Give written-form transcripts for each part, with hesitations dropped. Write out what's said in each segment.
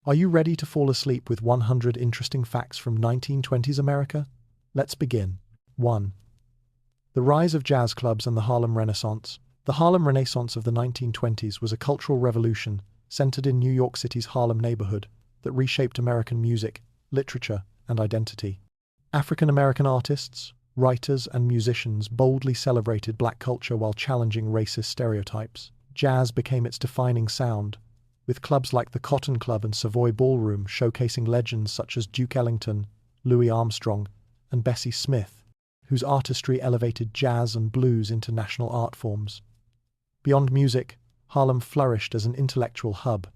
Are you ready to fall asleep with 100 interesting facts from 1920s America? Let's begin. 1. The rise of jazz clubs and the Harlem Renaissance. The Harlem Renaissance of the 1920s was a cultural revolution centered in New York City's Harlem neighborhood that reshaped American music, literature, and identity. African-American artists, writers, and musicians boldly celebrated black culture while challenging racist stereotypes. Jazz became its defining sound, with clubs like the Cotton Club and Savoy Ballroom showcasing legends such as Duke Ellington, Louis Armstrong, and Bessie Smith, whose artistry elevated jazz and blues into national art forms. Beyond music, Harlem flourished as an intellectual hub.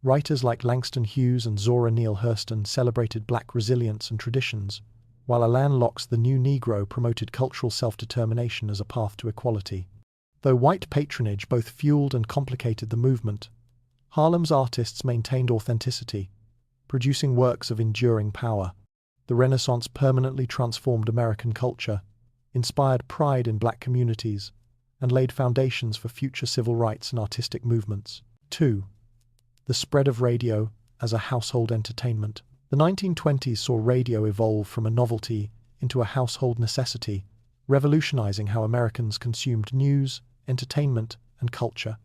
Writers like Langston Hughes and Zora Neale Hurston celebrated black resilience and traditions, while Alain Locke's The New Negro promoted cultural self-determination as a path to equality. Though white patronage both fueled and complicated the movement, Harlem's artists maintained authenticity, producing works of enduring power. The Renaissance permanently transformed American culture, inspired pride in black communities, and laid foundations for future civil rights and artistic movements. 2. The spread of radio as a household entertainment. The 1920s saw radio evolve from a novelty into a household necessity, revolutionizing how Americans consumed news, entertainment, and culture.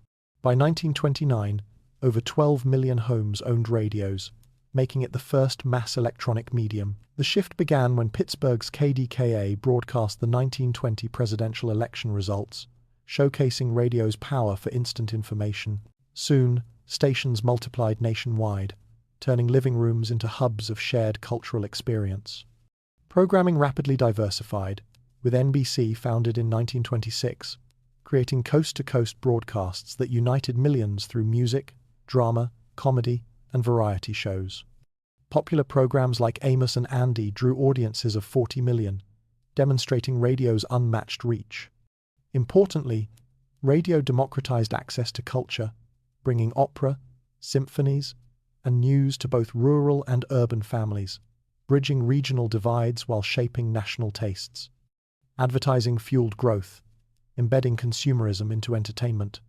By 1929, over 12 million homes owned radios, making it the first mass electronic medium. The shift began when Pittsburgh's KDKA broadcast the 1920 presidential election results, showcasing radio's power for instant information. Soon, stations multiplied nationwide, turning living rooms into hubs of shared cultural experience. Programming rapidly diversified, with NBC founded in 1926, creating coast-to-coast broadcasts that united millions through music, drama, comedy, and variety shows. Popular programs like Amos and Andy drew audiences of 40 million, demonstrating radio's unmatched reach. Importantly, radio democratized access to culture, bringing opera, symphonies, and news to both rural and urban families, bridging regional divides while shaping national tastes. Advertising fueled growth, embedding consumerism into entertainment.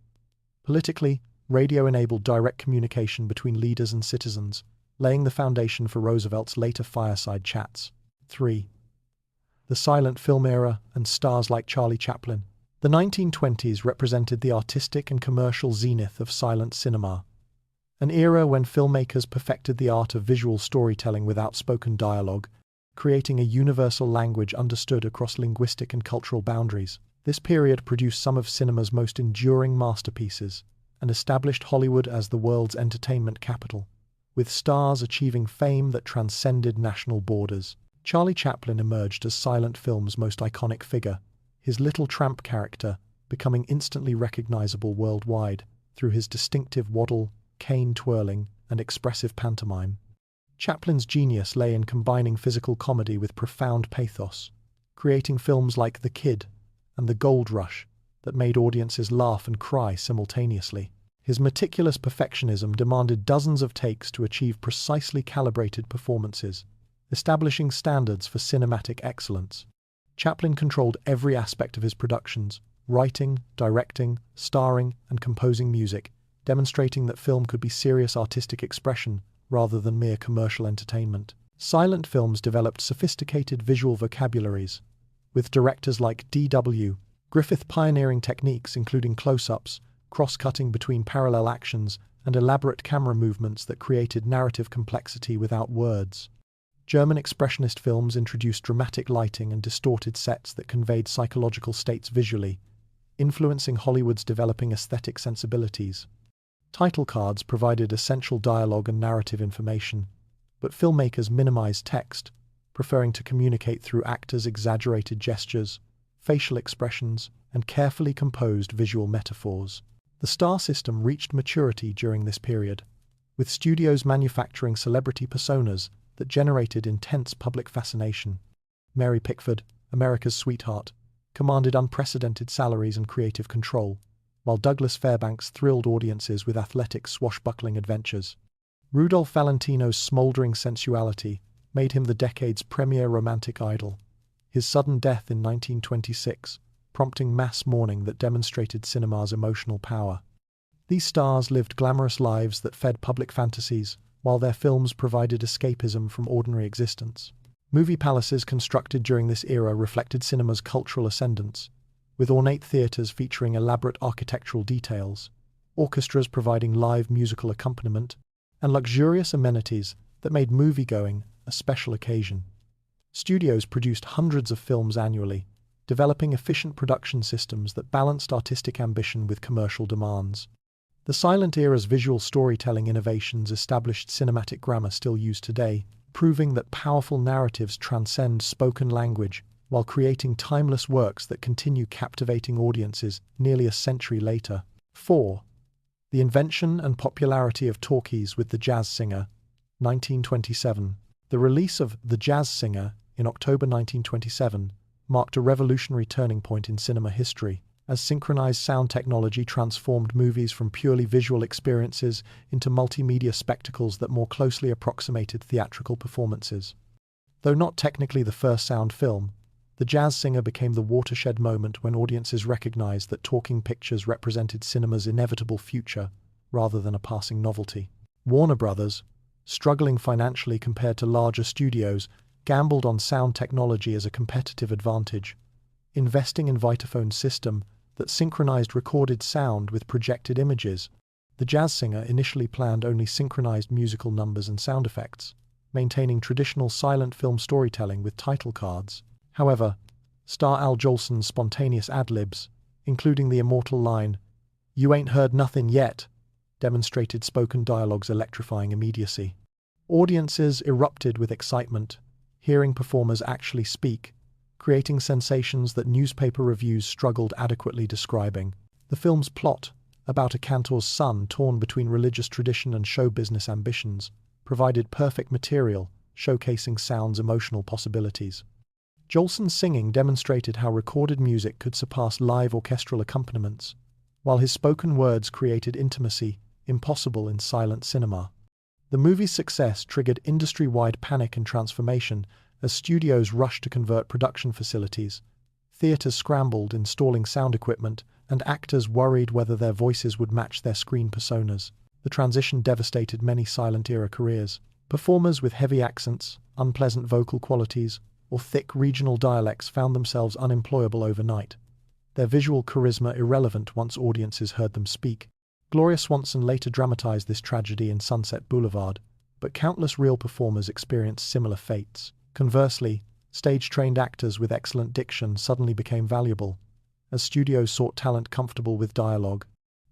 Politically, radio enabled direct communication between leaders and citizens, laying the foundation for Roosevelt's later fireside chats. 3. The silent film era and stars like Charlie Chaplin. The 1920s represented the artistic and commercial zenith of silent cinema, an era when filmmakers perfected the art of visual storytelling with outspoken dialogue, creating a universal language understood across linguistic and cultural boundaries. This period produced some of cinema's most enduring masterpieces and established Hollywood as the world's entertainment capital, with stars achieving fame that transcended national borders. Charlie Chaplin emerged as silent film's most iconic figure, his Little Tramp character becoming instantly recognizable worldwide through his distinctive waddle, cane twirling, and expressive pantomime. Chaplin's genius lay in combining physical comedy with profound pathos, creating films like The Kid and The Gold Rush that made audiences laugh and cry simultaneously. His meticulous perfectionism demanded dozens of takes to achieve precisely calibrated performances, establishing standards for cinematic excellence. Chaplin controlled every aspect of his productions, writing, directing, starring, and composing music, demonstrating that film could be serious artistic expression rather than mere commercial entertainment. Silent films developed sophisticated visual vocabularies, with directors like D.W. Griffith pioneering techniques including close-ups, cross-cutting between parallel actions, and elaborate camera movements that created narrative complexity without words. German expressionist films introduced dramatic lighting and distorted sets that conveyed psychological states visually, influencing Hollywood's developing aesthetic sensibilities. Title cards provided essential dialogue and narrative information, but filmmakers minimized text, preferring to communicate through actors' exaggerated gestures, facial expressions, and carefully composed visual metaphors. The star system reached maturity during this period, with studios manufacturing celebrity personas that generated intense public fascination. Mary Pickford, America's sweetheart, commanded unprecedented salaries and creative control, while Douglas Fairbanks thrilled audiences with athletic, swashbuckling adventures. Rudolph Valentino's smoldering sensuality made him the decade's premier romantic idol, his sudden death in 1926 prompting mass mourning that demonstrated cinema's emotional power. These stars lived glamorous lives that fed public fantasies, while their films provided escapism from ordinary existence. Movie palaces constructed during this era reflected cinema's cultural ascendance, with ornate theaters featuring elaborate architectural details, orchestras providing live musical accompaniment, and luxurious amenities that made moviegoing a special occasion. Studios produced hundreds of films annually, developing efficient production systems that balanced artistic ambition with commercial demands. The silent era's visual storytelling innovations established cinematic grammar still used today, proving that powerful narratives transcend spoken language while creating timeless works that continue captivating audiences nearly a century later. 4. The invention and popularity of talkies with the jazz singer, 1927. The release of The Jazz Singer in October 1927 marked a revolutionary turning point in cinema history, as synchronized sound technology transformed movies from purely visual experiences into multimedia spectacles that more closely approximated theatrical performances. Though not technically the first sound film, The Jazz Singer became the watershed moment when audiences recognized that talking pictures represented cinema's inevitable future rather than a passing novelty. Warner Brothers, struggling financially compared to larger studios, gambled on sound technology as a competitive advantage, investing in Vitaphone's system that synchronized recorded sound with projected images. The Jazz Singer initially planned only synchronized musical numbers and sound effects, maintaining traditional silent film storytelling with title cards. However, star Al Jolson's spontaneous ad-libs, including the immortal line, "You ain't heard nothing yet," demonstrated spoken dialogue's electrifying immediacy. Audiences erupted with excitement, hearing performers actually speak, creating sensations that newspaper reviews struggled adequately describing. The film's plot, about a cantor's son torn between religious tradition and show business ambitions, provided perfect material, showcasing sound's emotional possibilities. Jolson's singing demonstrated how recorded music could surpass live orchestral accompaniments, while his spoken words created intimacy impossible in silent cinema. The movie's success triggered industry-wide panic and transformation as studios rushed to convert production facilities, theaters scrambled installing sound equipment, and actors worried whether their voices would match their screen personas. The transition devastated many silent-era careers. Performers with heavy accents, unpleasant vocal qualities, or thick regional dialects found themselves unemployable overnight, their visual charisma irrelevant once audiences heard them speak. Gloria Swanson later dramatized this tragedy in Sunset Boulevard, but countless real performers experienced similar fates. Conversely, stage-trained actors with excellent diction suddenly became valuable, as studios sought talent comfortable with dialogue.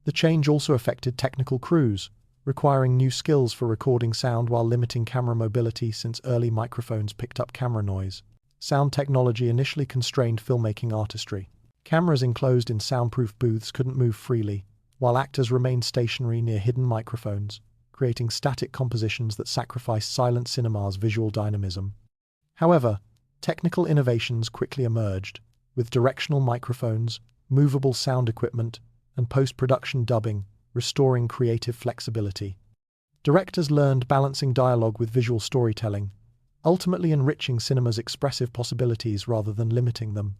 The change also affected technical crews, requiring new skills for recording sound while limiting camera mobility since early microphones picked up camera noise. Sound technology initially constrained filmmaking artistry. Cameras enclosed in soundproof booths couldn't move freely, while actors remained stationary near hidden microphones, creating static compositions that sacrificed silent cinema's visual dynamism. However, technical innovations quickly emerged, with directional microphones, movable sound equipment, and post-production dubbing restoring creative flexibility. Directors learned balancing dialogue with visual storytelling, ultimately enriching cinema's expressive possibilities rather than limiting them,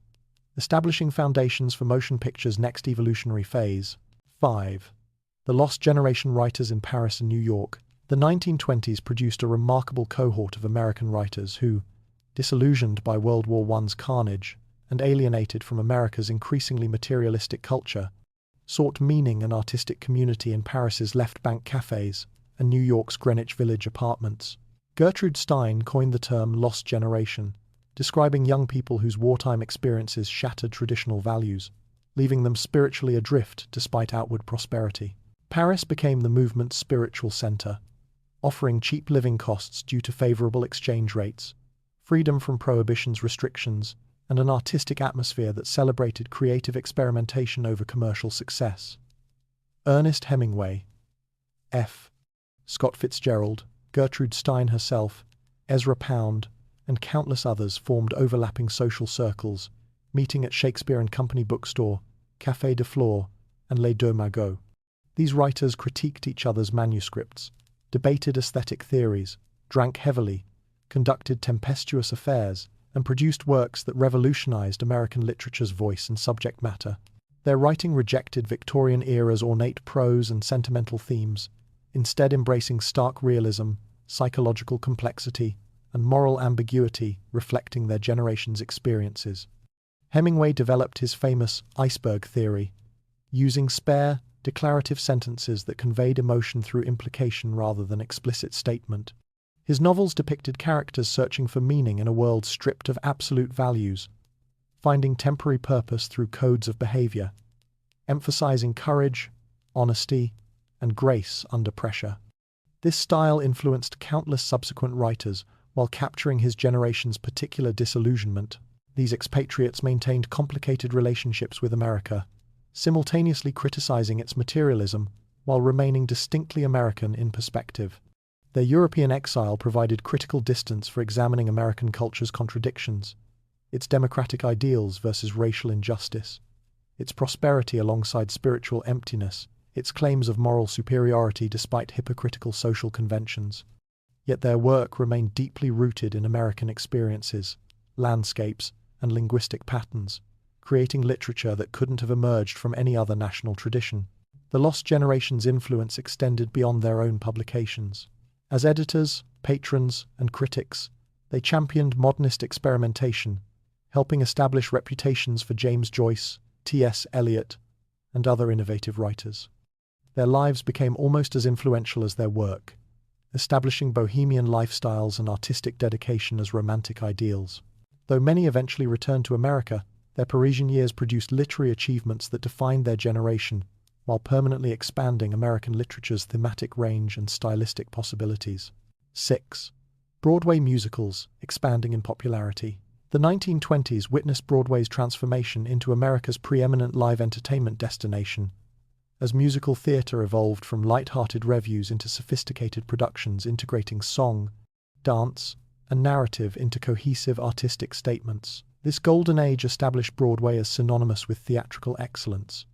establishing foundations for motion picture's next evolutionary phase. 5. The Lost Generation writers in Paris and New York. The 1920s produced a remarkable cohort of American writers who, disillusioned by World War I's carnage and alienated from America's increasingly materialistic culture, sought meaning and artistic community in Paris's Left Bank cafes and New York's Greenwich Village apartments. Gertrude Stein coined the term "lost generation," describing young people whose wartime experiences shattered traditional values, leaving them spiritually adrift despite outward prosperity. Paris became the movement's spiritual center, offering cheap living costs due to favorable exchange rates, freedom from prohibition's restrictions, and an artistic atmosphere that celebrated creative experimentation over commercial success. Ernest Hemingway, F. Scott Fitzgerald, Gertrude Stein herself, Ezra Pound, and countless others formed overlapping social circles, meeting at Shakespeare and Company Bookstore, Café de Flore, and Les Deux Magots. These writers critiqued each other's manuscripts, debated aesthetic theories, drank heavily, conducted tempestuous affairs, and produced works that revolutionized American literature's voice and subject matter. Their writing rejected Victorian era's ornate prose and sentimental themes, instead embracing stark realism psychological complexity, and moral ambiguity reflecting their generation's experiences. Hemingway developed his famous iceberg theory, using spare, declarative sentences that conveyed emotion through implication rather than explicit statement. His novels depicted characters searching for meaning in a world stripped of absolute values, finding temporary purpose through codes of behavior, emphasizing courage, honesty, and grace under pressure. This style influenced countless subsequent writers while capturing his generation's particular disillusionment. These expatriates maintained complicated relationships with America, simultaneously criticizing its materialism while remaining distinctly American in perspective. Their European exile provided critical distance for examining American culture's contradictions, its democratic ideals versus racial injustice, its prosperity alongside spiritual emptiness, its claims of moral superiority despite hypocritical social conventions. Yet their work remained deeply rooted in American experiences, landscapes, and linguistic patterns, creating literature that couldn't have emerged from any other national tradition. The Lost Generation's influence extended beyond their own publications. As editors, patrons, and critics, they championed modernist experimentation, helping establish reputations for James Joyce, T.S. Eliot, and other innovative writers. Their lives became almost as influential as their work, establishing bohemian lifestyles and artistic dedication as romantic ideals. Though many eventually returned to America, their Parisian years produced literary achievements that defined their generation, while permanently expanding American literature's thematic range and stylistic possibilities. 6. Broadway musicals expanding in popularity. The 1920s witnessed Broadway's transformation into America's preeminent live entertainment destination, as musical theater evolved from light-hearted revues into sophisticated productions integrating song, dance, and narrative into cohesive artistic statements. This golden age established Broadway as synonymous with theatrical excellence,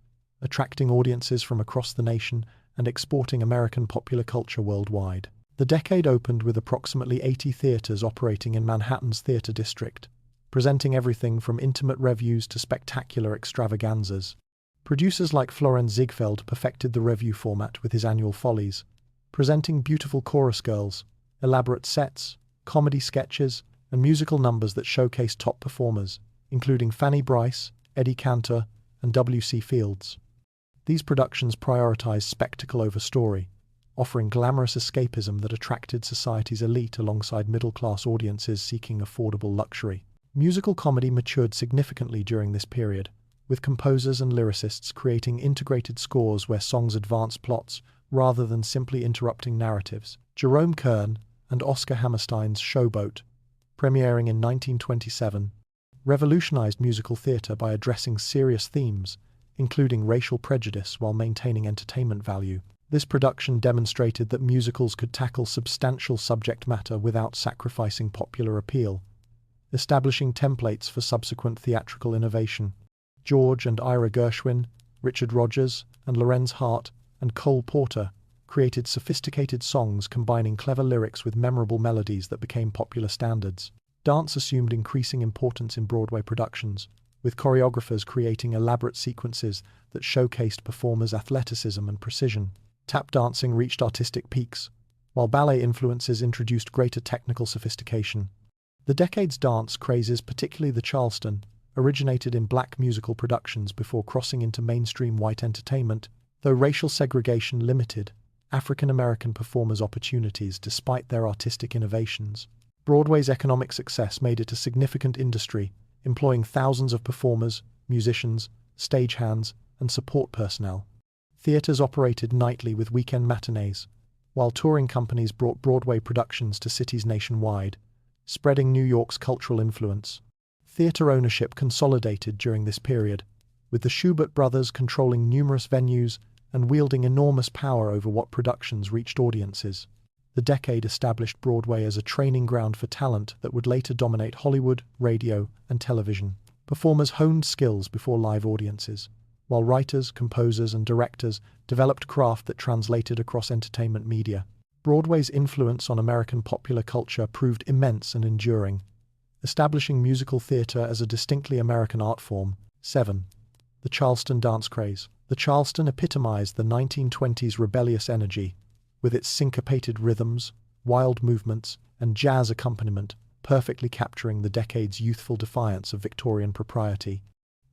attracting audiences from across the nation and exporting American popular culture worldwide. The decade opened with approximately 80 theaters operating in Manhattan's theater district, presenting everything from intimate revues to spectacular extravaganzas. Producers like Florenz Ziegfeld perfected the revue format with his annual Follies, presenting beautiful chorus girls, elaborate sets, comedy sketches, and musical numbers that showcased top performers, including Fanny Brice, Eddie Cantor, and W.C. Fields. These productions prioritized spectacle over story, offering glamorous escapism that attracted society's elite alongside middle-class audiences seeking affordable luxury. Musical comedy matured significantly during this period, with composers and lyricists creating integrated scores where songs advance plots rather than simply interrupting narratives. Jerome Kern and Oscar Hammerstein's Showboat, premiering in 1927, revolutionized musical theater by addressing serious themes, including racial prejudice while maintaining entertainment value. This production demonstrated that musicals could tackle substantial subject matter without sacrificing popular appeal, establishing templates for subsequent theatrical innovation. George and Ira Gershwin, Richard Rodgers, and Lorenz Hart, and Cole Porter created sophisticated songs combining clever lyrics with memorable melodies that became popular standards. Dance assumed increasing importance in Broadway productions, with choreographers creating elaborate sequences that showcased performers' athleticism and precision. Tap dancing reached artistic peaks, while ballet influences introduced greater technical sophistication. The decade's dance crazes, particularly the Charleston, originated in black musical productions before crossing into mainstream white entertainment, though racial segregation limited African American performers' opportunities despite their artistic innovations. Broadway's economic success made it a significant industry, employing thousands of performers, musicians, stagehands, and support personnel. Theaters operated nightly with weekend matinees, while touring companies brought Broadway productions to cities nationwide, spreading New York's cultural influence. Theater ownership consolidated during this period, with the Schubert brothers controlling numerous venues and wielding enormous power over what productions reached audiences. The decade established Broadway as a training ground for talent that would later dominate Hollywood, radio, and television. Performers honed skills before live audiences, while writers, composers, and directors developed craft that translated across entertainment media. Broadway's influence on American popular culture proved immense and enduring, establishing musical theater as a distinctly American art form. 7. The Charleston dance craze. The Charleston epitomized the 1920s rebellious energy, with its syncopated rhythms, wild movements, and jazz accompaniment, perfectly capturing the decade's youthful defiance of Victorian propriety.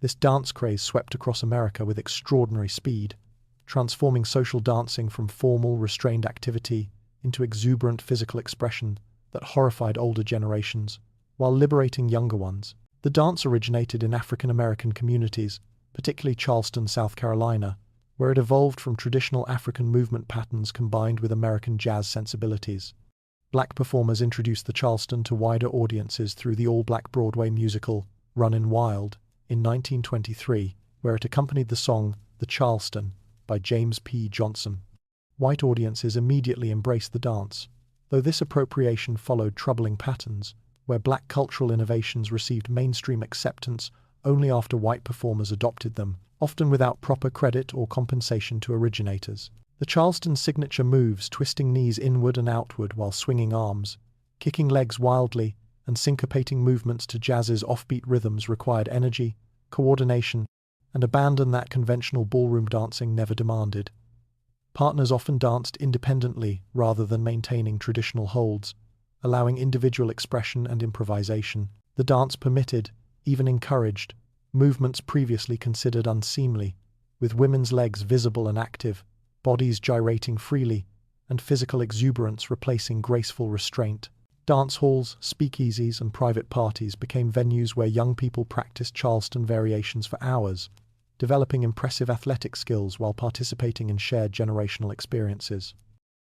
This dance craze swept across America with extraordinary speed, transforming social dancing from formal, restrained activity into exuberant physical expression that horrified older generations, while liberating younger ones. The dance originated in African American communities, particularly Charleston, South Carolina, where it evolved from traditional African movement patterns combined with American jazz sensibilities. Black performers introduced the Charleston to wider audiences through the all-black Broadway musical Runnin' Wild in 1923, where it accompanied the song The Charleston by James P. Johnson. White audiences immediately embraced the dance, though this appropriation followed troubling patterns, where black cultural innovations received mainstream acceptance only after white performers adopted them, often without proper credit or compensation to originators. The Charleston's signature moves, twisting knees inward and outward while swinging arms, kicking legs wildly, and syncopating movements to jazz's offbeat rhythms required energy, coordination, and abandon that conventional ballroom dancing never demanded. Partners often danced independently rather than maintaining traditional holds, allowing individual expression and improvisation. The dance permitted, even encouraged, movements previously considered unseemly, with women's legs visible and active, bodies gyrating freely, and physical exuberance replacing graceful restraint. Dance halls, speakeasies, and private parties became venues where young people practiced Charleston variations for hours, developing impressive athletic skills while participating in shared generational experiences.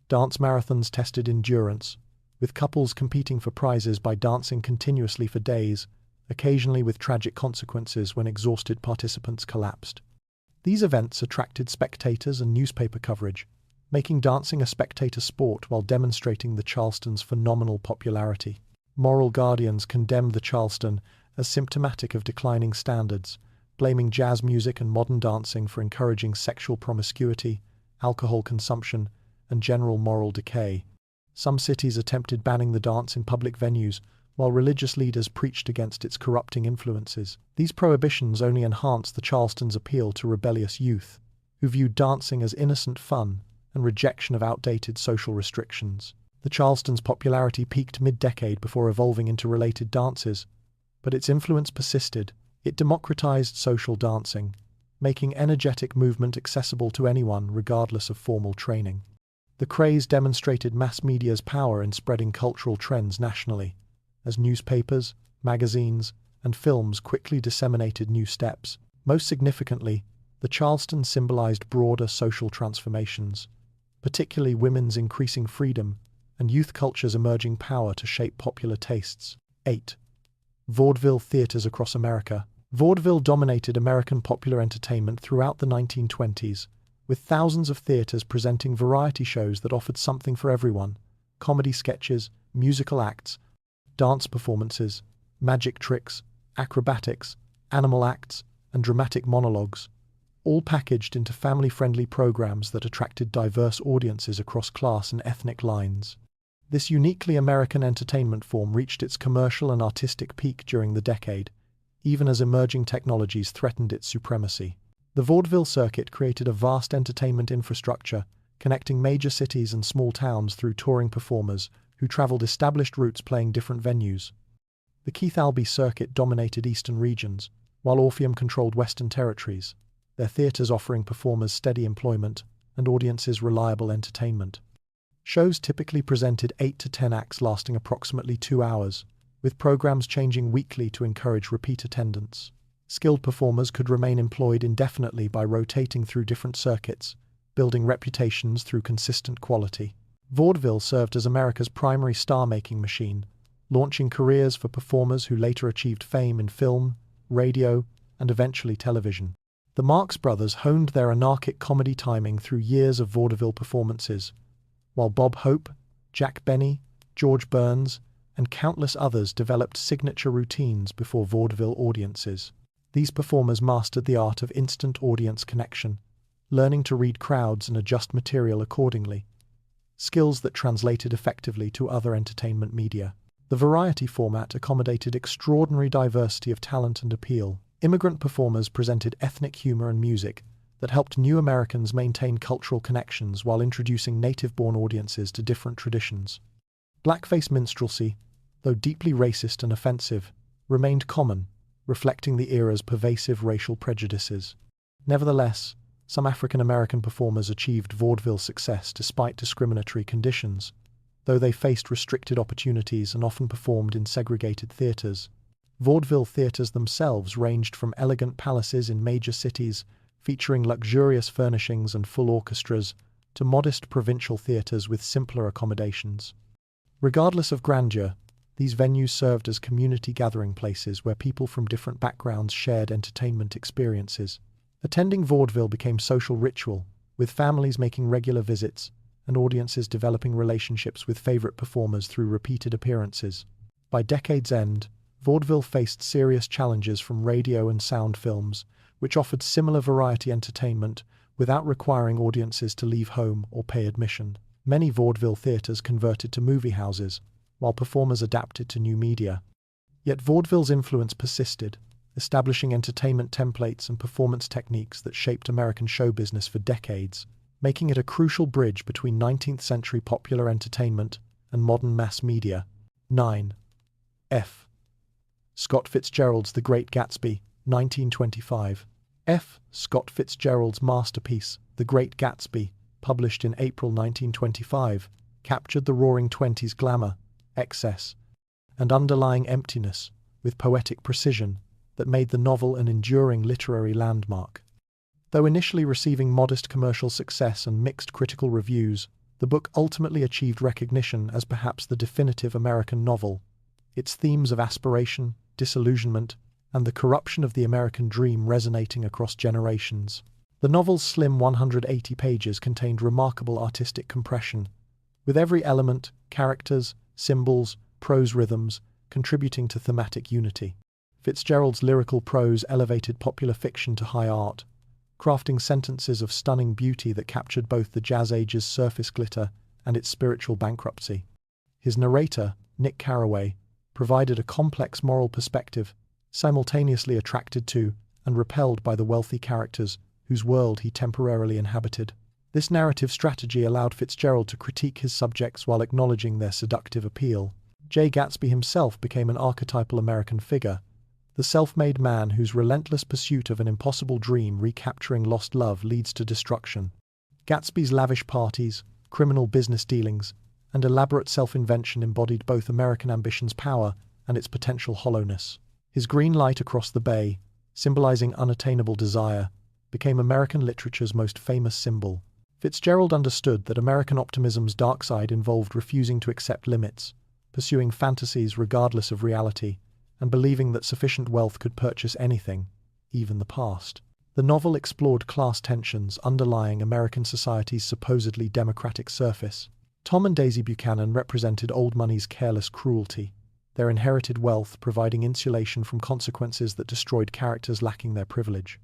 Dance marathons tested endurance, with couples competing for prizes by dancing continuously for days, occasionally with tragic consequences when exhausted participants collapsed. These events attracted spectators and newspaper coverage, making dancing a spectator sport while demonstrating the Charleston's phenomenal popularity. Moral guardians condemned the Charleston as symptomatic of declining standards, blaming jazz music and modern dancing for encouraging sexual promiscuity, alcohol consumption, and general moral decay. Some cities attempted banning the dance in public venues, while religious leaders preached against its corrupting influences. These prohibitions only enhanced the Charleston's appeal to rebellious youth, who viewed dancing as innocent fun and rejection of outdated social restrictions. The Charleston's popularity peaked mid-decade before evolving into related dances, but its influence persisted. It democratized social dancing, making energetic movement accessible to anyone regardless of formal training. The craze demonstrated mass media's power in spreading cultural trends nationally, as newspapers, magazines, and films quickly disseminated new steps. Most significantly, the Charleston symbolized broader social transformations, particularly women's increasing freedom and youth culture's emerging power to shape popular tastes. 8. Vaudeville theaters across America. Vaudeville dominated American popular entertainment throughout the 1920s, with thousands of theaters presenting variety shows that offered something for everyone: comedy sketches, musical acts, dance performances, magic tricks, acrobatics, animal acts, and dramatic monologues, all packaged into family-friendly programs that attracted diverse audiences across class and ethnic lines. This uniquely American entertainment form reached its commercial and artistic peak during the decade, even as emerging technologies threatened its supremacy. The vaudeville circuit created a vast entertainment infrastructure, connecting major cities and small towns through touring performers who traveled established routes playing different venues. The Keith Albee circuit dominated eastern regions, while Orpheum controlled western territories, their theaters offering performers steady employment and audiences reliable entertainment. Shows typically presented 8 to 10 acts lasting approximately 2 hours, with programs changing weekly to encourage repeat attendance. Skilled performers could remain employed indefinitely by rotating through different circuits, building reputations through consistent quality. Vaudeville served as America's primary star-making machine, launching careers for performers who later achieved fame in film, radio, and eventually television. The Marx Brothers honed their anarchic comedy timing through years of vaudeville performances, while Bob Hope, Jack Benny, George Burns, and countless others developed signature routines before vaudeville audiences. These performers mastered the art of instant audience connection, learning to read crowds and adjust material accordingly, skills that translated effectively to other entertainment media. The variety format accommodated extraordinary diversity of talent and appeal. Immigrant performers presented ethnic humor and music that helped new Americans maintain cultural connections while introducing native-born audiences to different traditions. Blackface minstrelsy, though deeply racist and offensive, remained common, reflecting the era's pervasive racial prejudices. Nevertheless, some African American performers achieved vaudeville success despite discriminatory conditions, though they faced restricted opportunities and often performed in segregated theaters. Vaudeville theaters themselves ranged from elegant palaces in major cities, featuring luxurious furnishings and full orchestras, to modest provincial theaters with simpler accommodations. Regardless of grandeur, these venues served as community gathering places where people from different backgrounds shared entertainment experiences. Attending vaudeville became social ritual, with families making regular visits and audiences developing relationships with favorite performers through repeated appearances. By decade's end, vaudeville faced serious challenges from radio and sound films, which offered similar variety entertainment without requiring audiences to leave home or pay admission. Many vaudeville theaters converted to movie houses, while performers adapted to new media. Yet vaudeville's influence persisted, establishing entertainment templates and performance techniques that shaped American show business for decades, making it a crucial bridge between 19th century popular entertainment and modern mass media. 9. F. Scott Fitzgerald's The Great Gatsby, 1925. F. Scott Fitzgerald's masterpiece, The Great Gatsby, published in April 1925, captured the Roaring Twenties glamour, excess, and underlying emptiness with poetic precision that made the novel an enduring literary landmark. Though initially receiving modest commercial success and mixed critical reviews, the book ultimately achieved recognition as perhaps the definitive American novel, its themes of aspiration, disillusionment, and the corruption of the American dream resonating across generations. The novel's slim 180 pages contained remarkable artistic compression, with every element, characters, symbols, prose rhythms, contributing to thematic unity. Fitzgerald's lyrical prose elevated popular fiction to high art, crafting sentences of stunning beauty that captured both the Jazz Age's surface glitter and its spiritual bankruptcy. His narrator, Nick Carraway, provided a complex moral perspective, simultaneously attracted to and repelled by the wealthy characters whose world he temporarily inhabited. This narrative strategy allowed Fitzgerald to critique his subjects while acknowledging their seductive appeal. Jay Gatsby himself became an archetypal American figure, the self-made man whose relentless pursuit of an impossible dream recapturing lost love leads to destruction. Gatsby's lavish parties, criminal business dealings, and elaborate self-invention embodied both American ambition's power and its potential hollowness. His green light across the bay, symbolizing unattainable desire, became American literature's most famous symbol. Fitzgerald understood that American optimism's dark side involved refusing to accept limits, pursuing fantasies regardless of reality, and believing that sufficient wealth could purchase anything, even the past. The novel explored class tensions underlying American society's supposedly democratic surface. Tom and Daisy Buchanan represented old money's careless cruelty, their inherited wealth providing insulation from consequences that destroyed characters lacking their privilege.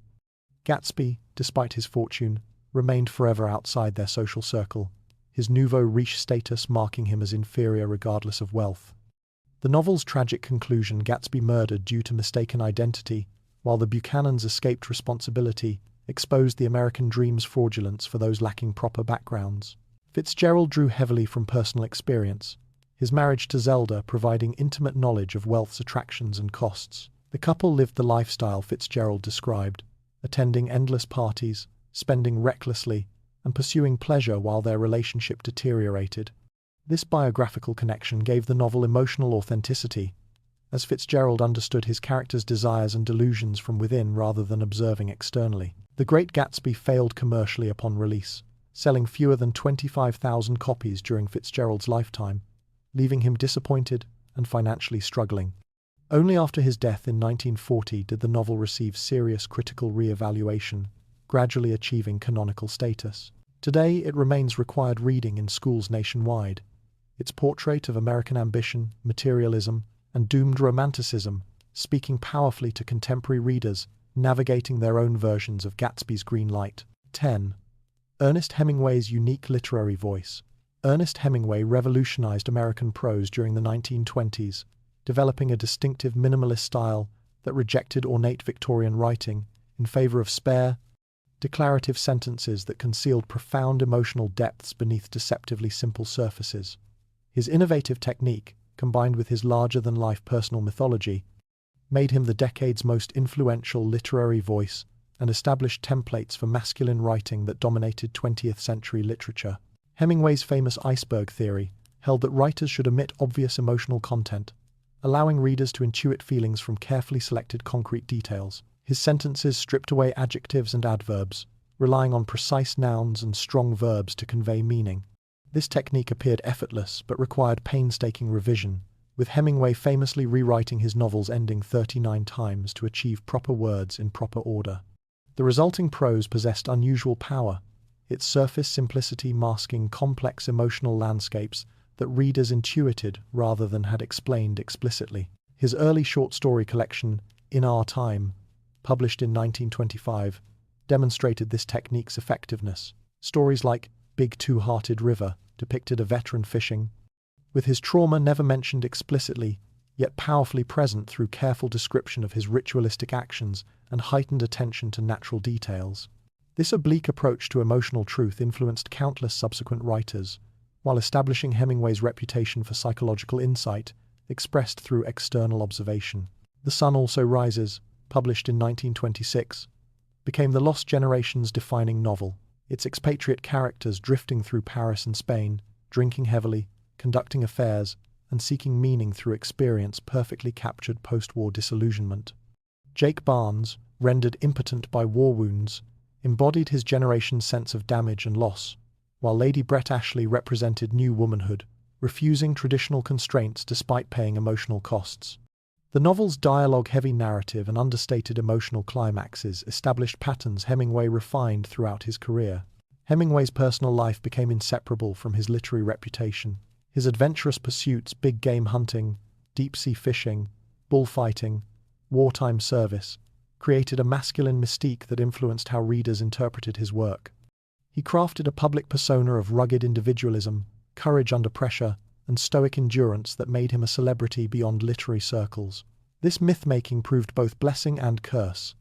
Gatsby, despite his fortune, remained forever outside their social circle, his nouveau riche status marking him as inferior regardless of wealth. The novel's tragic conclusion, Gatsby murdered due to mistaken identity, while the Buchanans escaped responsibility, exposed the American dream's fraudulence for those lacking proper backgrounds. Fitzgerald drew heavily from personal experience, his marriage to Zelda providing intimate knowledge of wealth's attractions and costs. The couple lived the lifestyle Fitzgerald described, attending endless parties, spending recklessly, and pursuing pleasure while their relationship deteriorated. This biographical connection gave the novel emotional authenticity, as Fitzgerald understood his character's desires and delusions from within rather than observing externally. The Great Gatsby failed commercially upon release, selling fewer than 25,000 copies during Fitzgerald's lifetime, leaving him disappointed and financially struggling. Only after his death in 1940 did the novel receive serious critical re-evaluation, gradually achieving canonical status. Today, it remains required reading in schools nationwide. Its portrait of American ambition, materialism, and doomed romanticism, speaking powerfully to contemporary readers, navigating their own versions of Gatsby's green light. 10. Ernest Hemingway's unique literary voice. Ernest Hemingway revolutionized American prose during the 1920s, developing a distinctive minimalist style that rejected ornate Victorian writing in favor of spare, declarative sentences that concealed profound emotional depths beneath deceptively simple surfaces. His innovative technique, combined with his larger-than-life personal mythology, made him the decade's most influential literary voice and established templates for masculine writing that dominated 20th century literature. Hemingway's famous iceberg theory held that writers should omit obvious emotional content, allowing readers to intuit feelings from carefully selected concrete details. His sentences stripped away adjectives and adverbs, relying on precise nouns and strong verbs to convey meaning. This technique appeared effortless but required painstaking revision, with Hemingway famously rewriting his novels ending 39 times to achieve proper words in proper order. The resulting prose possessed unusual power, its surface simplicity masking complex emotional landscapes that readers intuited rather than had explained explicitly. His early short story collection, In Our Time, published in 1925, demonstrated this technique's effectiveness. Stories like Big Two-Hearted River depicted a veteran fishing, with his trauma never mentioned explicitly, yet powerfully present through careful description of his ritualistic actions and heightened attention to natural details. This oblique approach to emotional truth influenced countless subsequent writers, while establishing Hemingway's reputation for psychological insight, expressed through external observation. The Sun Also Rises, published in 1926, became the Lost Generation's defining novel, its expatriate characters drifting through Paris and Spain, drinking heavily, conducting affairs, and seeking meaning through experience perfectly captured post-war disillusionment. Jake Barnes, rendered impotent by war wounds, embodied his generation's sense of damage and loss, while Lady Brett Ashley represented new womanhood, refusing traditional constraints despite paying emotional costs. The novel's dialogue-heavy narrative and understated emotional climaxes established patterns Hemingway refined throughout his career. Hemingway's personal life became inseparable from his literary reputation. His adventurous pursuits, big game hunting, deep-sea fishing, bullfighting, wartime service, created a masculine mystique that influenced how readers interpreted his work. He crafted a public persona of rugged individualism, courage under pressure, and stoic endurance that made him a celebrity beyond literary circles. This myth-making proved both blessing and curse,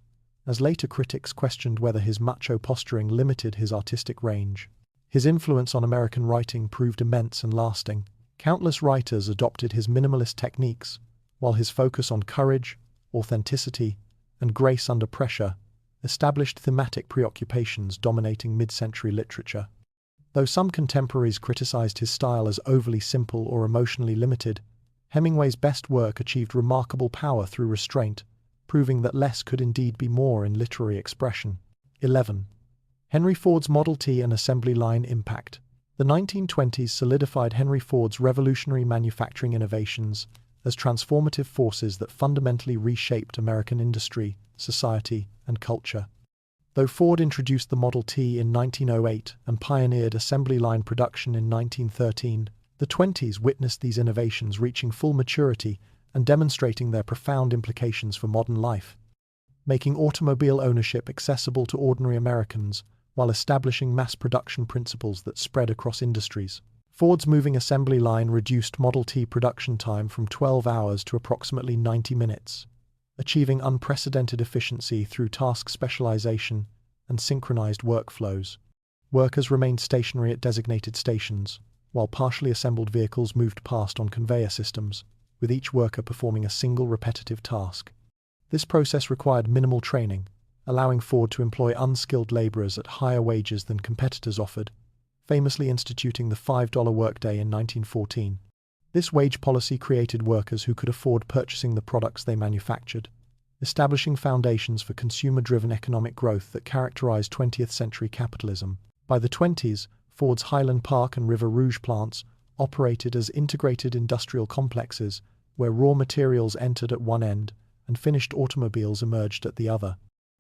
as later critics questioned whether his macho posturing limited his artistic range. His influence on American writing proved immense and lasting. Countless writers adopted his minimalist techniques, while his focus on courage, authenticity, and grace under pressure established thematic preoccupations dominating mid-century literature. Though some contemporaries criticized his style as overly simple or emotionally limited, Hemingway's best work achieved remarkable power through restraint, proving that less could indeed be more in literary expression. 11. Henry Ford's Model T and assembly line impact. The 1920s solidified Henry Ford's revolutionary manufacturing innovations as transformative forces that fundamentally reshaped American industry, society, and culture. Though Ford introduced the Model T in 1908 and pioneered assembly line production in 1913, the 20s witnessed these innovations reaching full maturity and demonstrating their profound implications for modern life, making automobile ownership accessible to ordinary Americans while establishing mass production principles that spread across industries. Ford's moving assembly line reduced Model T production time from 12 hours to approximately 90 minutes, achieving unprecedented efficiency through task specialization and synchronized workflows. Workers remained stationary at designated stations, while partially assembled vehicles moved past on conveyor systems, with each worker performing a single repetitive task. This process required minimal training, allowing Ford to employ unskilled laborers at higher wages than competitors offered, famously instituting the $5 workday in 1914. This wage policy created workers who could afford purchasing the products they manufactured, establishing foundations for consumer-driven economic growth that characterized 20th century capitalism. By the 20s, Ford's Highland Park and River Rouge plants operated as integrated industrial complexes where raw materials entered at one end and finished automobiles emerged at the other.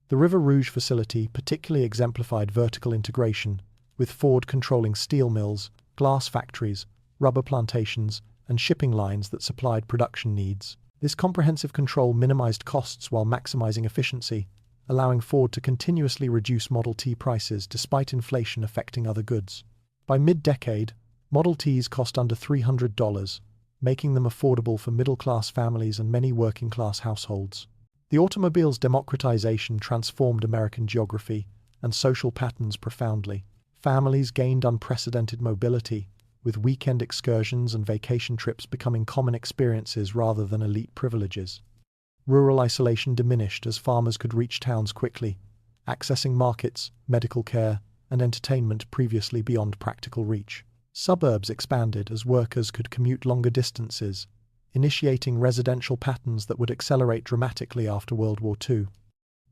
The River Rouge facility particularly exemplified vertical integration, with Ford controlling steel mills, glass factories, rubber plantations, and shipping lines that supplied production needs. This comprehensive control minimized costs while maximizing efficiency, allowing Ford to continuously reduce Model T prices despite inflation affecting other goods. By mid-decade, Model Ts cost under $300, making them affordable for middle-class families and many working-class households. The automobile's democratization transformed American geography and social patterns profoundly. Families gained unprecedented mobility, with weekend excursions and vacation trips becoming common experiences rather than elite privileges. Rural isolation diminished as farmers could reach towns quickly, accessing markets, medical care, and entertainment previously beyond practical reach. Suburbs expanded as workers could commute longer distances, initiating residential patterns that would accelerate dramatically after World War II.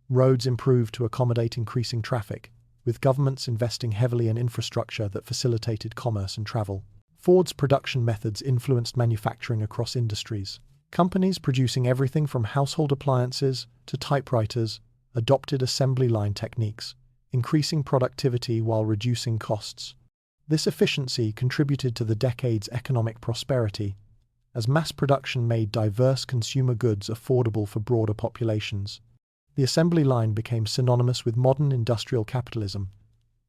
Roads improved to accommodate increasing traffic, with governments investing heavily in infrastructure that facilitated commerce and travel. Ford's production methods influenced manufacturing across industries. Companies producing everything from household appliances to typewriters adopted assembly line techniques, increasing productivity while reducing costs. This efficiency contributed to the decade's economic prosperity, as mass production made diverse consumer goods affordable for broader populations. The assembly line became synonymous with modern industrial capitalism,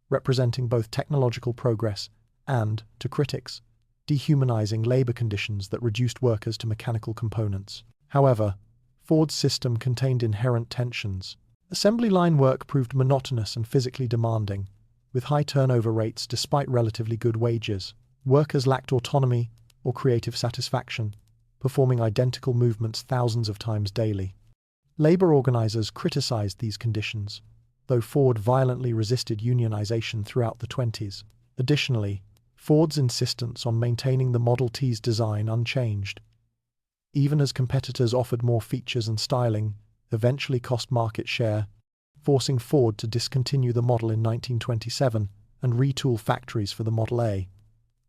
representing both technological progress and, to critics, dehumanizing labor conditions that reduced workers to mechanical components. However, Ford's system contained inherent tensions. Assembly line work proved monotonous and physically demanding, with high turnover rates despite relatively good wages. Workers lacked autonomy or creative satisfaction, performing identical movements thousands of times daily. Labor organizers criticized these conditions, though Ford violently resisted unionization throughout the 1920s. Additionally, Ford's insistence on maintaining the Model T's design unchanged, even as competitors offered more features and styling, eventually cost market share, forcing Ford to discontinue the model in 1927 and retool factories for the Model A,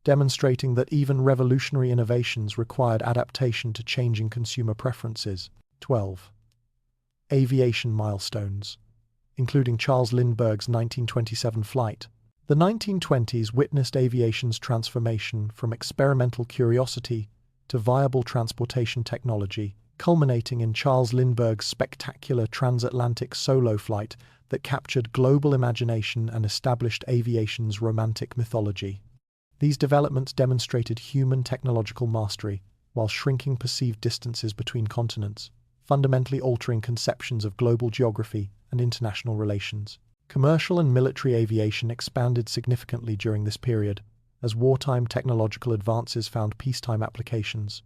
demonstrating that even revolutionary innovations required adaptation to changing consumer preferences. 12. Aviation milestones, including Charles Lindbergh's 1927 flight. The 1920s witnessed aviation's transformation from experimental curiosity to viable transportation technology, culminating in Charles Lindbergh's spectacular transatlantic solo flight that captured global imagination and established aviation's romantic mythology. These developments demonstrated human technological mastery while shrinking perceived distances between continents, fundamentally altering conceptions of global geography and international relations. Commercial and military aviation expanded significantly during this period, as wartime technological advances found peacetime applications.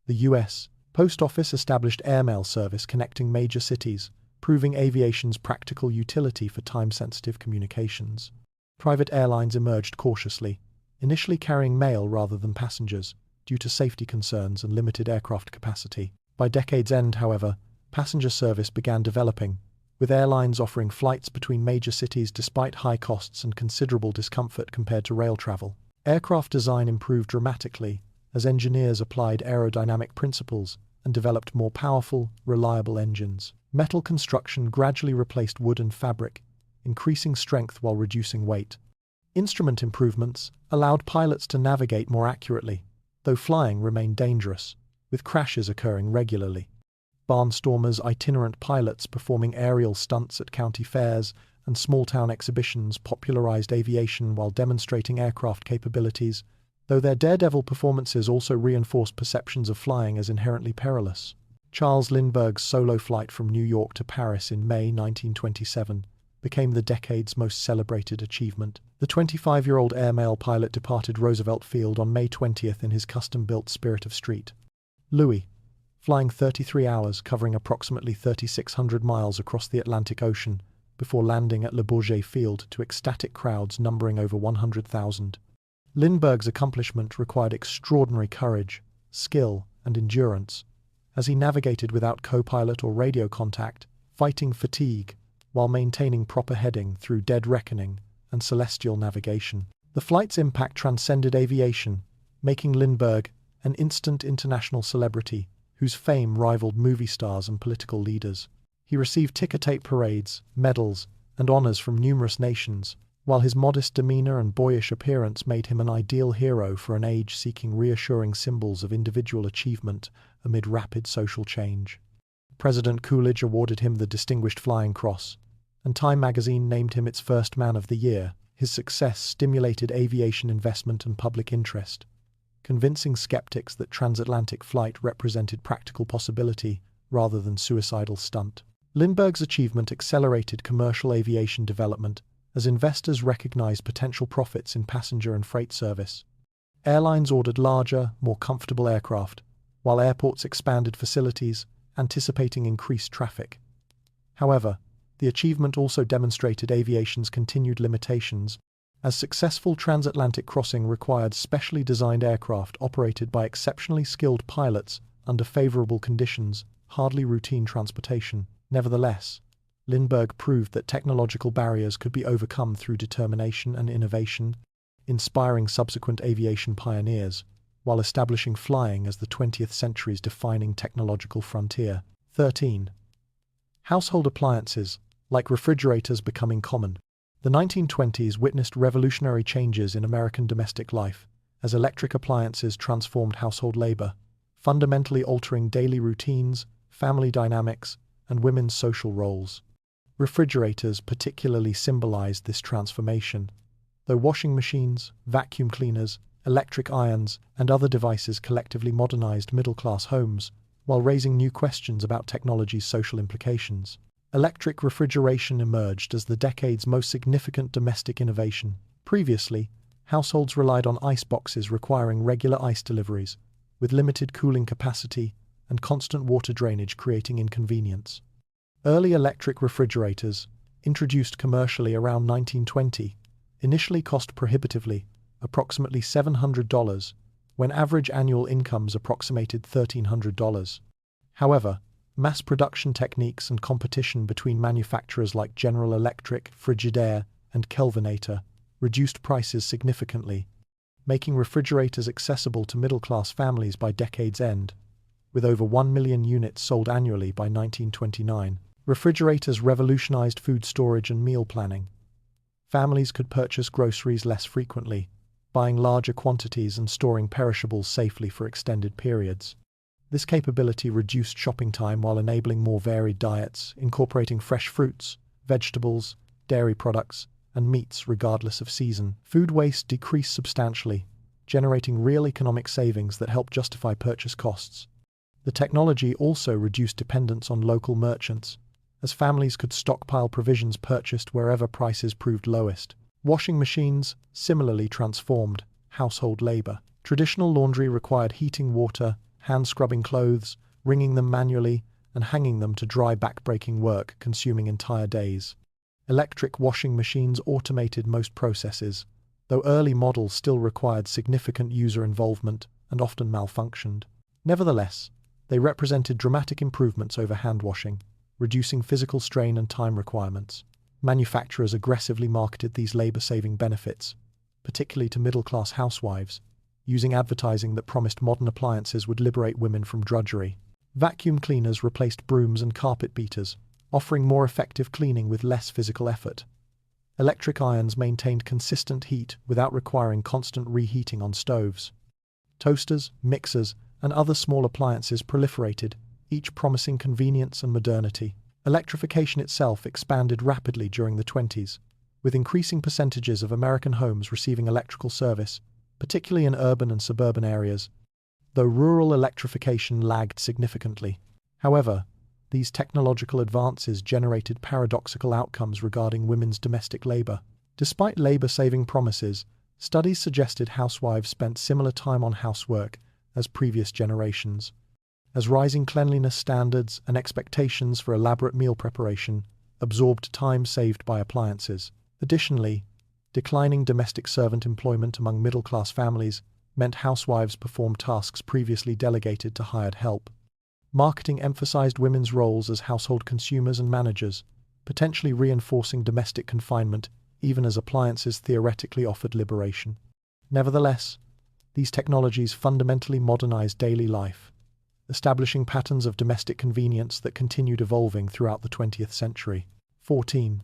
The U.S. Post Office established airmail service connecting major cities, proving aviation's practical utility for time-sensitive communications. Private airlines emerged cautiously, initially carrying mail rather than passengers, due to safety concerns and limited aircraft capacity. By decade's end, however, passenger service began developing, with airlines offering flights between major cities despite high costs and considerable discomfort compared to rail travel. Aircraft design improved dramatically as engineers applied aerodynamic principles and developed more powerful, reliable engines. Metal construction gradually replaced wood and fabric, increasing strength while reducing weight. Instrument improvements allowed pilots to navigate more accurately, though flying remained dangerous, with crashes occurring regularly. Barnstormers, itinerant pilots performing aerial stunts at county fairs and small-town exhibitions popularized aviation while demonstrating aircraft capabilities, though their daredevil performances also reinforced perceptions of flying as inherently perilous. Charles Lindbergh's solo flight from New York to Paris in May 1927 became the decade's most celebrated achievement. The 25-year-old airmail pilot departed Roosevelt Field on May 20th in his custom-built Spirit of Street. Louis, flying 33 hours covering approximately 3,600 miles across the Atlantic Ocean before landing at Le Bourget Field to ecstatic crowds numbering over 100,000. Lindbergh's accomplishment required extraordinary courage, skill, and endurance, as he navigated without co-pilot or radio contact, fighting fatigue, while maintaining proper heading through dead reckoning and celestial navigation. The flight's impact transcended aviation, making Lindbergh an instant international celebrity whose fame rivaled movie stars and political leaders. He received ticker-tape parades, medals, and honors from numerous nations, while his modest demeanor and boyish appearance made him an ideal hero for an age seeking reassuring symbols of individual achievement amid rapid social change. President Coolidge awarded him the Distinguished Flying Cross, and Time magazine named him its first Man of the Year. His success stimulated aviation investment and public interest, convincing skeptics that transatlantic flight represented practical possibility rather than suicidal stunt. Lindbergh's achievement accelerated commercial aviation development as investors recognized potential profits in passenger and freight service. Airlines ordered larger, more comfortable aircraft, while airports expanded facilities, anticipating increased traffic. However, the achievement also demonstrated aviation's continued limitations, as successful transatlantic crossing required specially designed aircraft operated by exceptionally skilled pilots under favorable conditions, hardly routine transportation. Nevertheless, Lindbergh proved that technological barriers could be overcome through determination and innovation, inspiring subsequent aviation pioneers, while establishing flying as the 20th century's defining technological frontier. 13. Household appliances, like refrigerators, becoming common. The 1920s witnessed revolutionary changes in American domestic life, as electric appliances transformed household labor, fundamentally altering daily routines, family dynamics, and women's social roles. Refrigerators particularly symbolized this transformation, though washing machines, vacuum cleaners, electric irons, and other devices collectively modernized middle-class homes, while raising new questions about technology's social implications. Electric refrigeration emerged as the decade's most significant domestic innovation. Previously, households relied on ice boxes requiring regular ice deliveries, with limited cooling capacity and constant water drainage creating inconvenience. Early electric refrigerators, introduced commercially around 1920, initially cost prohibitively, approximately $700, when average annual incomes approximated $1,300. However, mass production techniques and competition between manufacturers like General Electric, Frigidaire, and Kelvinator reduced prices significantly, making refrigerators accessible to middle-class families by decade's end. With over 1 million units sold annually by 1929, refrigerators revolutionized food storage and meal planning. Families could purchase groceries less frequently, buying larger quantities and storing perishables safely for extended periods. This capability reduced shopping time while enabling more varied diets, incorporating fresh fruits, vegetables, dairy products, and meats regardless of season. Food waste decreased substantially, generating real economic savings that helped justify purchase costs. The technology also reduced dependence on local merchants, as families could stockpile provisions purchased wherever prices proved lowest. Washing machines similarly transformed household labor. Traditional laundry required heating water, hand-scrubbing clothes, wringing them manually, and hanging them to dry, back-breaking work, consuming entire days. Electric washing machines automated most processes, though early models still required significant user involvement and often malfunctioned. Nevertheless, they represented dramatic improvements over hand washing, reducing physical strain and time requirements. Manufacturers aggressively marketed these labor-saving benefits, particularly to middle-class housewives, using advertising that promised modern appliances would liberate women from drudgery. Vacuum cleaners replaced brooms and carpet beaters, offering more effective cleaning with less physical effort. Electric irons maintained consistent heat without requiring constant reheating on stoves. Toasters, mixers, and other small appliances proliferated, each promising convenience and modernity. Electrification itself expanded rapidly during the 20s, with increasing percentages of American homes receiving electrical service, particularly in urban and suburban areas, though rural electrification lagged significantly. However, these technological advances generated paradoxical outcomes regarding women's domestic labor. Despite labor-saving promises, studies suggested housewives spent similar time on housework as previous generations, as rising cleanliness standards and expectations for elaborate meal preparation absorbed time saved by appliances. Additionally, declining domestic servant employment among middle-class families meant housewives performed tasks previously delegated to hired help. Marketing emphasized women's roles as household consumers and managers, potentially reinforcing domestic confinement even as appliances theoretically offered liberation. Nevertheless, these technologies fundamentally modernized daily life, establishing patterns of domestic convenience that continued evolving throughout the 20th century. 14.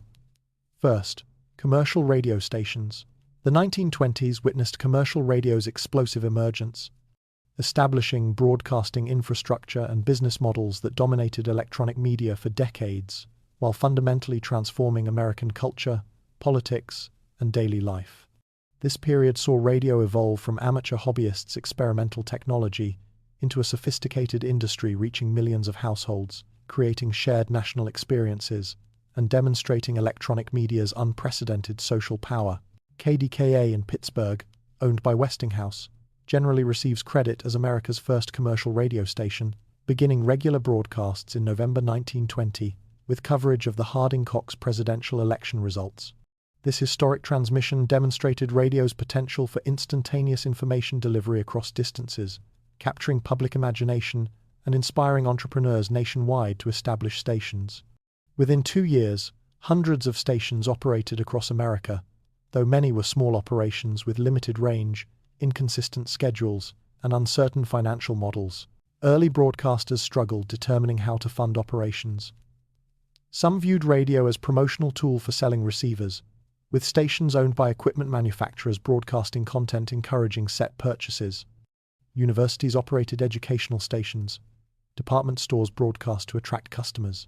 First, commercial radio stations. The 1920s witnessed commercial radio's explosive emergence, establishing broadcasting infrastructure and business models that dominated electronic media for decades, while fundamentally transforming American culture, politics, and daily life. This period saw radio evolve from amateur hobbyists' experimental technology into a sophisticated industry reaching millions of households, creating shared national experiences, and demonstrating electronic media's unprecedented social power. KDKA in Pittsburgh, owned by Westinghouse, generally receives credit as America's first commercial radio station, beginning regular broadcasts in November 1920 with coverage of the Harding-Cox presidential election results. This historic transmission demonstrated radio's potential for instantaneous information delivery across distances, capturing public imagination and inspiring entrepreneurs nationwide to establish stations. Within 2 years, hundreds of stations operated across America, though many were small operations with limited range, inconsistent schedules, and uncertain financial models. Early broadcasters struggled determining how to fund operations. Some viewed radio as a promotional tool for selling receivers, with stations owned by equipment manufacturers broadcasting content encouraging set purchases. Universities operated educational stations. Department stores broadcast to attract customers.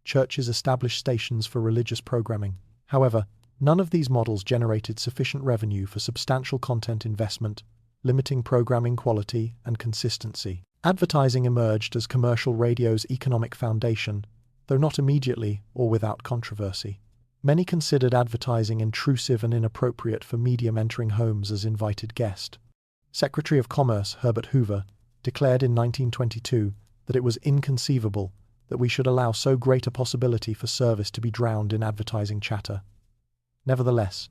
Churches established stations for religious programming. However, none of these models generated sufficient revenue for substantial content investment, limiting programming quality and consistency. Advertising emerged as commercial radio's economic foundation, though not immediately or without controversy. Many considered advertising intrusive and inappropriate for medium entering homes as invited guest. Secretary of Commerce Herbert Hoover declared in 1922 that it was inconceivable that we should allow so great a possibility for service to be drowned in advertising chatter. Nevertheless,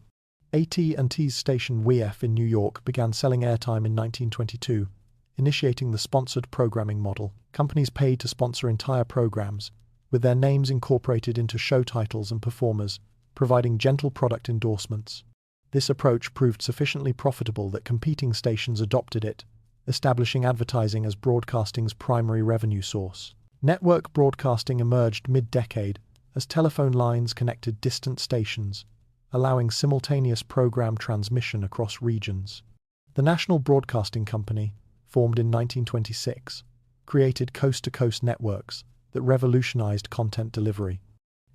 AT&T's station WEF in New York began selling airtime in 1922, initiating the sponsored programming model. Companies paid to sponsor entire programs, with their names incorporated into show titles and performers, providing gentle product endorsements. This approach proved sufficiently profitable that competing stations adopted it, establishing advertising as broadcasting's primary revenue source. Network broadcasting emerged mid-decade as telephone lines connected distant stations, allowing simultaneous program transmission across regions. The National Broadcasting Company, formed in 1926, created coast-to-coast networks that revolutionized content delivery.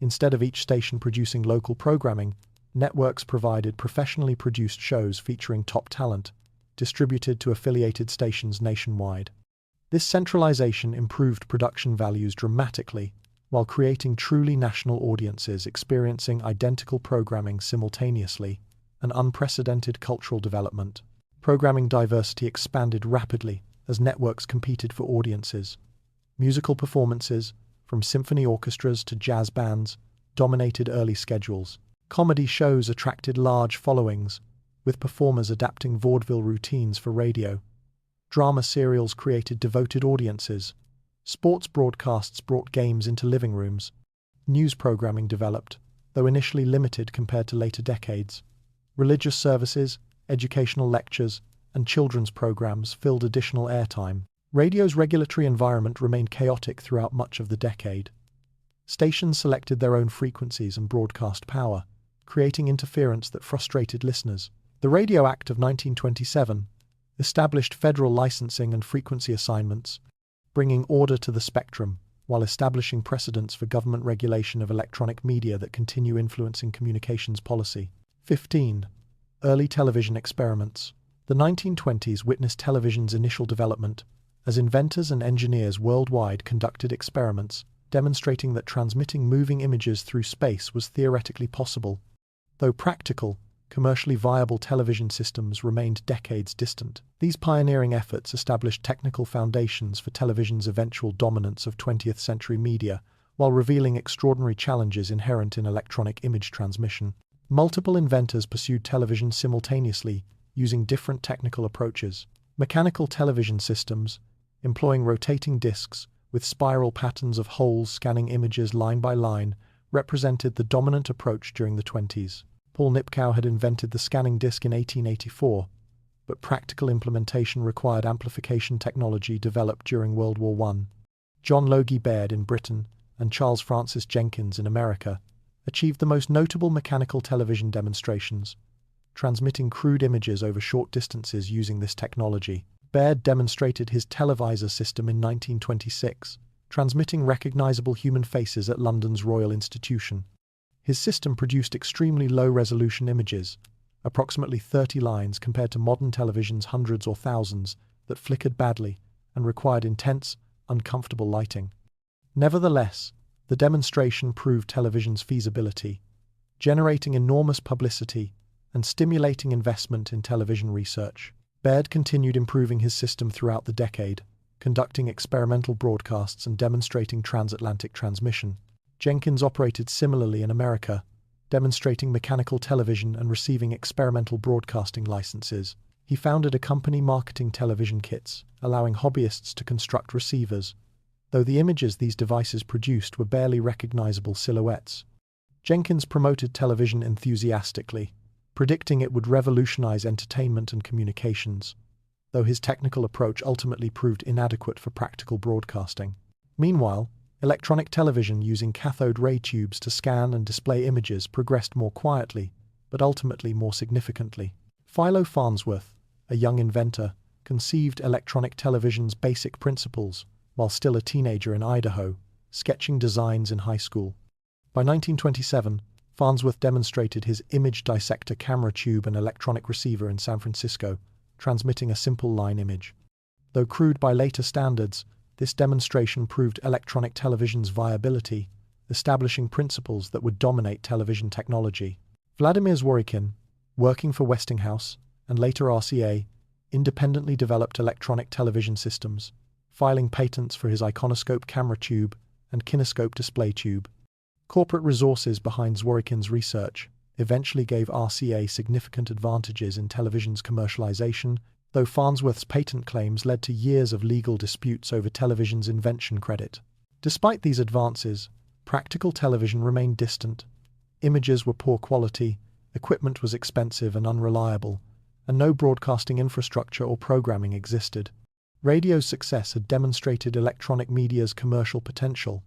Instead of each station producing local programming, networks provided professionally produced shows featuring top talent, distributed to affiliated stations nationwide. This centralization improved production values dramatically, while creating truly national audiences experiencing identical programming simultaneously, an unprecedented cultural development. Programming diversity expanded rapidly as networks competed for audiences. Musical performances, from symphony orchestras to jazz bands, dominated early schedules. Comedy shows attracted large followings, with performers adapting vaudeville routines for radio. Drama serials created devoted audiences. Sports broadcasts brought games into living rooms. News programming developed, though initially limited compared to later decades. Religious services, educational lectures, and children's programs filled additional airtime. Radio's regulatory environment remained chaotic throughout much of the decade. Stations selected their own frequencies and broadcast power, creating interference that frustrated listeners. The Radio Act of 1927 established federal licensing and frequency assignments, bringing order to the spectrum, while establishing precedents for government regulation of electronic media that continue influencing communications policy. 15. Early television experiments. The 1920s witnessed television's initial development, as inventors and engineers worldwide conducted experiments demonstrating that transmitting moving images through space was theoretically possible. Though practical, commercially viable television systems remained decades distant. These pioneering efforts established technical foundations for television's eventual dominance of 20th century media, while revealing extraordinary challenges inherent in electronic image transmission. Multiple inventors pursued television simultaneously, using different technical approaches. Mechanical television systems, employing rotating discs with spiral patterns of holes scanning images line by line, represented the dominant approach during the 20s. Paul Nipkow had invented the scanning disc in 1884, but practical implementation required amplification technology developed during World War I. John Logie Baird in Britain and Charles Francis Jenkins in America achieved the most notable mechanical television demonstrations, transmitting crude images over short distances using this technology. Baird demonstrated his televisor system in 1926, transmitting recognizable human faces at London's Royal Institution. His system produced extremely low-resolution images, approximately 30 lines compared to modern television's hundreds or thousands, that flickered badly and required intense, uncomfortable lighting. Nevertheless, the demonstration proved television's feasibility, generating enormous publicity and stimulating investment in television research. Baird continued improving his system throughout the decade, conducting experimental broadcasts and demonstrating transatlantic transmission. Jenkins operated similarly in America, demonstrating mechanical television and receiving experimental broadcasting licenses. He founded a company marketing television kits, allowing hobbyists to construct receivers, though the images these devices produced were barely recognizable silhouettes. Jenkins promoted television enthusiastically, predicting it would revolutionize entertainment and communications, though his technical approach ultimately proved inadequate for practical broadcasting. Meanwhile, electronic television using cathode ray tubes to scan and display images progressed more quietly, but ultimately more significantly. Philo Farnsworth, a young inventor, conceived electronic television's basic principles while still a teenager in Idaho, sketching designs in high school. By 1927, Farnsworth demonstrated his image dissector camera tube and electronic receiver in San Francisco, transmitting a simple line image. Though crude by later standards, this demonstration proved electronic television's viability, establishing principles that would dominate television technology. Vladimir Zworykin, working for Westinghouse and later RCA, independently developed electronic television systems, filing patents for his iconoscope camera tube and kinescope display tube. Corporate resources behind Zworykin's research eventually gave RCA significant advantages in television's commercialization, though Farnsworth's patent claims led to years of legal disputes over television's invention credit. Despite these advances, practical television remained distant. Images were poor quality, equipment was expensive and unreliable, and no broadcasting infrastructure or programming existed. Radio's success had demonstrated electronic media's commercial potential,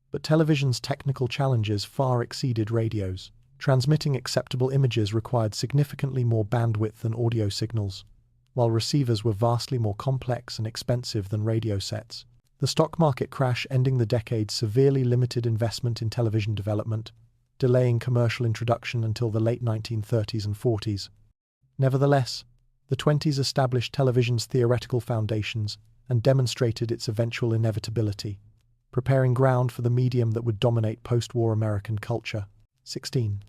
but television's technical challenges far exceeded radio's. Transmitting acceptable images required significantly more bandwidth than audio signals, while receivers were vastly more complex and expensive than radio sets. The stock market crash ending the decade severely limited investment in television development, delaying commercial introduction until the late 1930s and 40s. Nevertheless, the 20s established television's theoretical foundations and demonstrated its eventual inevitability, preparing ground for the medium that would dominate post-war American culture. 16.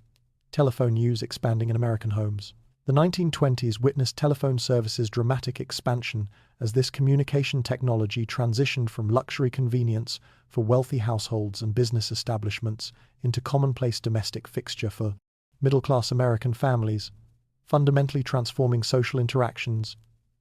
Telephone use expanding in American homes. The 1920s witnessed telephone services' dramatic expansion as this communication technology transitioned from luxury convenience for wealthy households and business establishments into commonplace domestic fixture for middle-class American families, fundamentally transforming social interactions,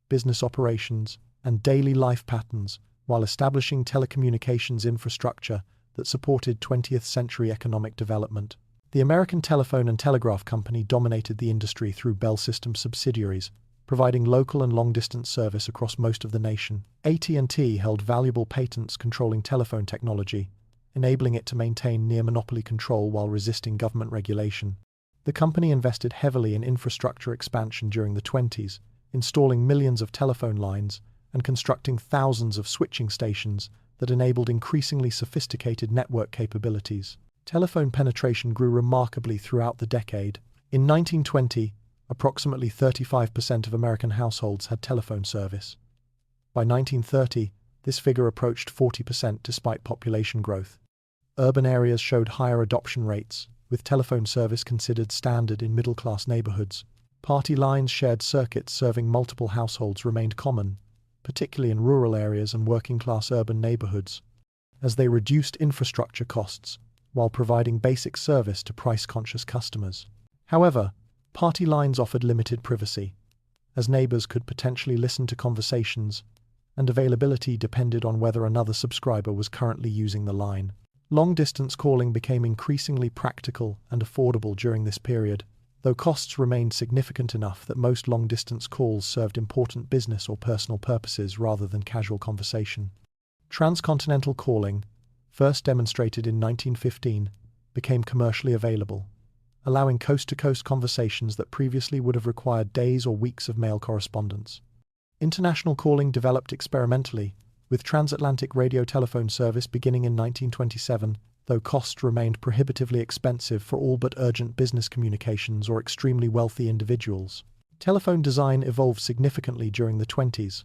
business operations, and daily life patterns while establishing telecommunications infrastructure that supported 20th century economic development. The American Telephone and Telegraph Company dominated the industry through Bell Systems subsidiaries, providing local and long-distance service across most of the nation. AT&T held valuable patents controlling telephone technology, enabling it to maintain near-monopoly control while resisting government regulation. The company invested heavily in infrastructure expansion during the 20s, installing millions of telephone lines and constructing thousands of switching stations that enabled increasingly sophisticated network capabilities. Telephone penetration grew remarkably throughout the decade. In 1920, approximately 35% of American households had telephone service. By 1930, this figure approached 40% despite population growth. Urban areas showed higher adoption rates, with telephone service considered standard in middle-class neighborhoods. Party lines shared circuits serving multiple households remained common, particularly in rural areas and working-class urban neighborhoods, as they reduced infrastructure costs while providing basic service to price-conscious customers. However, party lines offered limited privacy, as neighbors could potentially listen to conversations, and availability depended on whether another subscriber was currently using the line. Long-distance calling became increasingly practical and affordable during this period, though costs remained significant enough that most long-distance calls served important business or personal purposes rather than casual conversation. Transcontinental calling, first demonstrated in 1915, became commercially available, allowing coast-to-coast conversations that previously would have required days or weeks of mail correspondence. International calling developed experimentally, with transatlantic radio telephone service beginning in 1927, though costs remained prohibitively expensive for all but urgent business communications or extremely wealthy individuals. Telephone design evolved significantly during the 20s.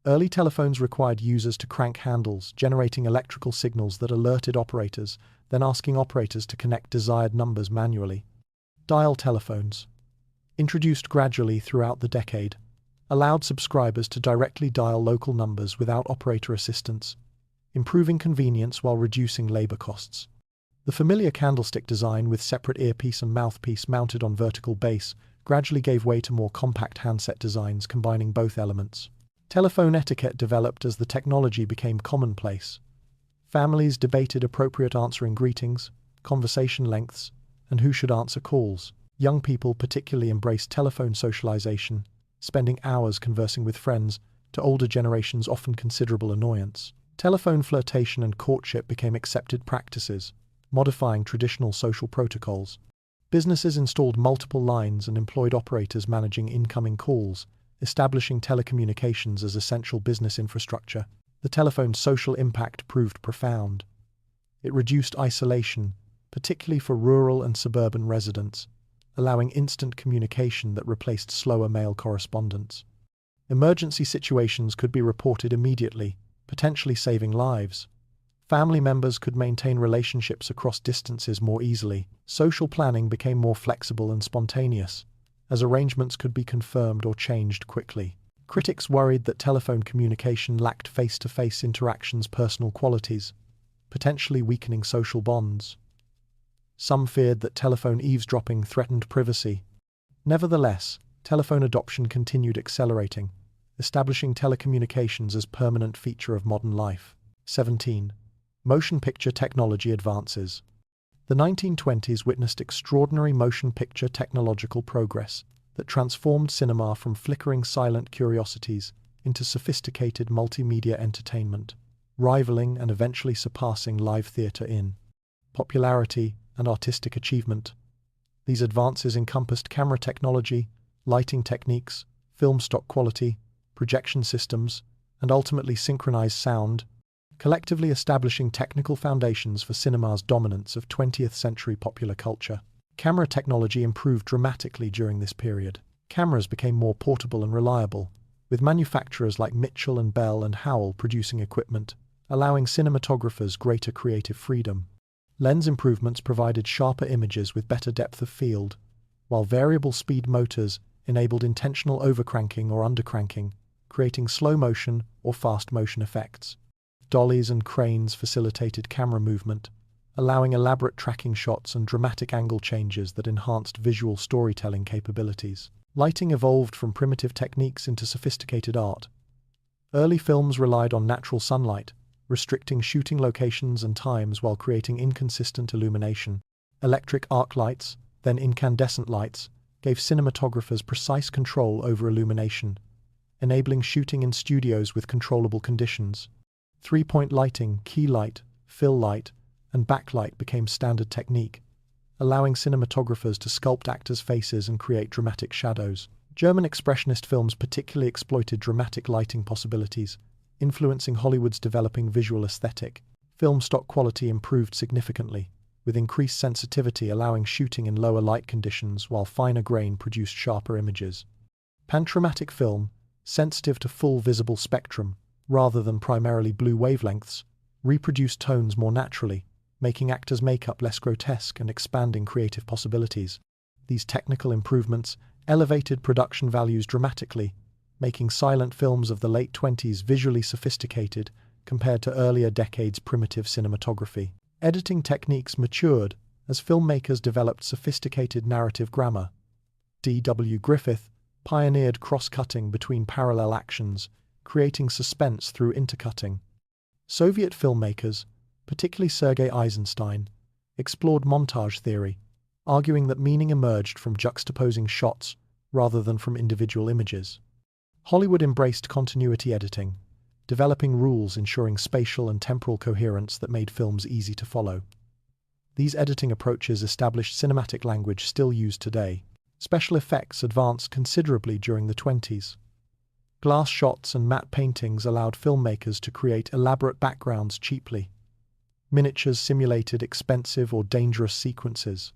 Early telephones required users to crank handles, generating electrical signals that alerted operators, then asking operators to connect desired numbers manually. Dial telephones, introduced gradually throughout the decade, allowed subscribers to directly dial local numbers without operator assistance, improving convenience while reducing labor costs. The familiar candlestick design with separate earpiece and mouthpiece mounted on vertical base gradually gave way to more compact handset designs combining both elements. Telephone etiquette developed as the technology became commonplace. Families debated appropriate answering greetings, conversation lengths, and who should answer calls. Young people particularly embraced telephone socialization, spending hours conversing with friends, to older generations often considerable annoyance. Telephone flirtation and courtship became accepted practices, modifying traditional social protocols. Businesses installed multiple lines and employed operators managing incoming calls, establishing telecommunications as essential business infrastructure. The telephone's social impact proved profound. It reduced isolation, particularly for rural and suburban residents, allowing instant communication that replaced slower mail correspondence. Emergency situations could be reported immediately, potentially saving lives. Family members could maintain relationships across distances more easily. Social planning became more flexible and spontaneous, as arrangements could be confirmed or changed quickly. Critics worried that telephone communication lacked face-to-face interactions' personal qualities, potentially weakening social bonds. Some feared that telephone eavesdropping threatened privacy. Nevertheless, telephone adoption continued accelerating, establishing telecommunications as a permanent feature of modern life. 17. Motion picture technology advances. The 1920s witnessed extraordinary motion picture technological progress that transformed cinema from flickering silent curiosities into sophisticated multimedia entertainment, rivaling and eventually surpassing live theater in popularity and artistic achievement. These advances encompassed camera technology, lighting techniques, film stock quality, projection systems, and ultimately synchronized sound, collectively establishing technical foundations for cinema's dominance of 20th century popular culture. Camera technology improved dramatically during this period. Cameras became more portable and reliable, with manufacturers like Mitchell and Bell and Howell producing equipment, allowing cinematographers greater creative freedom. Lens improvements provided sharper images with better depth of field, while variable speed motors enabled intentional overcranking or undercranking, creating slow motion or fast motion effects. Dollies and cranes facilitated camera movement, allowing elaborate tracking shots and dramatic angle changes that enhanced visual storytelling capabilities. Lighting evolved from primitive techniques into sophisticated art. Early films relied on natural sunlight, restricting shooting locations and times while creating inconsistent illumination. Electric arc lights, then incandescent lights, gave cinematographers precise control over illumination, enabling shooting in studios with controllable conditions. Three-point lighting, key light, fill light, and backlight became standard technique, allowing cinematographers to sculpt actors' faces and create dramatic shadows. German expressionist films particularly exploited dramatic lighting possibilities, influencing Hollywood's developing visual aesthetic. Film stock quality improved significantly, with increased sensitivity allowing shooting in lower light conditions while finer grain produced sharper images. Panchromatic film, sensitive to full visible spectrum, rather than primarily blue wavelengths, reproduced tones more naturally, making actors' makeup less grotesque and expanding creative possibilities. These technical improvements elevated production values dramatically, making silent films of the late 20s visually sophisticated compared to earlier decades' primitive cinematography. Editing techniques matured as filmmakers developed sophisticated narrative grammar. D.W. Griffith pioneered cross-cutting between parallel actions, creating suspense through intercutting. Soviet filmmakers, particularly Sergei Eisenstein, explored montage theory, arguing that meaning emerged from juxtaposing shots rather than from individual images. Hollywood embraced continuity editing, developing rules ensuring spatial and temporal coherence that made films easy to follow. These editing approaches established cinematic language still used today. Special effects advanced considerably during the 20s. Glass shots and matte paintings allowed filmmakers to create elaborate backgrounds cheaply. Miniatures simulated expensive or dangerous sequences.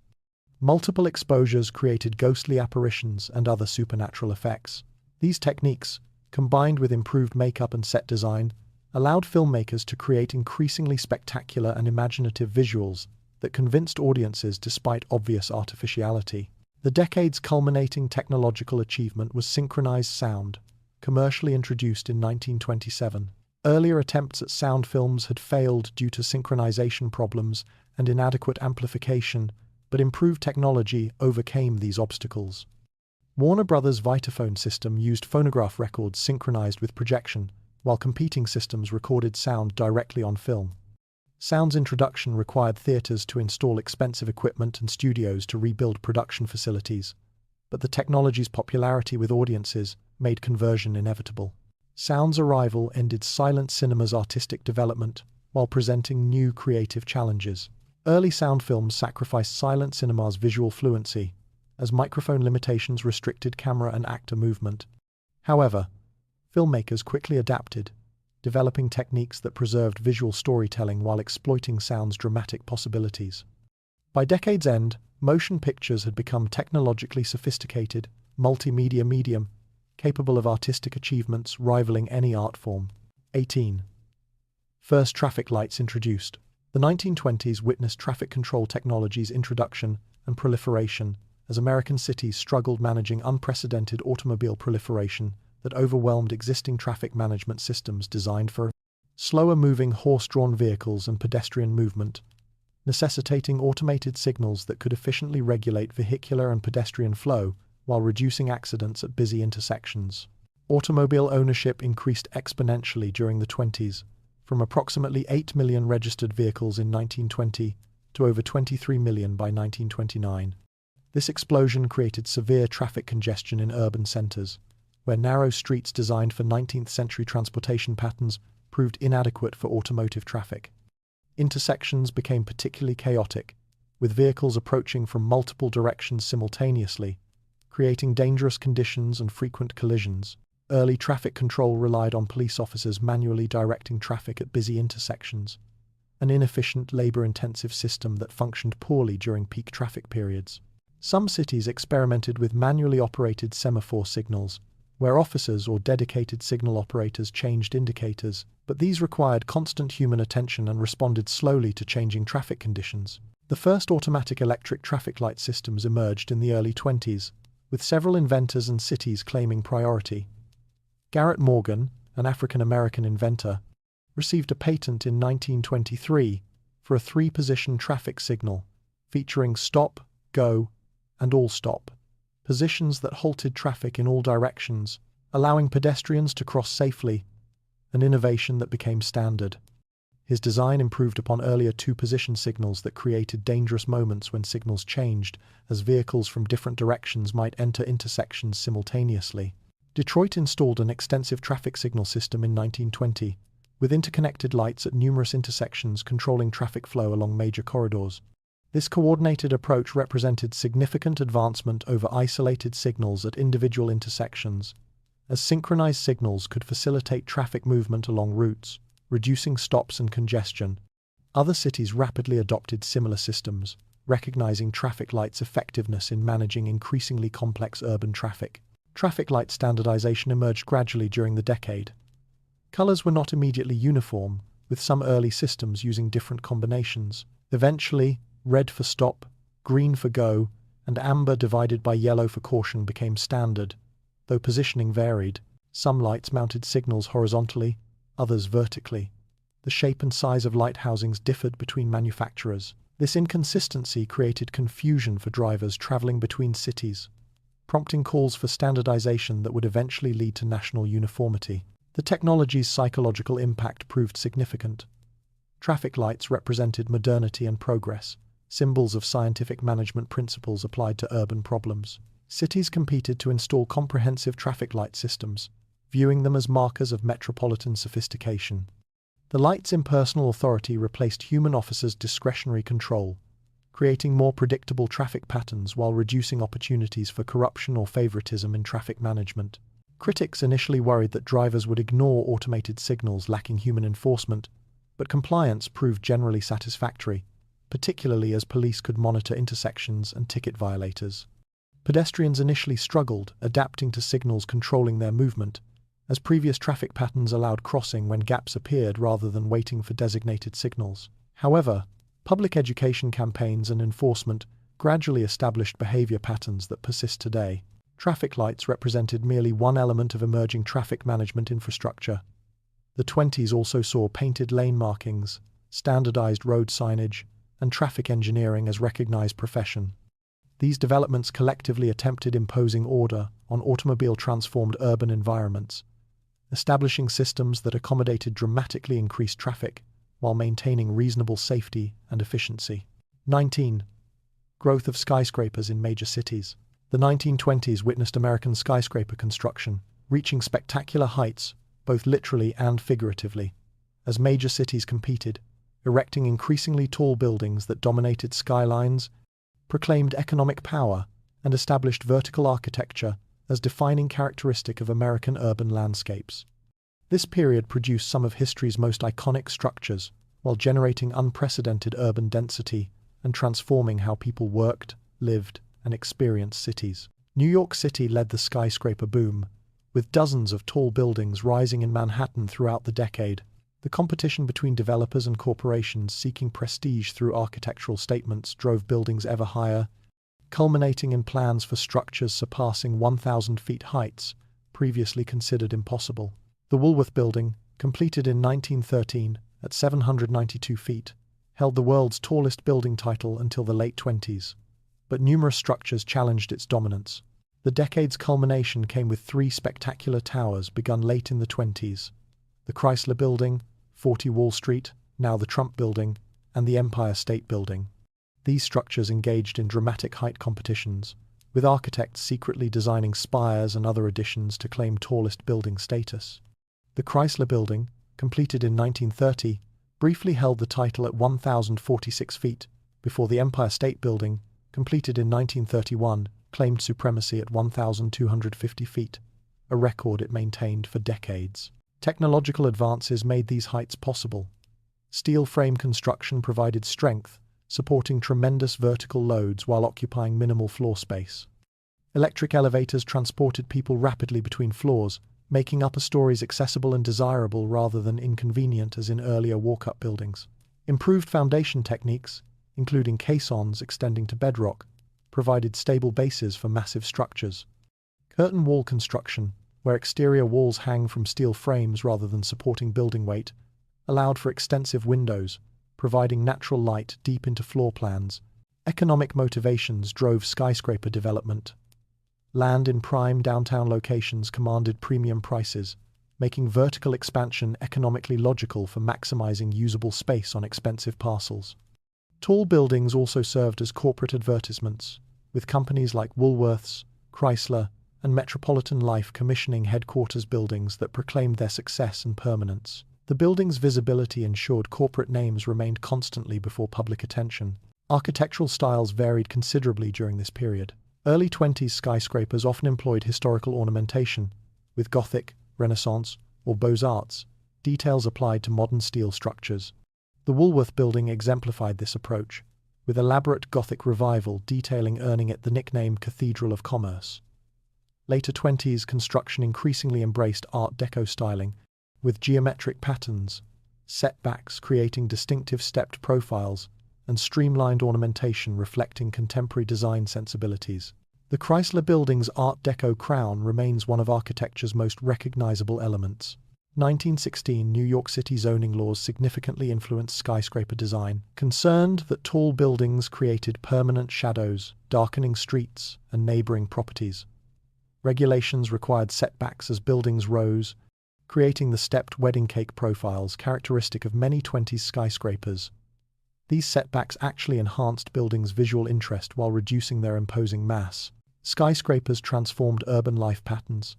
Multiple exposures created ghostly apparitions and other supernatural effects. These techniques, combined with improved makeup and set design, allowed filmmakers to create increasingly spectacular and imaginative visuals that convinced audiences despite obvious artificiality. The decade's culminating technological achievement was synchronized sound. commercially introduced in 1927. Earlier attempts at sound films had failed due to synchronization problems and inadequate amplification, but improved technology overcame these obstacles. Warner Brothers' Vitaphone system used phonograph records synchronized with projection, while competing systems recorded sound directly on film. Sound's introduction required theaters to install expensive equipment and studios to rebuild production facilities, but the technology's popularity with audiences made conversion inevitable. Sound's arrival ended silent cinema's artistic development while presenting new creative challenges. Early sound films sacrificed silent cinema's visual fluency, as microphone limitations restricted camera and actor movement. However, filmmakers quickly adapted, developing techniques that preserved visual storytelling while exploiting sound's dramatic possibilities. By decade's end, motion pictures had become technologically sophisticated, multimedia medium, capable of artistic achievements rivaling any art form. 18. First traffic lights introduced. The 1920s witnessed traffic control technology's introduction and proliferation as American cities struggled managing unprecedented automobile proliferation that overwhelmed existing traffic management systems designed for slower-moving horse-drawn vehicles and pedestrian movement, necessitating automated signals that could efficiently regulate vehicular and pedestrian flow while reducing accidents at busy intersections. Automobile ownership increased exponentially during the 20s, from approximately 8 million registered vehicles in 1920 to over 23 million by 1929. This explosion created severe traffic congestion in urban centers, where narrow streets designed for 19th-century transportation patterns proved inadequate for automotive traffic. Intersections became particularly chaotic, with vehicles approaching from multiple directions simultaneously, creating dangerous conditions and frequent collisions. Early traffic control relied on police officers manually directing traffic at busy intersections, an inefficient, labor-intensive system that functioned poorly during peak traffic periods. Some cities experimented with manually operated semaphore signals, where officers or dedicated signal operators changed indicators, but these required constant human attention and responded slowly to changing traffic conditions. The first automatic electric traffic light systems emerged in the early 20s, with several inventors and cities claiming priority. Garrett Morgan, an African-American inventor, received a patent in 1923 for a 3-position traffic signal featuring stop, go, and all stop, positions that halted traffic in all directions, allowing pedestrians to cross safely, an innovation that became standard. His design improved upon earlier 2-position signals that created dangerous moments when signals changed, as vehicles from different directions might enter intersections simultaneously. Detroit installed an extensive traffic signal system in 1920, with interconnected lights at numerous intersections controlling traffic flow along major corridors. This coordinated approach represented significant advancement over isolated signals at individual intersections, as synchronized signals could facilitate traffic movement along routes, reducing stops and congestion. Other cities rapidly adopted similar systems, recognizing traffic lights' effectiveness in managing increasingly complex urban traffic. Traffic light standardization emerged gradually during the decade. Colors were not immediately uniform, with some early systems using different combinations. Eventually, red for stop, green for go, and amber divided by yellow for caution became standard, though positioning varied. Some lights mounted signals horizontally, others vertically. The shape and size of light housings differed between manufacturers. This inconsistency created confusion for drivers traveling between cities, prompting calls for standardization that would eventually lead to national uniformity. The technology's psychological impact proved significant. Traffic lights represented modernity and progress, symbols of scientific management principles applied to urban problems. Cities competed to install comprehensive traffic light systems, viewing them as markers of metropolitan sophistication. The light's impersonal authority replaced human officers' discretionary control, creating more predictable traffic patterns while reducing opportunities for corruption or favoritism in traffic management. Critics initially worried that drivers would ignore automated signals lacking human enforcement, but compliance proved generally satisfactory, particularly as police could monitor intersections and ticket violators. Pedestrians initially struggled, adapting to signals controlling their movement, as previous traffic patterns allowed crossing when gaps appeared rather than waiting for designated signals. However, public education campaigns and enforcement gradually established behavior patterns that persist today. Traffic lights represented merely one element of emerging traffic management infrastructure. The 20s also saw painted lane markings, standardized road signage, and traffic engineering as recognized profession. These developments collectively attempted imposing order on automobile-transformed urban environments, establishing systems that accommodated dramatically increased traffic while maintaining reasonable safety and efficiency. 19. Growth of skyscrapers in major cities. The 1920s witnessed American skyscraper construction, reaching spectacular heights, both literally and figuratively, as major cities competed, erecting increasingly tall buildings that dominated skylines, proclaimed economic power, and established vertical architecture as defining characteristic of American urban landscapes. This period produced some of history's most iconic structures, while generating unprecedented urban density and transforming how people worked, lived, and experienced cities. New York City led the skyscraper boom, with dozens of tall buildings rising in Manhattan throughout the decade. The competition between developers and corporations seeking prestige through architectural statements drove buildings ever higher, culminating in plans for structures surpassing 1,000 feet heights, previously considered impossible. The Woolworth Building, completed in 1913 at 792 feet, held the world's tallest building title until the late 20s, but numerous structures challenged its dominance. The decade's culmination came with three spectacular towers begun late in the 20s: the Chrysler Building, 40 Wall Street, now the Trump Building, and the Empire State Building. These structures engaged in dramatic height competitions, with architects secretly designing spires and other additions to claim tallest building status. The Chrysler Building, completed in 1930, briefly held the title at 1,046 feet, before the Empire State Building, completed in 1931, claimed supremacy at 1,250 feet, a record it maintained for decades. Technological advances made these heights possible. Steel frame construction provided strength, supporting tremendous vertical loads while occupying minimal floor space. Electric elevators transported people rapidly between floors, making upper stories accessible and desirable rather than inconvenient as in earlier walk-up buildings. Improved foundation techniques, including caissons extending to bedrock, provided stable bases for massive structures. Curtain wall construction, where exterior walls hang from steel frames rather than supporting building weight, allowed for extensive windows, providing natural light deep into floor plans. Economic motivations drove skyscraper development. Land in prime downtown locations commanded premium prices, making vertical expansion economically logical for maximizing usable space on expensive parcels. Tall buildings also served as corporate advertisements, with companies like Woolworths, Chrysler, and Metropolitan Life commissioning headquarters buildings that proclaimed their success and permanence. The building's visibility ensured corporate names remained constantly before public attention. Architectural styles varied considerably during this period. Early 20s skyscrapers often employed historical ornamentation, with Gothic, Renaissance, or Beaux-Arts details applied to modern steel structures. The Woolworth Building exemplified this approach, with elaborate Gothic revival detailing earning it the nickname Cathedral of Commerce. Later 20s construction increasingly embraced Art Deco styling, with geometric patterns, setbacks creating distinctive stepped profiles, and streamlined ornamentation reflecting contemporary design sensibilities. The Chrysler Building's Art Deco crown remains one of architecture's most recognizable elements. 1916 New York City zoning laws significantly influenced skyscraper design, concerned that tall buildings created permanent shadows, darkening streets and neighboring properties. Regulations required setbacks as buildings rose, creating the stepped wedding cake profiles characteristic of many 20s skyscrapers. These setbacks actually enhanced buildings' visual interest while reducing their imposing mass. Skyscrapers transformed urban life patterns.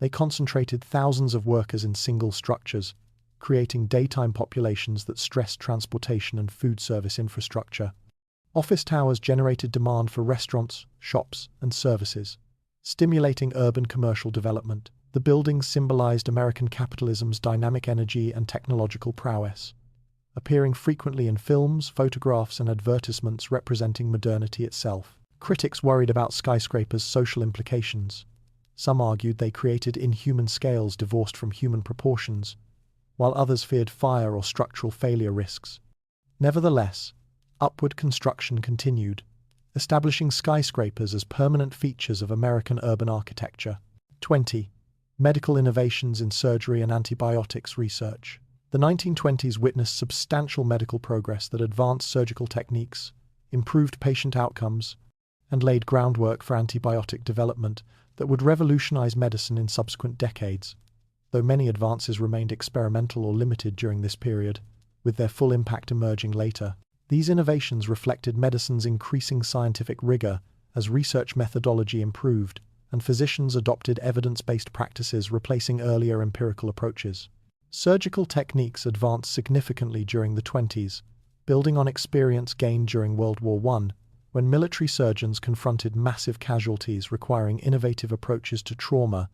They concentrated thousands of workers in single structures, creating daytime populations that stressed transportation and food service infrastructure. Office towers generated demand for restaurants, shops, and services, stimulating urban commercial development. The buildings symbolized American capitalism's dynamic energy and technological prowess, appearing frequently in films, photographs, and advertisements representing modernity itself. Critics worried about skyscrapers' social implications. Some argued they created inhuman scales divorced from human proportions, while others feared fire or structural failure risks. Nevertheless, upward construction continued, establishing skyscrapers as permanent features of American urban architecture. 20. Medical innovations in surgery and antibiotics research. The 1920s witnessed substantial medical progress that advanced surgical techniques, improved patient outcomes, and laid groundwork for antibiotic development that would revolutionize medicine in subsequent decades, though many advances remained experimental or limited during this period, with their full impact emerging later. These innovations reflected medicine's increasing scientific rigor as research methodology improved and physicians adopted evidence-based practices replacing earlier empirical approaches. Surgical techniques advanced significantly during the 20s, building on experience gained during World War I, when military surgeons confronted massive casualties requiring innovative approaches to trauma,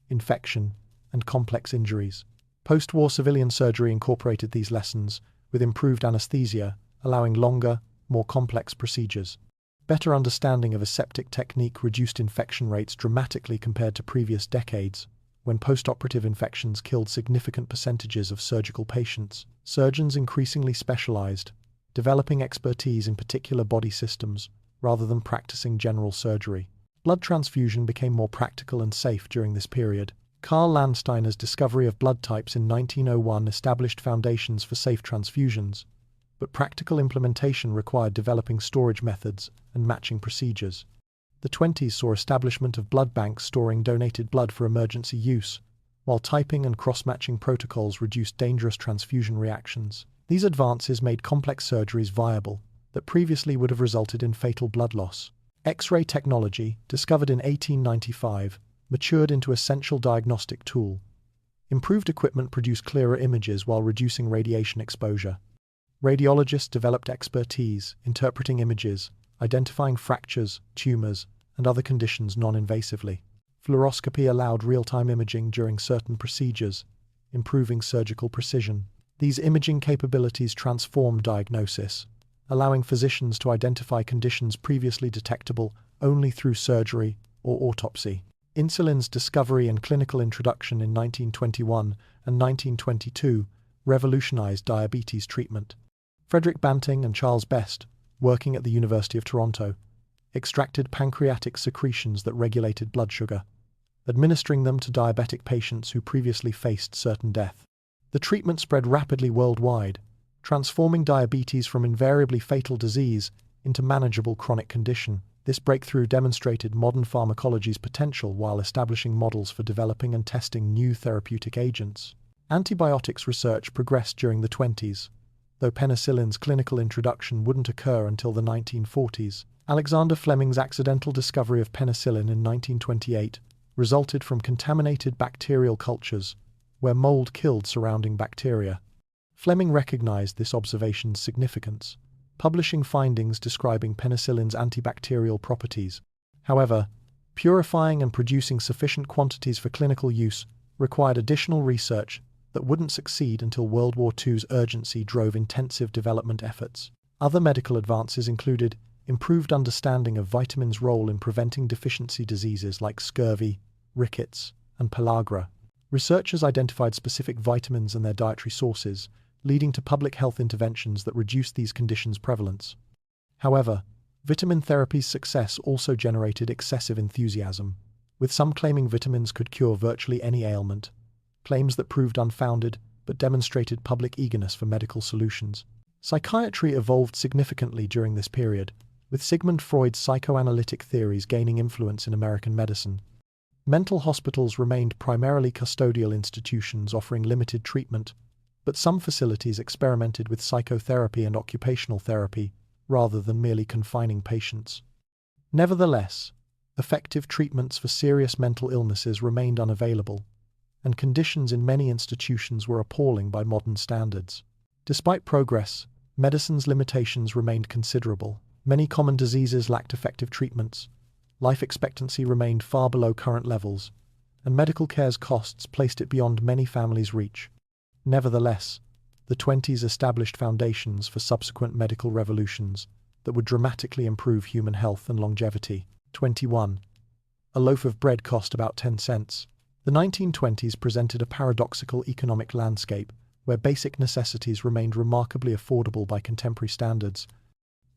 infection, and complex injuries. Post-war civilian surgery incorporated these lessons, with improved anesthesia, allowing longer, more complex procedures. Better understanding of aseptic technique reduced infection rates dramatically compared to previous decades, when post-operative infections killed significant percentages of surgical patients. Surgeons increasingly specialized, developing expertise in particular body systems rather than practicing general surgery. Blood transfusion became more practical and safe during this period. Karl Landsteiner's discovery of blood types in 1901 established foundations for safe transfusions, but practical implementation required developing storage methods and matching procedures. The 20s saw establishment of blood banks storing donated blood for emergency use, while typing and cross-matching protocols reduced dangerous transfusion reactions. These advances made complex surgeries viable that previously would have resulted in fatal blood loss. X-ray technology, discovered in 1895, matured into essential diagnostic tool. Improved equipment produced clearer images while reducing radiation exposure. Radiologists developed expertise, interpreting images, identifying fractures, tumors, and other conditions non-invasively. Fluoroscopy allowed real-time imaging during certain procedures, improving surgical precision. These imaging capabilities transformed diagnosis, allowing physicians to identify conditions previously detectable only through surgery or autopsy. Insulin's discovery and clinical introduction in 1921 and 1922 revolutionized diabetes treatment. Frederick Banting and Charles Best, working at the University of Toronto, extracted pancreatic secretions that regulated blood sugar, administering them to diabetic patients who previously faced certain death. The treatment spread rapidly worldwide, transforming diabetes from invariably fatal disease into manageable chronic condition. This breakthrough demonstrated modern pharmacology's potential while establishing models for developing and testing new therapeutic agents. Antibiotics research progressed during the 20s, though penicillin's clinical introduction wouldn't occur until the 1940s. Alexander Fleming's accidental discovery of penicillin in 1928 resulted from contaminated bacterial cultures, where mold killed surrounding bacteria. Fleming recognized this observation's significance, publishing findings describing penicillin's antibacterial properties. However, purifying and producing sufficient quantities for clinical use required additional research that wouldn't succeed until World War II's urgency drove intensive development efforts. Other medical advances included improved understanding of vitamins' role in preventing deficiency diseases like scurvy, rickets, and pellagra. Researchers identified specific vitamins and their dietary sources, leading to public health interventions that reduced these conditions' prevalence. However, vitamin therapy's success also generated excessive enthusiasm, with some claiming vitamins could cure virtually any ailment, claims that proved unfounded but demonstrated public eagerness for medical solutions. Psychiatry evolved significantly during this period, with Sigmund Freud's psychoanalytic theories gaining influence in American medicine. Mental hospitals remained primarily custodial institutions offering limited treatment, but some facilities experimented with psychotherapy and occupational therapy rather than merely confining patients. Nevertheless, effective treatments for serious mental illnesses remained unavailable, and conditions in many institutions were appalling by modern standards. Despite progress, medicine's limitations remained considerable. Many common diseases lacked effective treatments, life expectancy remained far below current levels, and medical care's costs placed it beyond many families' reach. Nevertheless, the 20s established foundations for subsequent medical revolutions that would dramatically improve human health and longevity. 21. A loaf of bread cost about 10 cents. The 1920s presented a paradoxical economic landscape where basic necessities remained remarkably affordable by contemporary standards,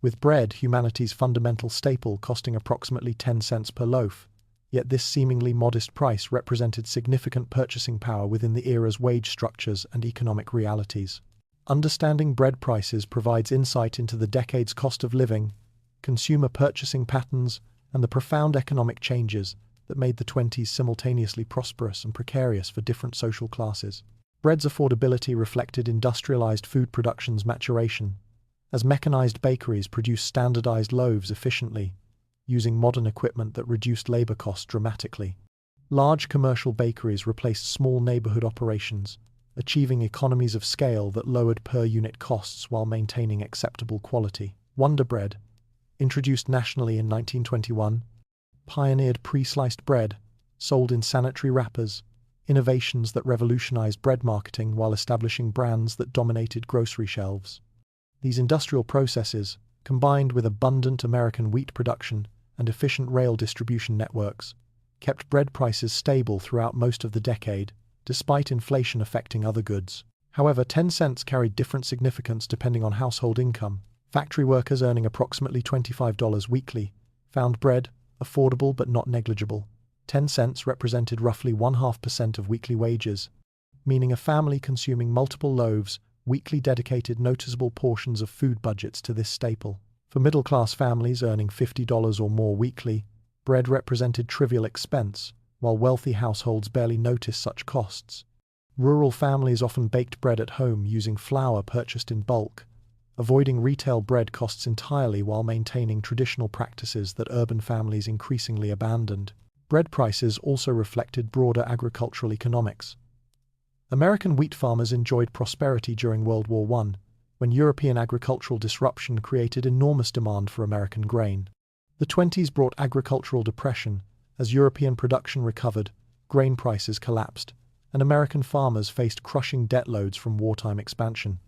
with bread, humanity's fundamental staple, costing approximately 10 cents per loaf. Yet this seemingly modest price represented significant purchasing power within the era's wage structures and economic realities. Understanding bread prices provides insight into the decade's cost of living, consumer purchasing patterns, and the profound economic changes that made the 1920s simultaneously prosperous and precarious for different social classes. Bread's affordability reflected industrialized food production's maturation, as mechanized bakeries produced standardized loaves efficiently, using modern equipment that reduced labor costs dramatically. Large commercial bakeries replaced small neighborhood operations, achieving economies of scale that lowered per-unit costs while maintaining acceptable quality. Wonder Bread, introduced nationally in 1921, pioneered pre-sliced bread, sold in sanitary wrappers, innovations that revolutionized bread marketing while establishing brands that dominated grocery shelves. These industrial processes, combined with abundant American wheat production and efficient rail distribution networks, kept bread prices stable throughout most of the decade, despite inflation affecting other goods. However, 10 cents carried different significance depending on household income. Factory workers earning approximately $25 weekly found bread affordable but not negligible. 10 cents represented roughly 0.5% of weekly wages, meaning a family consuming multiple loaves weekly dedicated noticeable portions of food budgets to this staple. For middle-class families earning $50 or more weekly, bread represented trivial expense, while wealthy households barely noticed such costs. Rural families often baked bread at home using flour purchased in bulk, avoiding retail bread costs entirely while maintaining traditional practices that urban families increasingly abandoned. Bread prices also reflected broader agricultural economics. American wheat farmers enjoyed prosperity during World War I, when European agricultural disruption created enormous demand for American grain. The 1920s brought agricultural depression. As European production recovered, grain prices collapsed, and American farmers faced crushing debt loads from wartime expansion.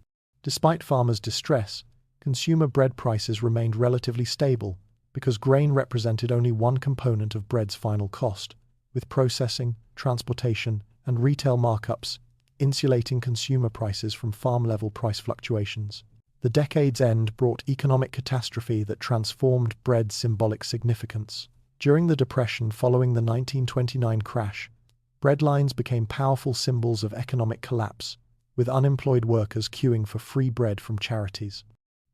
Despite farmers' distress, consumer bread prices remained relatively stable because grain represented only one component of bread's final cost, with processing, transportation, and retail markups insulating consumer prices from farm-level price fluctuations. The decade's end brought economic catastrophe that transformed bread's symbolic significance. During the Depression following the 1929 crash, bread lines became powerful symbols of economic collapse, with unemployed workers queuing for free bread from charities.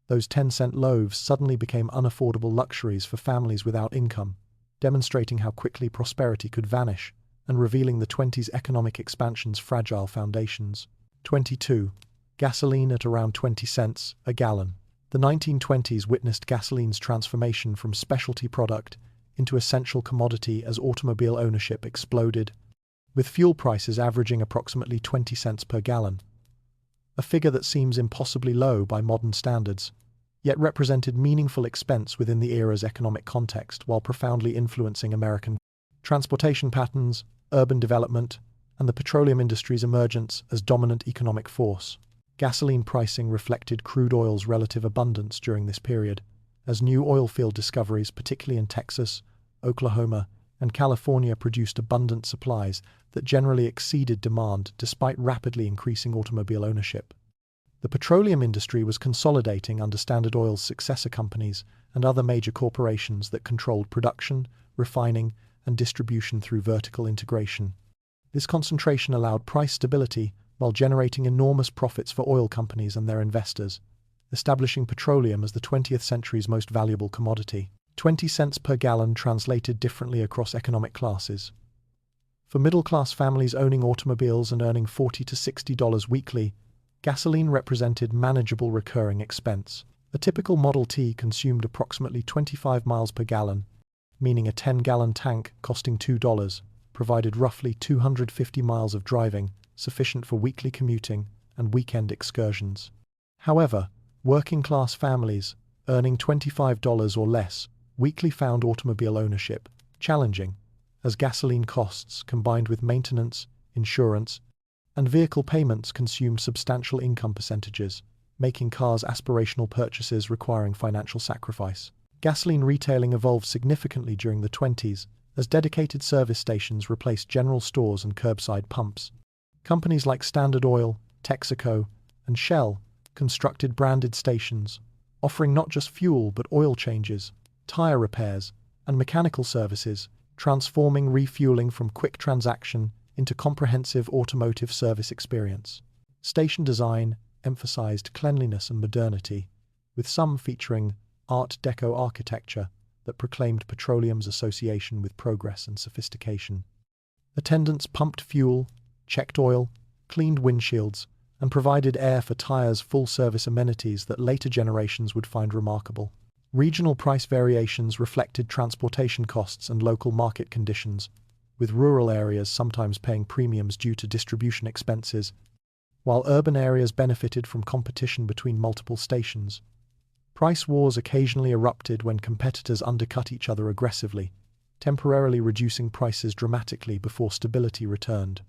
Those 10-cent loaves suddenly became unaffordable luxuries for families without income, demonstrating how quickly prosperity could vanish and revealing the 1920s economic expansion's fragile foundations. 22. Gasoline at around 20 cents a gallon. The 1920s witnessed gasoline's transformation from specialty product into essential commodity as automobile ownership exploded, with fuel prices averaging approximately 20 cents per gallon. A figure that seems impossibly low by modern standards, yet represented meaningful expense within the era's economic context while profoundly influencing American transportation patterns, urban development, and the petroleum industry's emergence as dominant economic force. Gasoline pricing reflected crude oil's relative abundance during this period, as new oil field discoveries, particularly in Texas, Oklahoma, and California, produced abundant supplies that generally exceeded demand despite rapidly increasing automobile ownership. The petroleum industry was consolidating under Standard Oil's successor companies and other major corporations that controlled production, refining, and distribution through vertical integration. This concentration allowed price stability while generating enormous profits for oil companies and their investors, establishing petroleum as the 20th century's most valuable commodity. 20 cents per gallon translated differently across economic classes. For middle-class families owning automobiles and earning $40 to $60 weekly, gasoline represented manageable recurring expense. A typical Model T consumed approximately 25 miles per gallon, meaning a 10-gallon tank costing $2 provided roughly 250 miles of driving, sufficient for weekly commuting and weekend excursions. However, working-class families, earning $25 or less, weekly found automobile ownership challenging, as gasoline costs, combined with maintenance, insurance, and vehicle payments, consumed substantial income percentages, making cars aspirational purchases requiring financial sacrifice. Gasoline retailing evolved significantly during the 1920s, as dedicated service stations replaced general stores and curbside pumps. Companies like Standard Oil, Texaco, and Shell constructed branded stations, offering not just fuel but oil changes, tire repairs, and mechanical services, transforming refueling from quick transaction into comprehensive automotive service experience. Station design emphasized cleanliness and modernity, with some featuring Art Deco architecture that proclaimed petroleum's association with progress and sophistication. Attendants pumped fuel, checked oil, cleaned windshields, and provided air for tires, full-service amenities that later generations would find remarkable. Regional price variations reflected transportation costs and local market conditions, with rural areas sometimes paying premiums due to distribution expenses, while urban areas benefited from competition between multiple stations. Price wars occasionally erupted when competitors undercut each other aggressively, temporarily reducing prices dramatically before stability returned.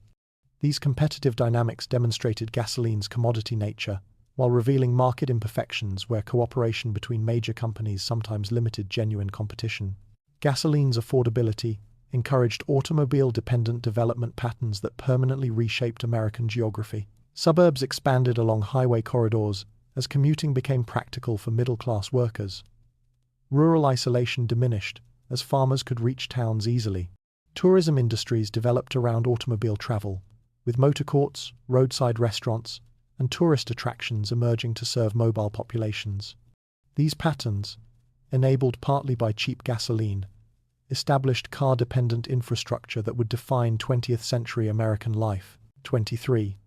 These competitive dynamics demonstrated gasoline's commodity nature, while revealing market imperfections where cooperation between major companies sometimes limited genuine competition. Gasoline's affordability encouraged automobile-dependent development patterns that permanently reshaped American geography. Suburbs expanded along highway corridors as commuting became practical for middle-class workers. Rural isolation diminished as farmers could reach towns easily. Tourism industries developed around automobile travel, with motor courts, roadside restaurants, and tourist attractions emerging to serve mobile populations. These patterns, enabled partly by cheap gasoline, established car-dependent infrastructure that would define 20th century American life. 23.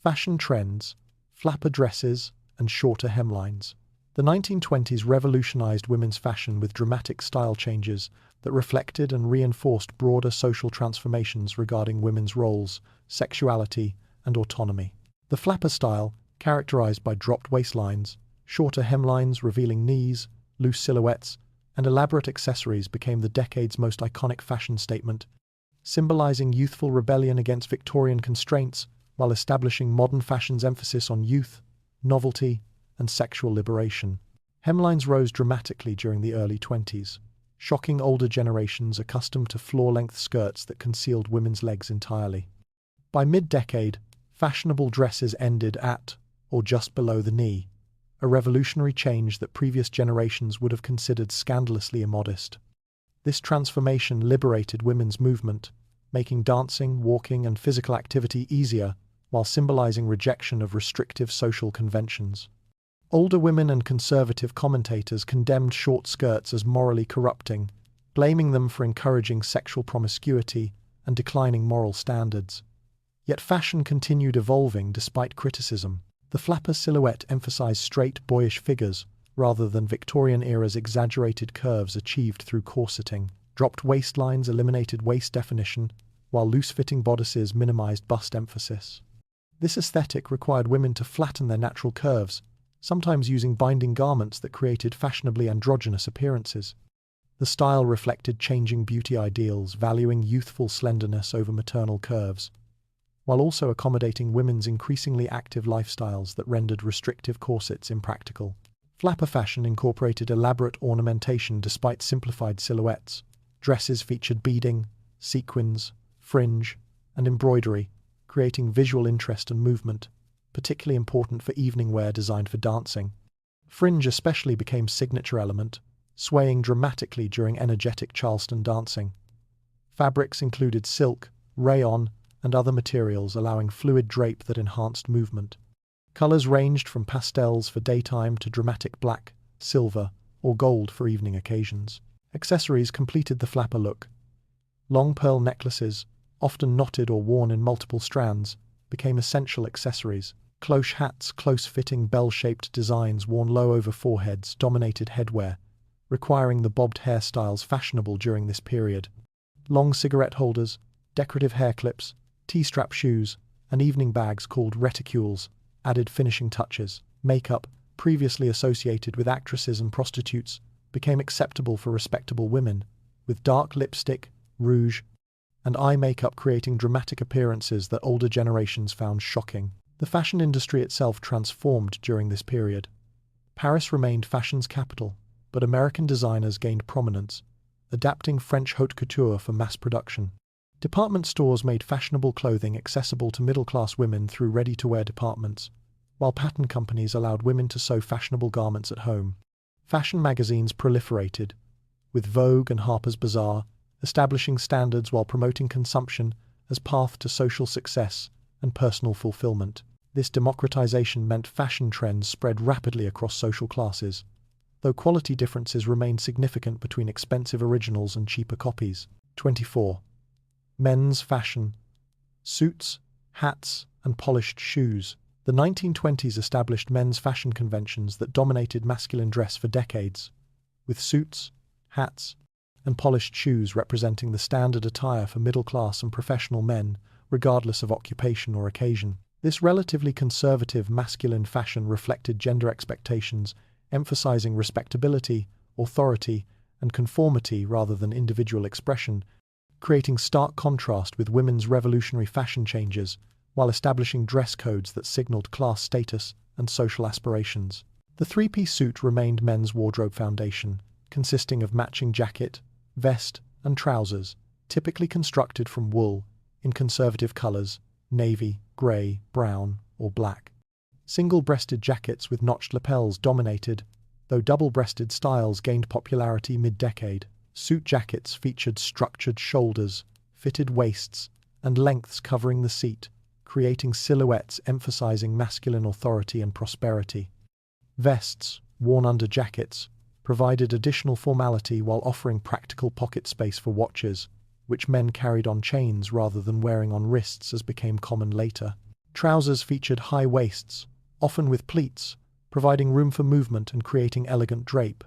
Fashion trends, flapper dresses, and shorter hemlines. The 1920s revolutionized women's fashion with dramatic style changes that reflected and reinforced broader social transformations regarding women's roles, sexuality, and autonomy. The flapper style, characterized by dropped waistlines, shorter hemlines revealing knees, loose silhouettes, and elaborate accessories, became the decade's most iconic fashion statement, symbolizing youthful rebellion against Victorian constraints while establishing modern fashion's emphasis on youth, novelty, and sexual liberation. Hemlines rose dramatically during the early 20s, shocking older generations accustomed to floor-length skirts that concealed women's legs entirely. By mid-decade, fashionable dresses ended at or just below the knee, a revolutionary change that previous generations would have considered scandalously immodest. This transformation liberated women's movement, making dancing, walking, and physical activity easier, while symbolizing rejection of restrictive social conventions. Older women and conservative commentators condemned short skirts as morally corrupting, blaming them for encouraging sexual promiscuity and declining moral standards. Yet fashion continued evolving despite criticism. The flapper silhouette emphasized straight, boyish figures, rather than Victorian-era's exaggerated curves achieved through corseting. Dropped waistlines eliminated waist definition, while loose-fitting bodices minimized bust emphasis. This aesthetic required women to flatten their natural curves, sometimes using binding garments that created fashionably androgynous appearances. The style reflected changing beauty ideals, valuing youthful slenderness over maternal curves, while also accommodating women's increasingly active lifestyles that rendered restrictive corsets impractical. Flapper fashion incorporated elaborate ornamentation despite simplified silhouettes. Dresses featured beading, sequins, fringe, and embroidery, creating visual interest and movement, particularly important for evening wear designed for dancing. Fringe especially became signature element, swaying dramatically during energetic Charleston dancing. Fabrics included silk, rayon, and other materials, allowing fluid drape that enhanced movement. Colors ranged from pastels for daytime to dramatic black, silver, or gold for evening occasions. Accessories completed the flapper look. Long pearl necklaces, often knotted or worn in multiple strands, became essential accessories. Cloche hats, close-fitting bell-shaped designs worn low over foreheads dominated headwear, requiring the bobbed hairstyles fashionable during this period. Long cigarette holders, decorative hair clips, T-strap shoes, and evening bags called reticules added finishing touches. Makeup, previously associated with actresses and prostitutes, became acceptable for respectable women, with dark lipstick, rouge, and eye makeup creating dramatic appearances that older generations found shocking. The fashion industry itself transformed during this period. Paris remained fashion's capital, but American designers gained prominence, adapting French haute couture for mass production. Department stores made fashionable clothing accessible to middle-class women through ready-to-wear departments, while pattern companies allowed women to sew fashionable garments at home. Fashion magazines proliferated, with Vogue and Harper's Bazaar establishing standards while promoting consumption as path to social success and personal fulfillment. This democratization meant fashion trends spread rapidly across social classes, though quality differences remained significant between expensive originals and cheaper copies. 24. Men's fashion. Suits, hats, and polished shoes. The 1920s established men's fashion conventions that dominated masculine dress for decades, with suits, hats, and polished shoes representing the standard attire for middle-class and professional men, regardless of occupation or occasion. This relatively conservative masculine fashion reflected gender expectations, emphasizing respectability, authority, and conformity rather than individual expression, creating stark contrast with women's revolutionary fashion changes, while establishing dress codes that signaled class status and social aspirations. The three-piece suit remained men's wardrobe foundation, consisting of matching jacket, vest, and trousers, typically constructed from wool, in conservative colors, navy, gray, brown, or black. Single-breasted jackets with notched lapels dominated, though double-breasted styles gained popularity mid-decade. Suit jackets featured structured shoulders, fitted waists, and lengths covering the seat, creating silhouettes emphasizing masculine authority and prosperity. Vests, worn under jackets, provided additional formality while offering practical pocket space for watches, which men carried on chains rather than wearing on wrists as became common later. Trousers featured high waists, often with pleats, providing room for movement and creating elegant drape.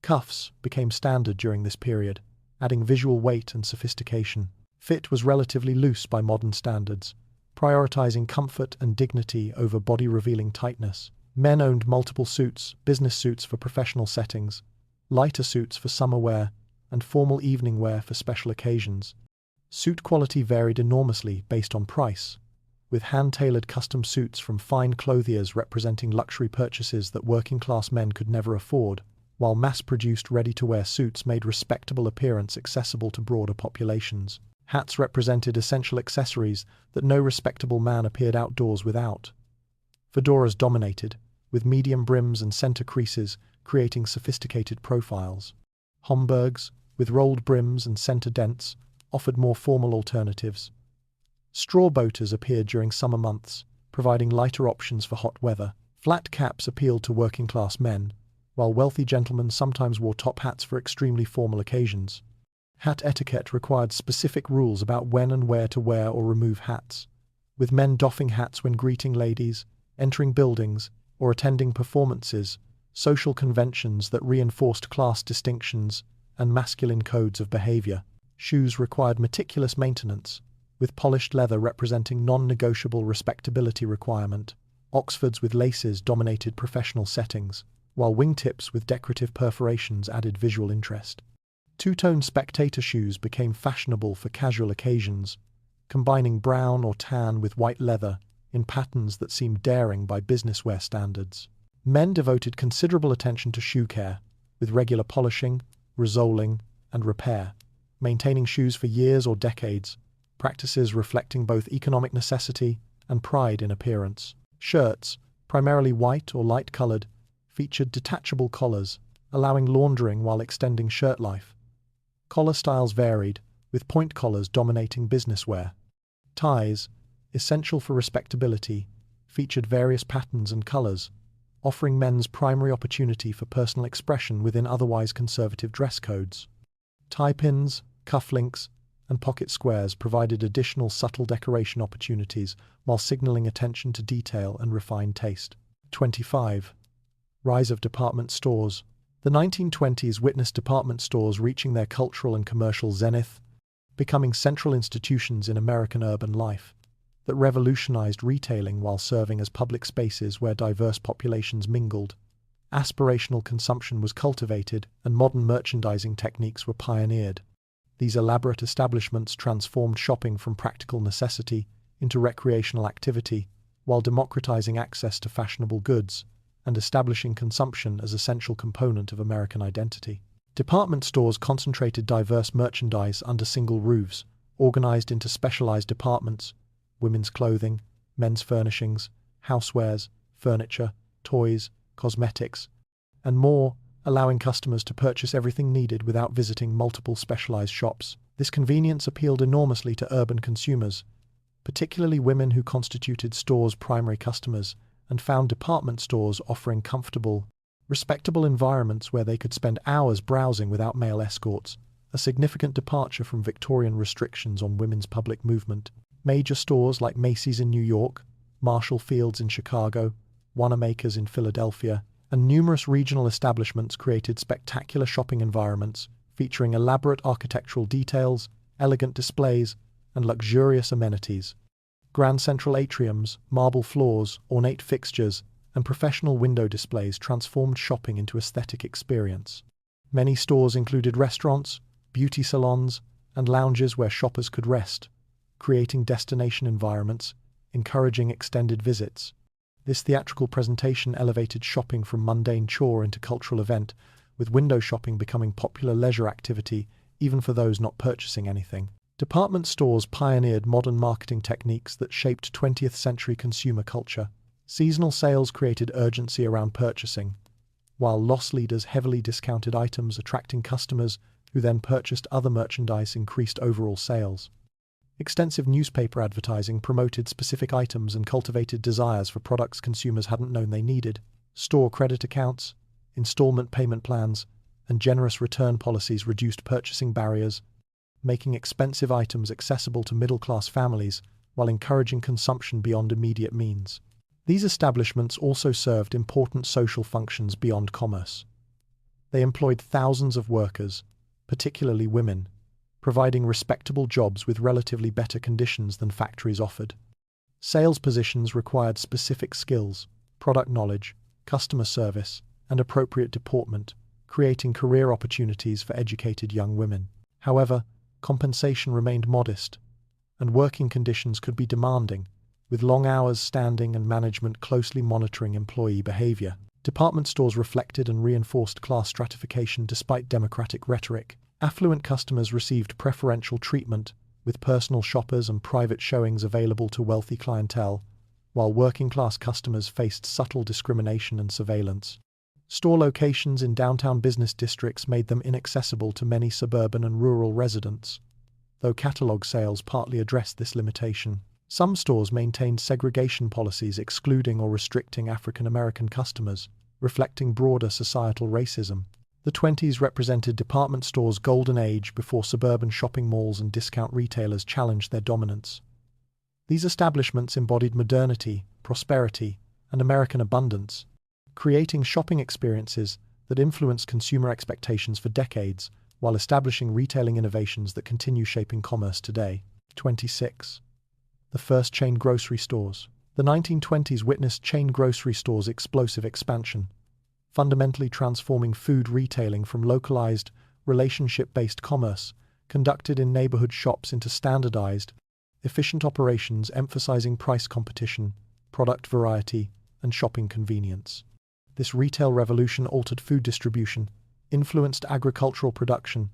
Cuffs became standard during this period, adding visual weight and sophistication. Fit was relatively loose by modern standards, prioritizing comfort and dignity over body-revealing tightness. Men owned multiple suits, business suits for professional settings, lighter suits for summer wear, and formal evening wear for special occasions. Suit quality varied enormously based on price, with hand-tailored custom suits from fine clothiers representing luxury purchases that working-class men could never afford, while mass-produced ready-to-wear suits made respectable appearance accessible to broader populations. Hats represented essential accessories that no respectable man appeared outdoors without. Fedoras dominated, with medium brims and center creases creating sophisticated profiles. Homburgs, with rolled brims and center dents, offered more formal alternatives. Straw boaters appeared during summer months, providing lighter options for hot weather. Flat caps appealed to working-class men, while wealthy gentlemen sometimes wore top hats for extremely formal occasions. Hat etiquette required specific rules about when and where to wear or remove hats, with men doffing hats when greeting ladies, entering buildings, or attending performances, social conventions that reinforced class distinctions and masculine codes of behavior. Shoes required meticulous maintenance, with polished leather representing non-negotiable respectability requirement. Oxfords with laces dominated professional settings, while wingtips with decorative perforations added visual interest. Two-tone spectator shoes became fashionable for casual occasions, combining brown or tan with white leather in patterns that seemed daring by business wear standards. Men devoted considerable attention to shoe care, with regular polishing, resoling, and repair, maintaining shoes for years or decades, practices reflecting both economic necessity and pride in appearance. Shirts, primarily white or light-colored, featured detachable collars, allowing laundering while extending shirt life. Collar styles varied, with point collars dominating business wear. Ties, essential for respectability, featured various patterns and colors, offering men's primary opportunity for personal expression within otherwise conservative dress codes. Tie pins, cufflinks, and pocket squares provided additional subtle decoration opportunities while signaling attention to detail and refined taste. 25. Rise of department stores. The 1920s witnessed department stores reaching their cultural and commercial zenith, becoming central institutions in American urban life that revolutionized retailing while serving as public spaces where diverse populations mingled. Aspirational consumption was cultivated, and modern merchandising techniques were pioneered. These elaborate establishments transformed shopping from practical necessity into recreational activity, while democratizing access to fashionable goods and establishing consumption as an essential component of American identity. Department stores concentrated diverse merchandise under single roofs, organized into specialized departments: women's clothing, men's furnishings, housewares, furniture, toys, cosmetics, and more, allowing customers to purchase everything needed without visiting multiple specialized shops. This convenience appealed enormously to urban consumers, particularly women who constituted stores' primary customers and found department stores offering comfortable, respectable environments where they could spend hours browsing without male escorts, a significant departure from Victorian restrictions on women's public movement. Major stores like Macy's in New York, Marshall Field's in Chicago, Wanamaker's in Philadelphia, and numerous regional establishments created spectacular shopping environments featuring elaborate architectural details, elegant displays, and luxurious amenities. Grand central atriums, marble floors, ornate fixtures, and professional window displays transformed shopping into aesthetic experience. Many stores included restaurants, beauty salons, and lounges where shoppers could rest, creating destination environments, encouraging extended visits. This theatrical presentation elevated shopping from mundane chore into cultural event, with window shopping becoming popular leisure activity even for those not purchasing anything. Department stores pioneered modern marketing techniques that shaped 20th century consumer culture. Seasonal sales created urgency around purchasing, while loss leaders heavily discounted items attracting customers who then purchased other merchandise increased overall sales. Extensive newspaper advertising promoted specific items and cultivated desires for products consumers hadn't known they needed. Store credit accounts, installment payment plans, and generous return policies reduced purchasing barriers, making expensive items accessible to middle-class families while encouraging consumption beyond immediate means. These establishments also served important social functions beyond commerce. They employed thousands of workers, particularly women, providing respectable jobs with relatively better conditions than factories offered. Sales positions required specific skills, product knowledge, customer service, and appropriate deportment, creating career opportunities for educated young women. However, compensation remained modest, and working conditions could be demanding, with long hours standing and management closely monitoring employee behavior. Department stores reflected and reinforced class stratification despite democratic rhetoric. Affluent customers received preferential treatment, with personal shoppers and private showings available to wealthy clientele, while working-class customers faced subtle discrimination and surveillance. Store locations in downtown business districts made them inaccessible to many suburban and rural residents, though catalog sales partly addressed this limitation. Some stores maintained segregation policies excluding or restricting African American customers, reflecting broader societal racism. The 20s represented department stores' golden age before suburban shopping malls and discount retailers challenged their dominance. These establishments embodied modernity, prosperity, and American abundance, creating shopping experiences that influenced consumer expectations for decades while establishing retailing innovations that continue shaping commerce today. 26. The first chain grocery stores. The 1920s witnessed chain grocery stores' explosive expansion, fundamentally transforming food retailing from localized, relationship-based commerce conducted in neighborhood shops into standardized, efficient operations emphasizing price competition, product variety, and shopping convenience. This retail revolution altered food distribution, influenced agricultural production,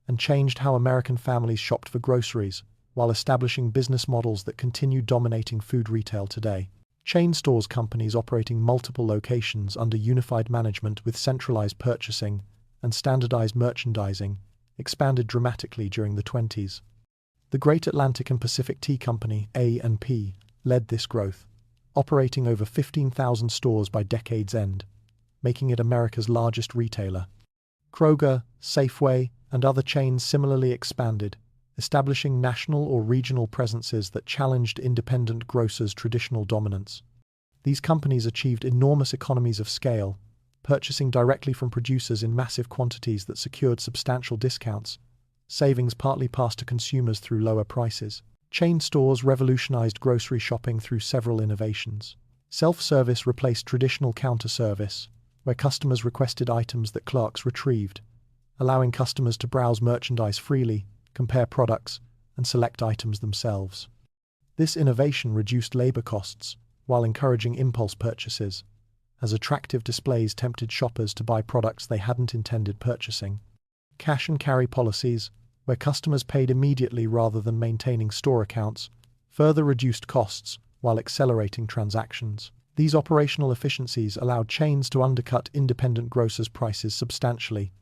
and changed how American families shopped for groceries, while establishing business models that continue dominating food retail today. Chain stores companies operating multiple locations under unified management with centralized purchasing and standardized merchandising expanded dramatically during the 20s. The Great Atlantic and Pacific Tea Company, A&P, led this growth, operating over 15,000 stores by decade's end, making it America's largest retailer. Kroger, Safeway, and other chains similarly expanded, establishing national or regional presences that challenged independent grocers' traditional dominance. These companies achieved enormous economies of scale, purchasing directly from producers in massive quantities that secured substantial discounts, savings partly passed to consumers through lower prices. Chain stores revolutionized grocery shopping through several innovations. Self-service replaced traditional counter service, where customers requested items that clerks retrieved, allowing customers to browse merchandise freely, compare products, and select items themselves. This innovation reduced labor costs while encouraging impulse purchases, as attractive displays tempted shoppers to buy products they hadn't intended purchasing. Cash and carry policies, where customers paid immediately rather than maintaining store accounts, further reduced costs while accelerating transactions. These operational efficiencies allowed chains to undercut independent grocers' prices substantially,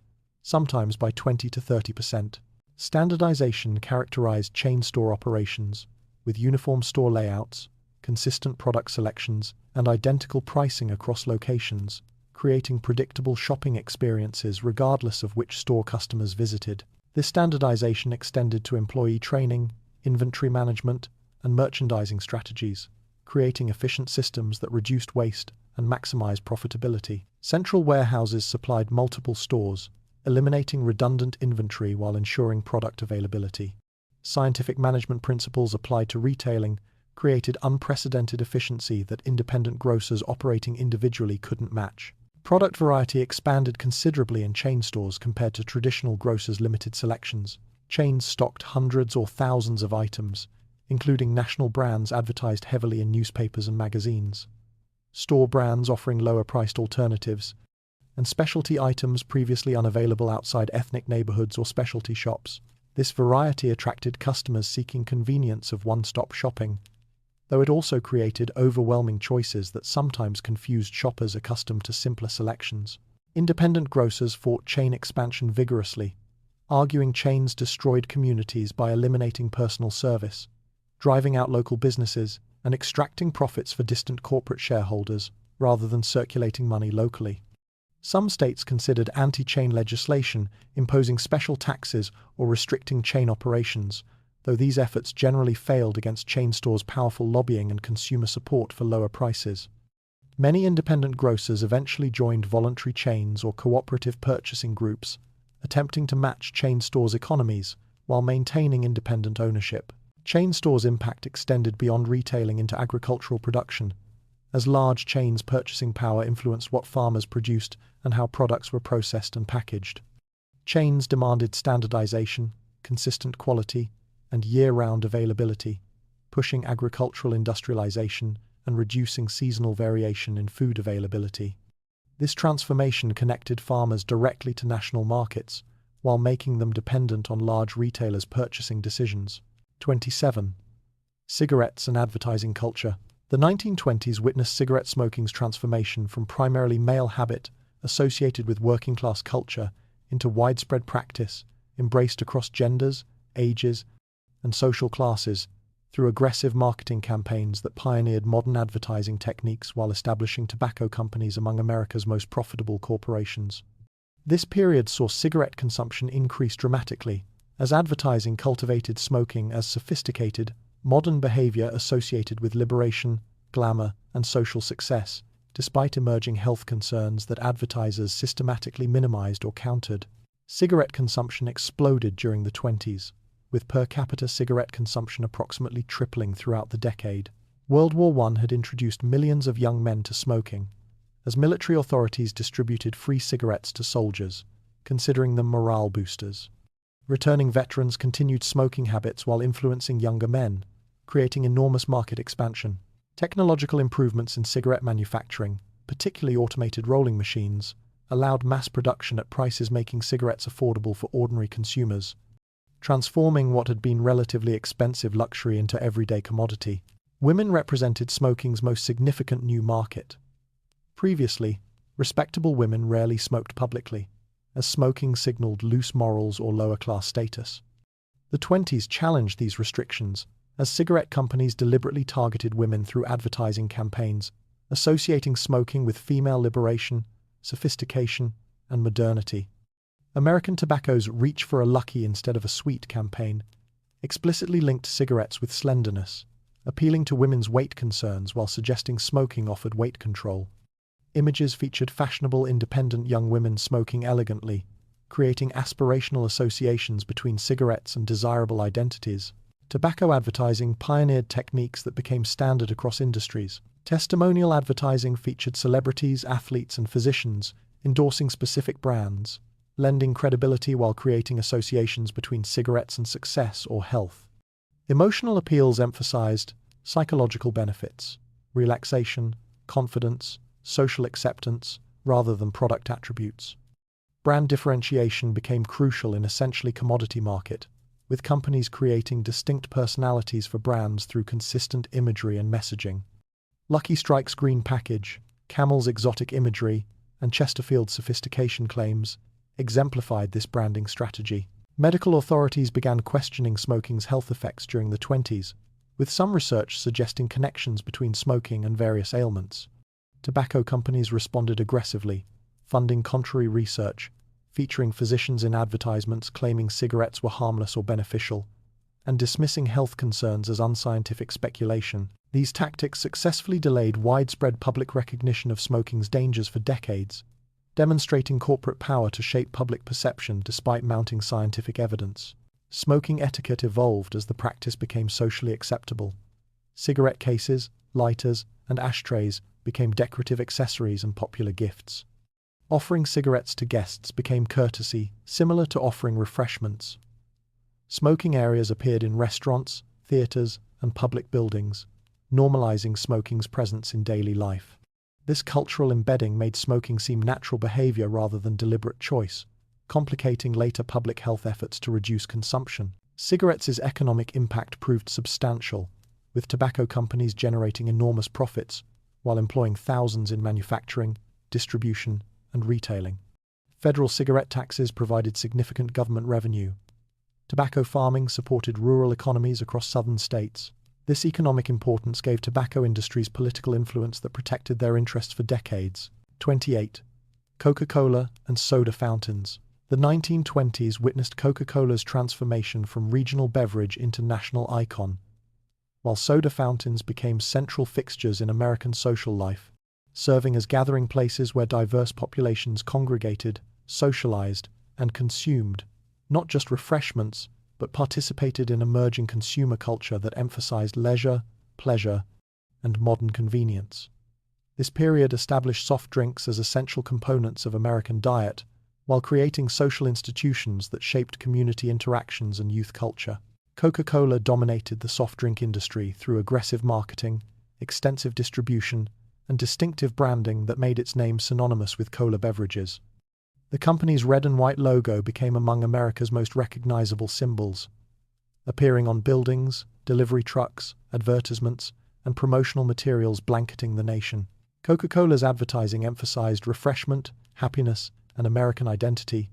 sometimes by 20 to 30%. Standardization characterized chain store operations, with uniform store layouts, consistent product selections, and identical pricing across locations, creating predictable shopping experiences regardless of which store customers visited. This standardization extended to employee training, inventory management, and merchandising strategies, creating efficient systems that reduced waste and maximized profitability. Central warehouses supplied multiple stores, eliminating redundant inventory while ensuring product availability. Scientific management principles applied to retailing created unprecedented efficiency that independent grocers operating individually couldn't match. Product variety expanded considerably in chain stores compared to traditional grocers' limited selections. Chains stocked hundreds or thousands of items, including national brands advertised heavily in newspapers and magazines, store brands offering lower-priced alternatives, and specialty items previously unavailable outside ethnic neighborhoods or specialty shops. This variety attracted customers seeking convenience of one-stop shopping, though it also created overwhelming choices that sometimes confused shoppers accustomed to simpler selections. Independent grocers fought chain expansion vigorously, arguing chains destroyed communities by eliminating personal service, driving out local businesses, and extracting profits for distant corporate shareholders rather than circulating money locally. Some states considered anti-chain legislation, imposing special taxes or restricting chain operations, though these efforts generally failed against chain stores' powerful lobbying and consumer support for lower prices. Many independent grocers eventually joined voluntary chains or cooperative purchasing groups, attempting to match chain stores' economies while maintaining independent ownership. Chain stores' impact extended beyond retailing into agricultural production, as large chains' purchasing power influenced what farmers produced and how products were processed and packaged. Chains demanded standardization, consistent quality, and year-round availability, pushing agricultural industrialization and reducing seasonal variation in food availability. This transformation connected farmers directly to national markets, while making them dependent on large retailers' purchasing decisions. 27. Cigarettes and advertising culture. The 1920s witnessed cigarette smoking's transformation from primarily male habit associated with working-class culture into widespread practice, embraced across genders, ages, and social classes through aggressive marketing campaigns that pioneered modern advertising techniques while establishing tobacco companies among America's most profitable corporations. This period saw cigarette consumption increase dramatically, as advertising cultivated smoking as sophisticated, modern behavior associated with liberation, glamour, and social success, despite emerging health concerns that advertisers systematically minimized or countered. Cigarette consumption exploded during the 20s, with per capita cigarette consumption approximately tripling throughout the decade. World War I had introduced millions of young men to smoking, as military authorities distributed free cigarettes to soldiers, considering them morale boosters. Returning veterans continued smoking habits while influencing younger men, creating enormous market expansion. Technological improvements in cigarette manufacturing, particularly automated rolling machines, allowed mass production at prices making cigarettes affordable for ordinary consumers, transforming what had been relatively expensive luxury into everyday commodity. Women represented smoking's most significant new market. Previously, respectable women rarely smoked publicly, as smoking signaled loose morals or lower-class status. The 20s challenged these restrictions, as cigarette companies deliberately targeted women through advertising campaigns, associating smoking with female liberation, sophistication, and modernity. American Tobacco's "Reach for a Lucky Instead of a Sweet" campaign explicitly linked cigarettes with slenderness, appealing to women's weight concerns while suggesting smoking offered weight control. Images featured fashionable, independent young women smoking elegantly, creating aspirational associations between cigarettes and desirable identities. Tobacco advertising pioneered techniques that became standard across industries. Testimonial advertising featured celebrities, athletes, and physicians endorsing specific brands, lending credibility while creating associations between cigarettes and success or health. Emotional appeals emphasized psychological benefits, relaxation, confidence, social acceptance, rather than product attributes. Brand differentiation became crucial in essentially commodity market, with companies creating distinct personalities for brands through consistent imagery and messaging. Lucky Strike's green package, Camel's exotic imagery, and Chesterfield's sophistication claims exemplified this branding strategy. Medical authorities began questioning smoking's health effects during the 20s, with some research suggesting connections between smoking and various ailments. Tobacco companies responded aggressively, funding contrary research, featuring physicians in advertisements claiming cigarettes were harmless or beneficial, and dismissing health concerns as unscientific speculation. These tactics successfully delayed widespread public recognition of smoking's dangers for decades, demonstrating corporate power to shape public perception despite mounting scientific evidence. Smoking etiquette evolved as the practice became socially acceptable. Cigarette cases, lighters, and ashtrays became decorative accessories and popular gifts. Offering cigarettes to guests became courtesy, similar to offering refreshments. Smoking areas appeared in restaurants, theaters, and public buildings, normalizing smoking's presence in daily life. This cultural embedding made smoking seem natural behavior rather than deliberate choice, complicating later public health efforts to reduce consumption. Cigarettes' economic impact proved substantial, with tobacco companies generating enormous profits while employing thousands in manufacturing, distribution, and retailing. Federal cigarette taxes provided significant government revenue. Tobacco farming supported rural economies across southern states. This economic importance gave tobacco industries political influence that protected their interests for decades. 28. Coca-Cola and soda fountains. The 1920s witnessed Coca-Cola's transformation from regional beverage into national icon, while soda fountains became central fixtures in American social life, serving as gathering places where diverse populations congregated, socialized, and consumed not just refreshments, but participated in emerging consumer culture that emphasized leisure, pleasure, and modern convenience. This period established soft drinks as essential components of American diet, while creating social institutions that shaped community interactions and youth culture. Coca-Cola dominated the soft drink industry through aggressive marketing, extensive distribution, and distinctive branding that made its name synonymous with cola beverages. The company's red and white logo became among America's most recognizable symbols, appearing on buildings, delivery trucks, advertisements, and promotional materials blanketing the nation. Coca-Cola's advertising emphasized refreshment, happiness, and American identity,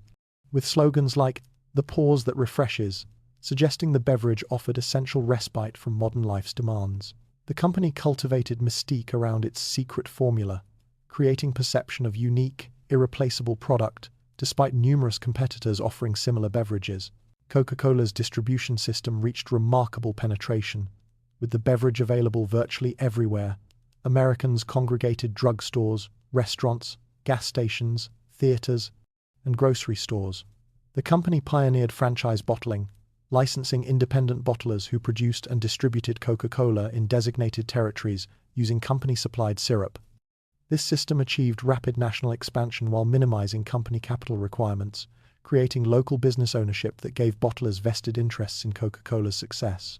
with slogans like "the pause that refreshes," suggesting the beverage offered essential respite from modern life's demands. The company cultivated mystique around its secret formula, creating perception of unique, irreplaceable product, despite numerous competitors offering similar beverages. Coca-Cola's distribution system reached remarkable penetration, with the beverage available virtually everywhere. Americans congregated drugstores, restaurants, gas stations, theaters, and grocery stores. The company pioneered franchise bottling, licensing independent bottlers who produced and distributed Coca-Cola in designated territories using company-supplied syrup. This system achieved rapid national expansion while minimizing company capital requirements, creating local business ownership that gave bottlers vested interests in Coca-Cola's success.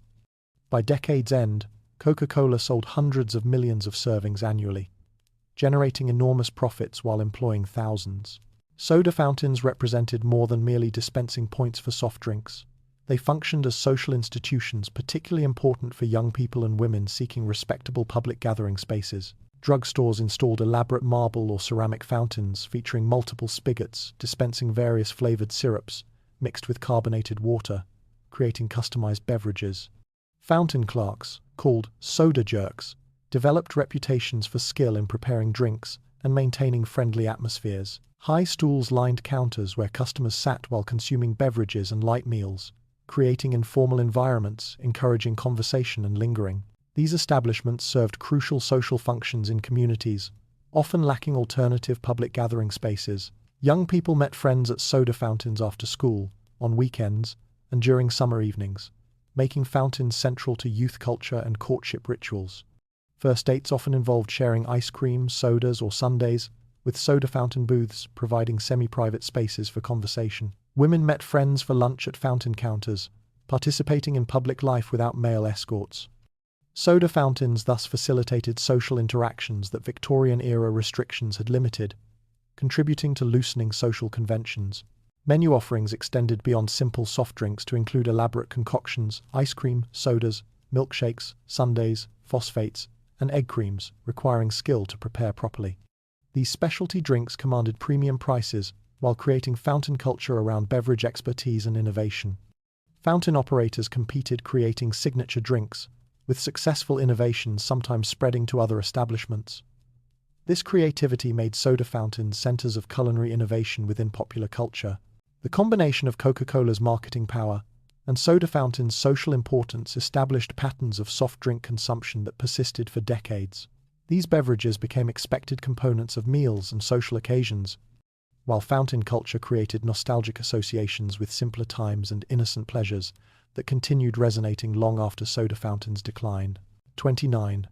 By decade's end, Coca-Cola sold hundreds of millions of servings annually, generating enormous profits while employing thousands. Soda fountains represented more than merely dispensing points for soft drinks. They functioned as social institutions particularly important for young people and women seeking respectable public gathering spaces. Drugstores installed elaborate marble or ceramic fountains featuring multiple spigots dispensing various flavored syrups mixed with carbonated water, creating customized beverages. Fountain clerks, called soda jerks, developed reputations for skill in preparing drinks and maintaining friendly atmospheres. High stools lined counters where customers sat while consuming beverages and light meals, creating informal environments encouraging conversation and lingering. These establishments served crucial social functions in communities, often lacking alternative public gathering spaces. Young people met friends at soda fountains after school, on weekends, and during summer evenings, making fountains central to youth culture and courtship rituals. First dates often involved sharing ice cream, sodas, or sundaes, with soda fountain booths providing semi-private spaces for conversation. Women met friends for lunch at fountain counters, participating in public life without male escorts. Soda fountains thus facilitated social interactions that Victorian-era restrictions had limited, contributing to loosening social conventions. Menu offerings extended beyond simple soft drinks to include elaborate concoctions, ice cream, sodas, milkshakes, sundaes, phosphates, and egg creams, requiring skill to prepare properly. These specialty drinks commanded premium prices while creating fountain culture around beverage expertise and innovation. Fountain operators competed, creating signature drinks, with successful innovations sometimes spreading to other establishments. This creativity made soda fountains centers of culinary innovation within popular culture. The combination of Coca-Cola's marketing power and soda fountains' social importance established patterns of soft drink consumption that persisted for decades. These beverages became expected components of meals and social occasions, while fountain culture created nostalgic associations with simpler times and innocent pleasures that continued resonating long after soda fountains declined. 29.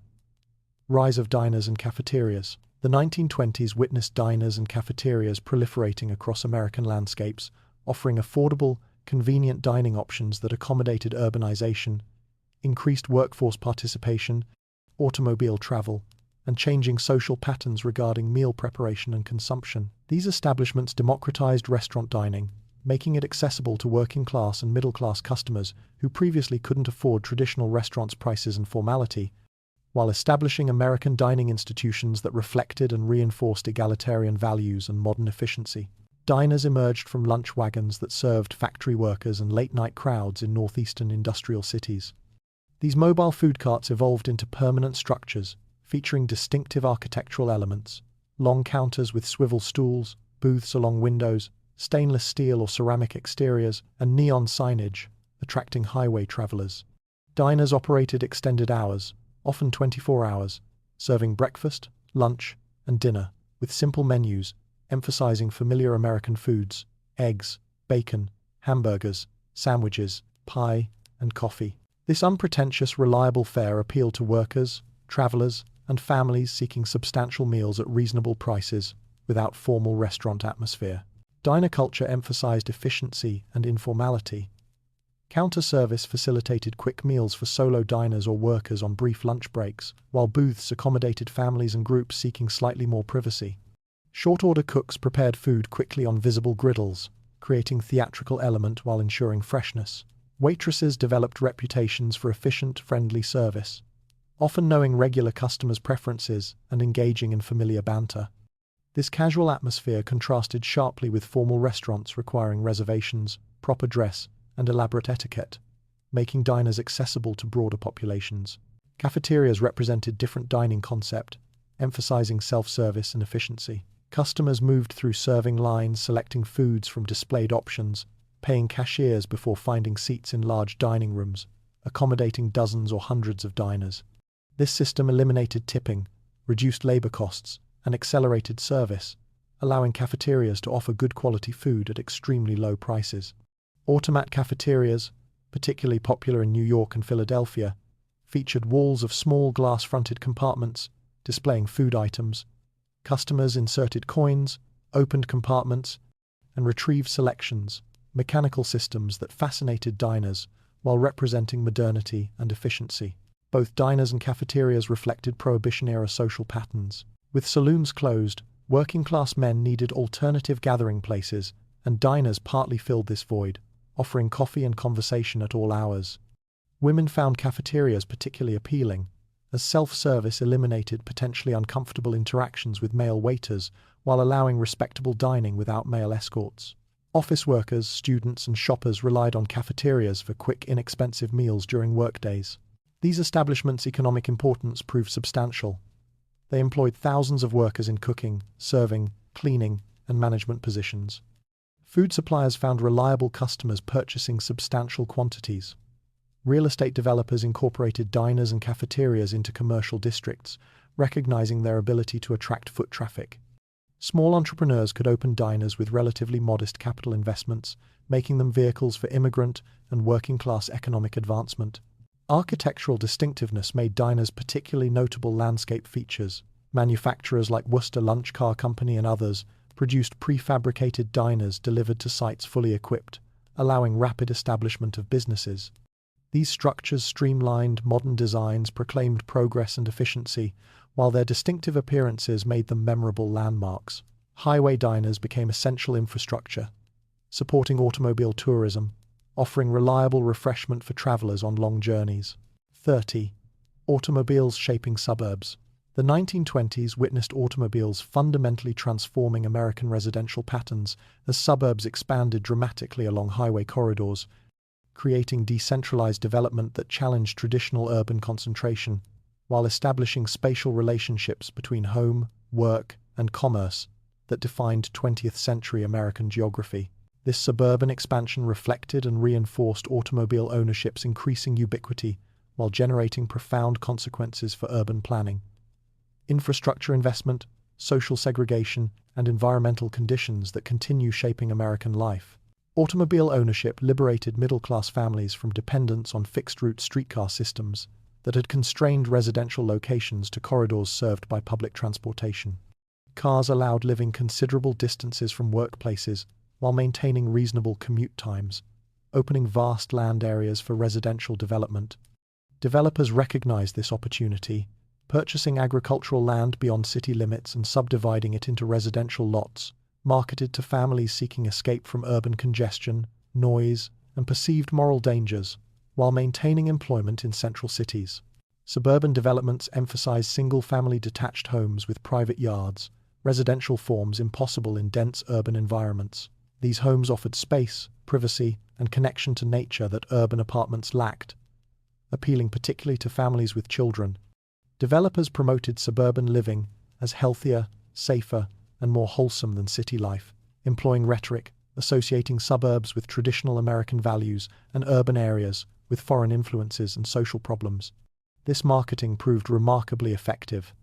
Rise of diners and cafeterias. The 1920s witnessed diners and cafeterias proliferating across American landscapes, offering affordable, convenient dining options that accommodated urbanization, increased workforce participation, automobile travel, and changing social patterns regarding meal preparation and consumption. These establishments democratized restaurant dining, making it accessible to working-class and middle-class customers who previously couldn't afford traditional restaurants' prices and formality, while establishing American dining institutions that reflected and reinforced egalitarian values and modern efficiency. Diners emerged from lunch wagons that served factory workers and late-night crowds in northeastern industrial cities. These mobile food carts evolved into permanent structures, featuring distinctive architectural elements, long counters with swivel stools, booths along windows, stainless steel or ceramic exteriors, and neon signage, attracting highway travelers. Diners operated extended hours, often 24 hours, serving breakfast, lunch, and dinner, with simple menus, emphasizing familiar American foods, eggs, bacon, hamburgers, sandwiches, pie, and coffee. This unpretentious, reliable fare appealed to workers, travelers, and families seeking substantial meals at reasonable prices without formal restaurant atmosphere. Diner culture emphasized efficiency and informality. Counter service facilitated quick meals for solo diners or workers on brief lunch breaks, while booths accommodated families and groups seeking slightly more privacy. Short-order cooks prepared food quickly on visible griddles, creating theatrical element while ensuring freshness. Waitresses developed reputations for efficient, friendly service, often knowing regular customers' preferences and engaging in familiar banter. This casual atmosphere contrasted sharply with formal restaurants requiring reservations, proper dress, and elaborate etiquette, making diners accessible to broader populations. Cafeterias represented different dining concept, emphasizing self-service and efficiency. Customers moved through serving lines, selecting foods from displayed options, paying cashiers before finding seats in large dining rooms, accommodating dozens or hundreds of diners. This system eliminated tipping, reduced labor costs, and accelerated service, allowing cafeterias to offer good quality food at extremely low prices. Automat cafeterias, particularly popular in New York and Philadelphia, featured walls of small glass-fronted compartments displaying food items. Customers inserted coins, opened compartments, and retrieved selections, mechanical systems that fascinated diners while representing modernity and efficiency. Both diners and cafeterias reflected Prohibition-era social patterns. With saloons closed, working-class men needed alternative gathering places, and diners partly filled this void, offering coffee and conversation at all hours. Women found cafeterias particularly appealing, as self-service eliminated potentially uncomfortable interactions with male waiters while allowing respectable dining without male escorts. Office workers, students, and shoppers relied on cafeterias for quick, inexpensive meals during workdays. These establishments' economic importance proved substantial. They employed thousands of workers in cooking, serving, cleaning, and management positions. Food suppliers found reliable customers purchasing substantial quantities. Real estate developers incorporated diners and cafeterias into commercial districts, recognizing their ability to attract foot traffic. Small entrepreneurs could open diners with relatively modest capital investments, making them vehicles for immigrant and working-class economic advancement. Architectural distinctiveness made diners particularly notable landscape features. Manufacturers like Worcester Lunch Car Company and others produced prefabricated diners delivered to sites fully equipped, allowing rapid establishment of businesses. These structures' streamlined, modern designs proclaimed progress and efficiency, while their distinctive appearances made them memorable landmarks. Highway diners became essential infrastructure, supporting automobile tourism, offering reliable refreshment for travelers on long journeys. 30. Automobiles shaping suburbs. The 1920s witnessed automobiles fundamentally transforming American residential patterns as suburbs expanded dramatically along highway corridors, creating decentralized development that challenged traditional urban concentration, while establishing spatial relationships between home, work, and commerce that defined 20th century American geography. This suburban expansion reflected and reinforced automobile ownership's increasing ubiquity while generating profound consequences for urban planning. Infrastructure investment, social segregation, and environmental conditions that continue shaping American life. Automobile ownership liberated middle-class families from dependence on fixed-route streetcar systems that had constrained residential locations to corridors served by public transportation. Cars allowed living considerable distances from workplaces while maintaining reasonable commute times, opening vast land areas for residential development. Developers recognized this opportunity, purchasing agricultural land beyond city limits and subdividing it into residential lots, marketed to families seeking escape from urban congestion, noise, and perceived moral dangers, while maintaining employment in central cities. Suburban developments emphasize single-family detached homes with private yards, residential forms impossible in dense urban environments. These homes offered space, privacy, and connection to nature that urban apartments lacked, appealing particularly to families with children. Developers promoted suburban living as healthier, safer, and more wholesome than city life, employing rhetoric, associating suburbs with traditional American values and urban areas with foreign influences and social problems. This marketing proved remarkably effective,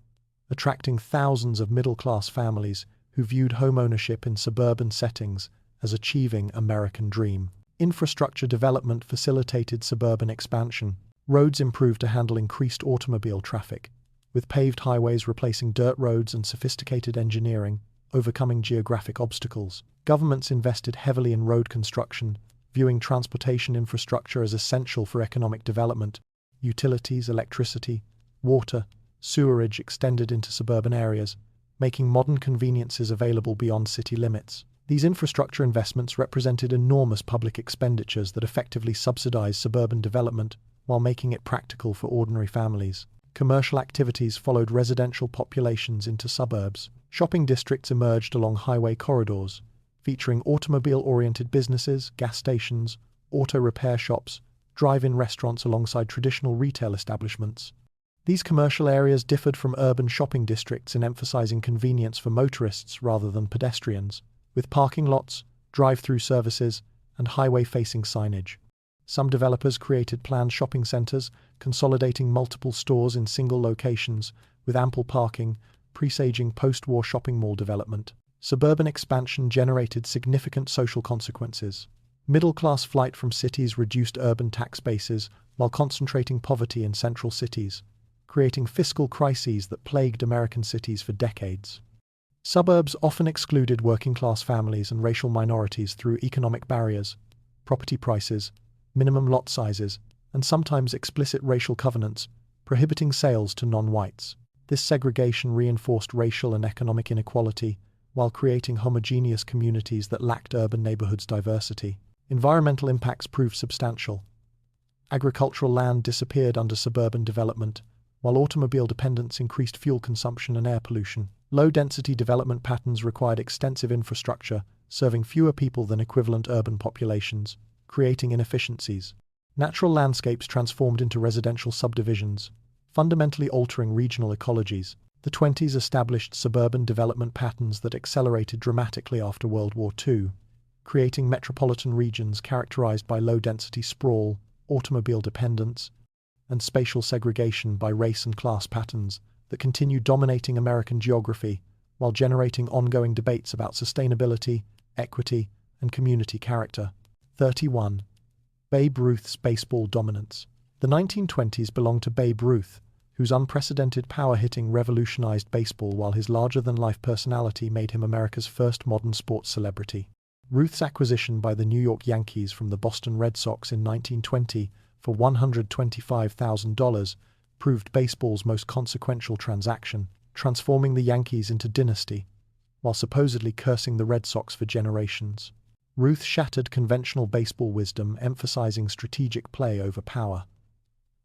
attracting thousands of middle-class families who viewed homeownership in suburban settings as achieving American dream. Infrastructure development facilitated suburban expansion. Roads improved to handle increased automobile traffic, with paved highways replacing dirt roads and sophisticated engineering, overcoming geographic obstacles. Governments invested heavily in road construction, viewing transportation infrastructure as essential for economic development. Utilities, electricity, water, sewerage extended into suburban areas, making modern conveniences available beyond city limits. These infrastructure investments represented enormous public expenditures that effectively subsidized suburban development while making it practical for ordinary families. Commercial activities followed residential populations into suburbs. Shopping districts emerged along highway corridors, featuring automobile-oriented businesses, gas stations, auto repair shops, drive-in restaurants alongside traditional retail establishments. These commercial areas differed from urban shopping districts in emphasizing convenience for motorists rather than pedestrians, with parking lots, drive-through services, and highway-facing signage. Some developers created planned shopping centers, consolidating multiple stores in single locations, with ample parking, presaging post-war shopping mall development. Suburban expansion generated significant social consequences. Middle-class flight from cities reduced urban tax bases while concentrating poverty in central cities, creating fiscal crises that plagued American cities for decades. Suburbs often excluded working-class families and racial minorities through economic barriers, property prices, minimum lot sizes, and sometimes explicit racial covenants, prohibiting sales to non-whites. This segregation reinforced racial and economic inequality, while creating homogeneous communities that lacked urban neighborhoods' diversity. Environmental impacts proved substantial. Agricultural land disappeared under suburban development, while automobile dependence increased fuel consumption and air pollution. Low-density development patterns required extensive infrastructure, serving fewer people than equivalent urban populations, creating inefficiencies. Natural landscapes transformed into residential subdivisions, fundamentally altering regional ecologies. The 1920s established suburban development patterns that accelerated dramatically after World War II, creating metropolitan regions characterized by low-density sprawl, automobile dependence, and spatial segregation by race and class patterns that continue dominating American geography while generating ongoing debates about sustainability, equity, and community character. 31. Babe Ruth's baseball dominance. The 1920s belonged to Babe Ruth, whose unprecedented power-hitting revolutionized baseball while his larger-than-life personality made him America's first modern sports celebrity. Ruth's acquisition by the New York Yankees from the Boston Red Sox in 1920 for $125,000 proved baseball's most consequential transaction, transforming the Yankees into dynasty, while supposedly cursing the Red Sox for generations. Ruth shattered conventional baseball wisdom, emphasizing strategic play over power.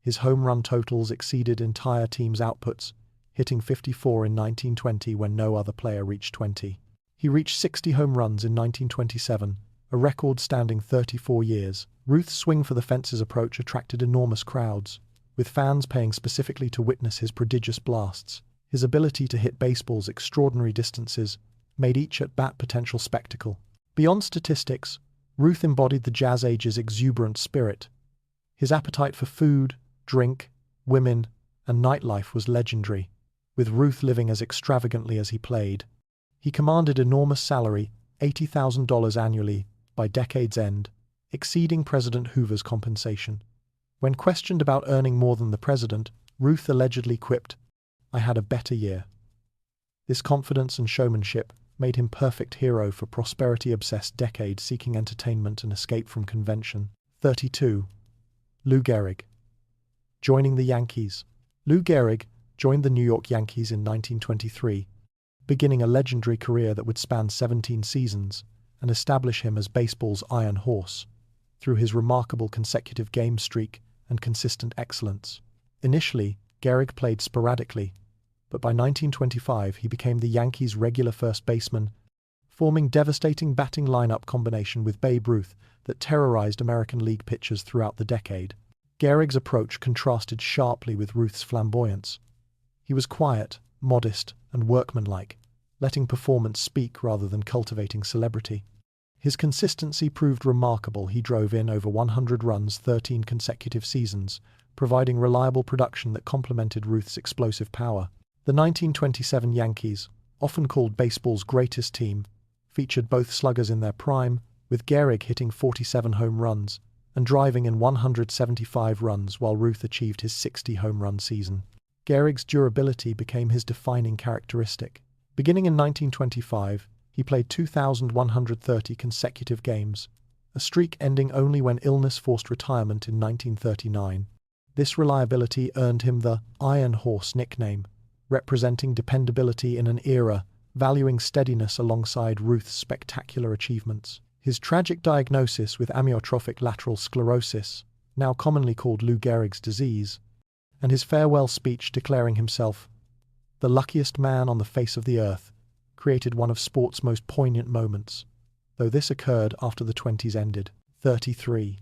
His home run totals exceeded entire teams' outputs, hitting 54 in 1920 when no other player reached 20. He reached 60 home runs in 1927, a record spanning 34 years. Ruth's swing for the fences approach attracted enormous crowds, with fans paying specifically to witness his prodigious blasts. His ability to hit baseballs extraordinary distances made each at-bat potential spectacle. Beyond statistics, Ruth embodied the Jazz Age's exuberant spirit. His appetite for food, drink, women, and nightlife was legendary, with Ruth living as extravagantly as he played. He commanded enormous salary, $80,000 annually, by decade's end, exceeding President Hoover's compensation. When questioned about earning more than the president, Ruth allegedly quipped, "I had a better year." This confidence and showmanship made him perfect hero for prosperity-obsessed decade seeking entertainment and escape from convention. 32. Lou Gehrig. Joining the Yankees. Lou Gehrig joined the New York Yankees in 1923, beginning a legendary career that would span 17 seasons and establish him as baseball's Iron Horse through his remarkable consecutive game streak and consistent excellence. Initially, Gehrig played sporadically, but by 1925 he became the Yankees' regular first baseman, forming devastating batting lineup combination with Babe Ruth that terrorized American League pitchers throughout the decade. Gehrig's approach contrasted sharply with Ruth's flamboyance. He was quiet, modest, and workmanlike, letting performance speak rather than cultivating celebrity. His consistency proved remarkable. He drove in over 100 runs 13 consecutive seasons, providing reliable production that complemented Ruth's explosive power. The 1927 Yankees, often called baseball's greatest team, featured both sluggers in their prime, with Gehrig hitting 47 home runs and driving in 175 runs while Ruth achieved his 60 home run season. Gehrig's durability became his defining characteristic. Beginning in 1925, he played 2,130 consecutive games, a streak ending only when illness forced retirement in 1939. This reliability earned him the Iron Horse nickname, representing dependability in an era valuing steadiness alongside Ruth's spectacular achievements. His tragic diagnosis with amyotrophic lateral sclerosis, now commonly called Lou Gehrig's disease, and his farewell speech declaring himself the luckiest man on the face of the earth, created one of sport's most poignant moments, though this occurred after the 20s ended. 33.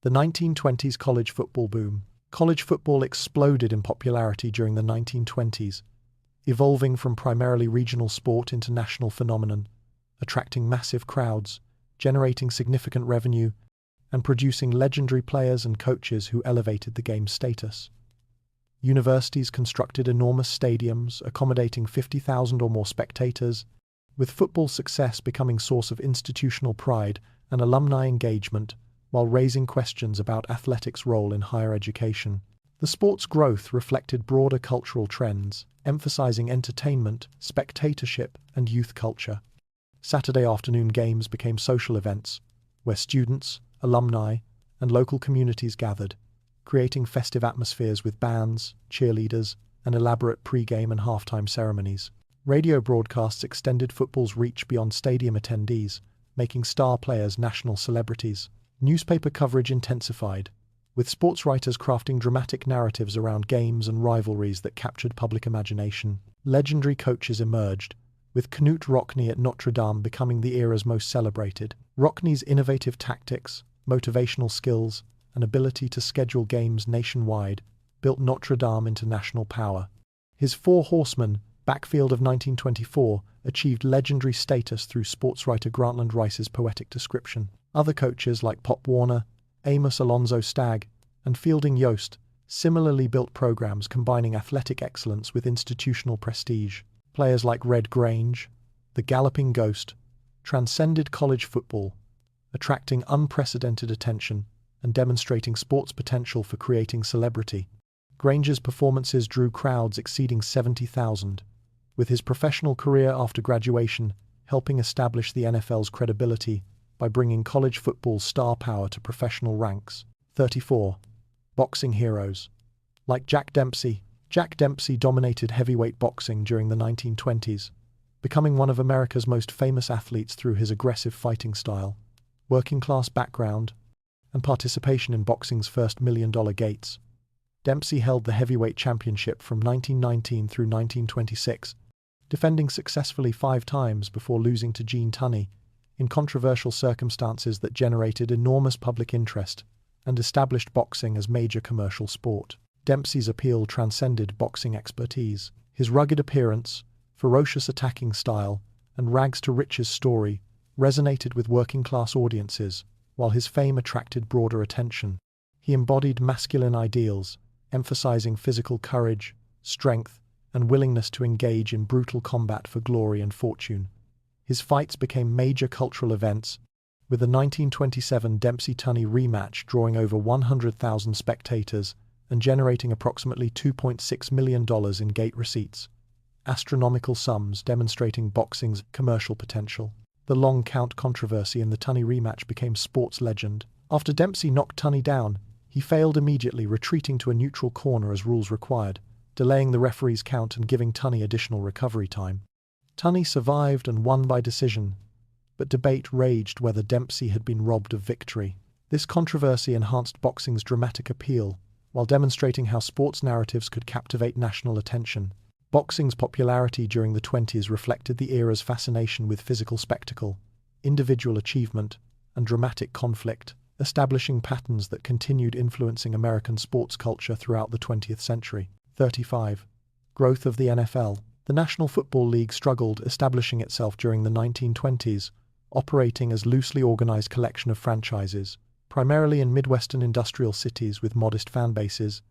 The 1920s college football boom. College football exploded in popularity during the 1920s, evolving from primarily regional sport into national phenomenon, attracting massive crowds, generating significant revenue, and producing legendary players and coaches who elevated the game's status. Universities constructed enormous stadiums, accommodating 50,000 or more spectators, with football success becoming source of institutional pride and alumni engagement, while raising questions about athletics' role in higher education. The sport's growth reflected broader cultural trends, emphasizing entertainment, spectatorship, and youth culture. Saturday afternoon games became social events, where students, alumni, and local communities gathered, creating festive atmospheres with bands, cheerleaders, and elaborate pre-game and halftime ceremonies. Radio broadcasts extended football's reach beyond stadium attendees, making star players national celebrities. Newspaper coverage intensified, with sports writers crafting dramatic narratives around games and rivalries that captured public imagination. Legendary coaches emerged, with Knut Rockne at Notre Dame becoming the era's most celebrated. Rockne's innovative tactics, motivational skills, and ability to schedule games nationwide built Notre Dame into national power. His Four Horsemen, backfield of 1924, achieved legendary status through sportswriter Grantland Rice's poetic description. Other coaches like Pop Warner, Amos Alonzo Stagg, and Fielding Yost similarly built programs combining athletic excellence with institutional prestige. Players like Red Grange, the Galloping Ghost, transcended college football, attracting unprecedented attention and demonstrating sports potential for creating celebrity. Grange's performances drew crowds exceeding 70,000, with his professional career after graduation helping establish the NFL's credibility by bringing college football's star power to professional ranks. 34. Boxing heroes. Like Jack Dempsey dominated heavyweight boxing during the 1920s, becoming one of America's most famous athletes through his aggressive fighting style, working-class background, and participation in boxing's first million-dollar gates. Dempsey held the heavyweight championship from 1919 through 1926, defending successfully 5 times before losing to Gene Tunney in controversial circumstances that generated enormous public interest and established boxing as major commercial sport. Dempsey's appeal transcended boxing expertise. His rugged appearance, ferocious attacking style, and rags-to-riches story resonated with working-class audiences, while his fame attracted broader attention. He embodied masculine ideals, emphasizing physical courage, strength, and willingness to engage in brutal combat for glory and fortune. His fights became major cultural events, with the 1927 Dempsey-Tunney rematch drawing over 100,000 spectators and generating approximately $2.6 million in gate receipts, astronomical sums demonstrating boxing's commercial potential. The long count controversy in the Tunney rematch became sports legend. After Dempsey knocked Tunney down, he failed immediately, retreating to a neutral corner as rules required, delaying the referee's count and giving Tunney additional recovery time. Tunney survived and won by decision, but debate raged whether Dempsey had been robbed of victory. This controversy enhanced boxing's dramatic appeal, while demonstrating how sports narratives could captivate national attention. Boxing's popularity during the 1920s reflected the era's fascination with physical spectacle, individual achievement, and dramatic conflict, establishing patterns that continued influencing American sports culture throughout the 20th century. 35. Growth of the NFL. The National Football League struggled establishing itself during the 1920s, operating as loosely organized collection of franchises, primarily in Midwestern industrial cities with modest fan bases,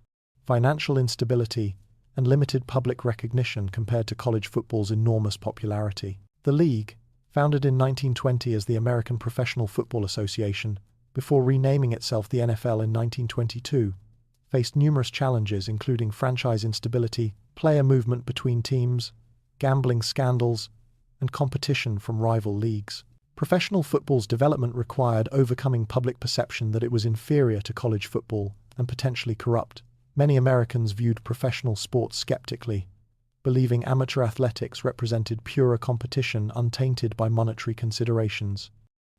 financial instability, and limited public recognition compared to college football's enormous popularity. The league, founded in 1920 as the American Professional Football Association, before renaming itself the NFL in 1922, faced numerous challenges including franchise instability, player movement between teams, gambling scandals, and competition from rival leagues. Professional football's development required overcoming public perception that it was inferior to college football and potentially corrupt. Many Americans viewed professional sports skeptically, believing amateur athletics represented purer competition untainted by monetary considerations.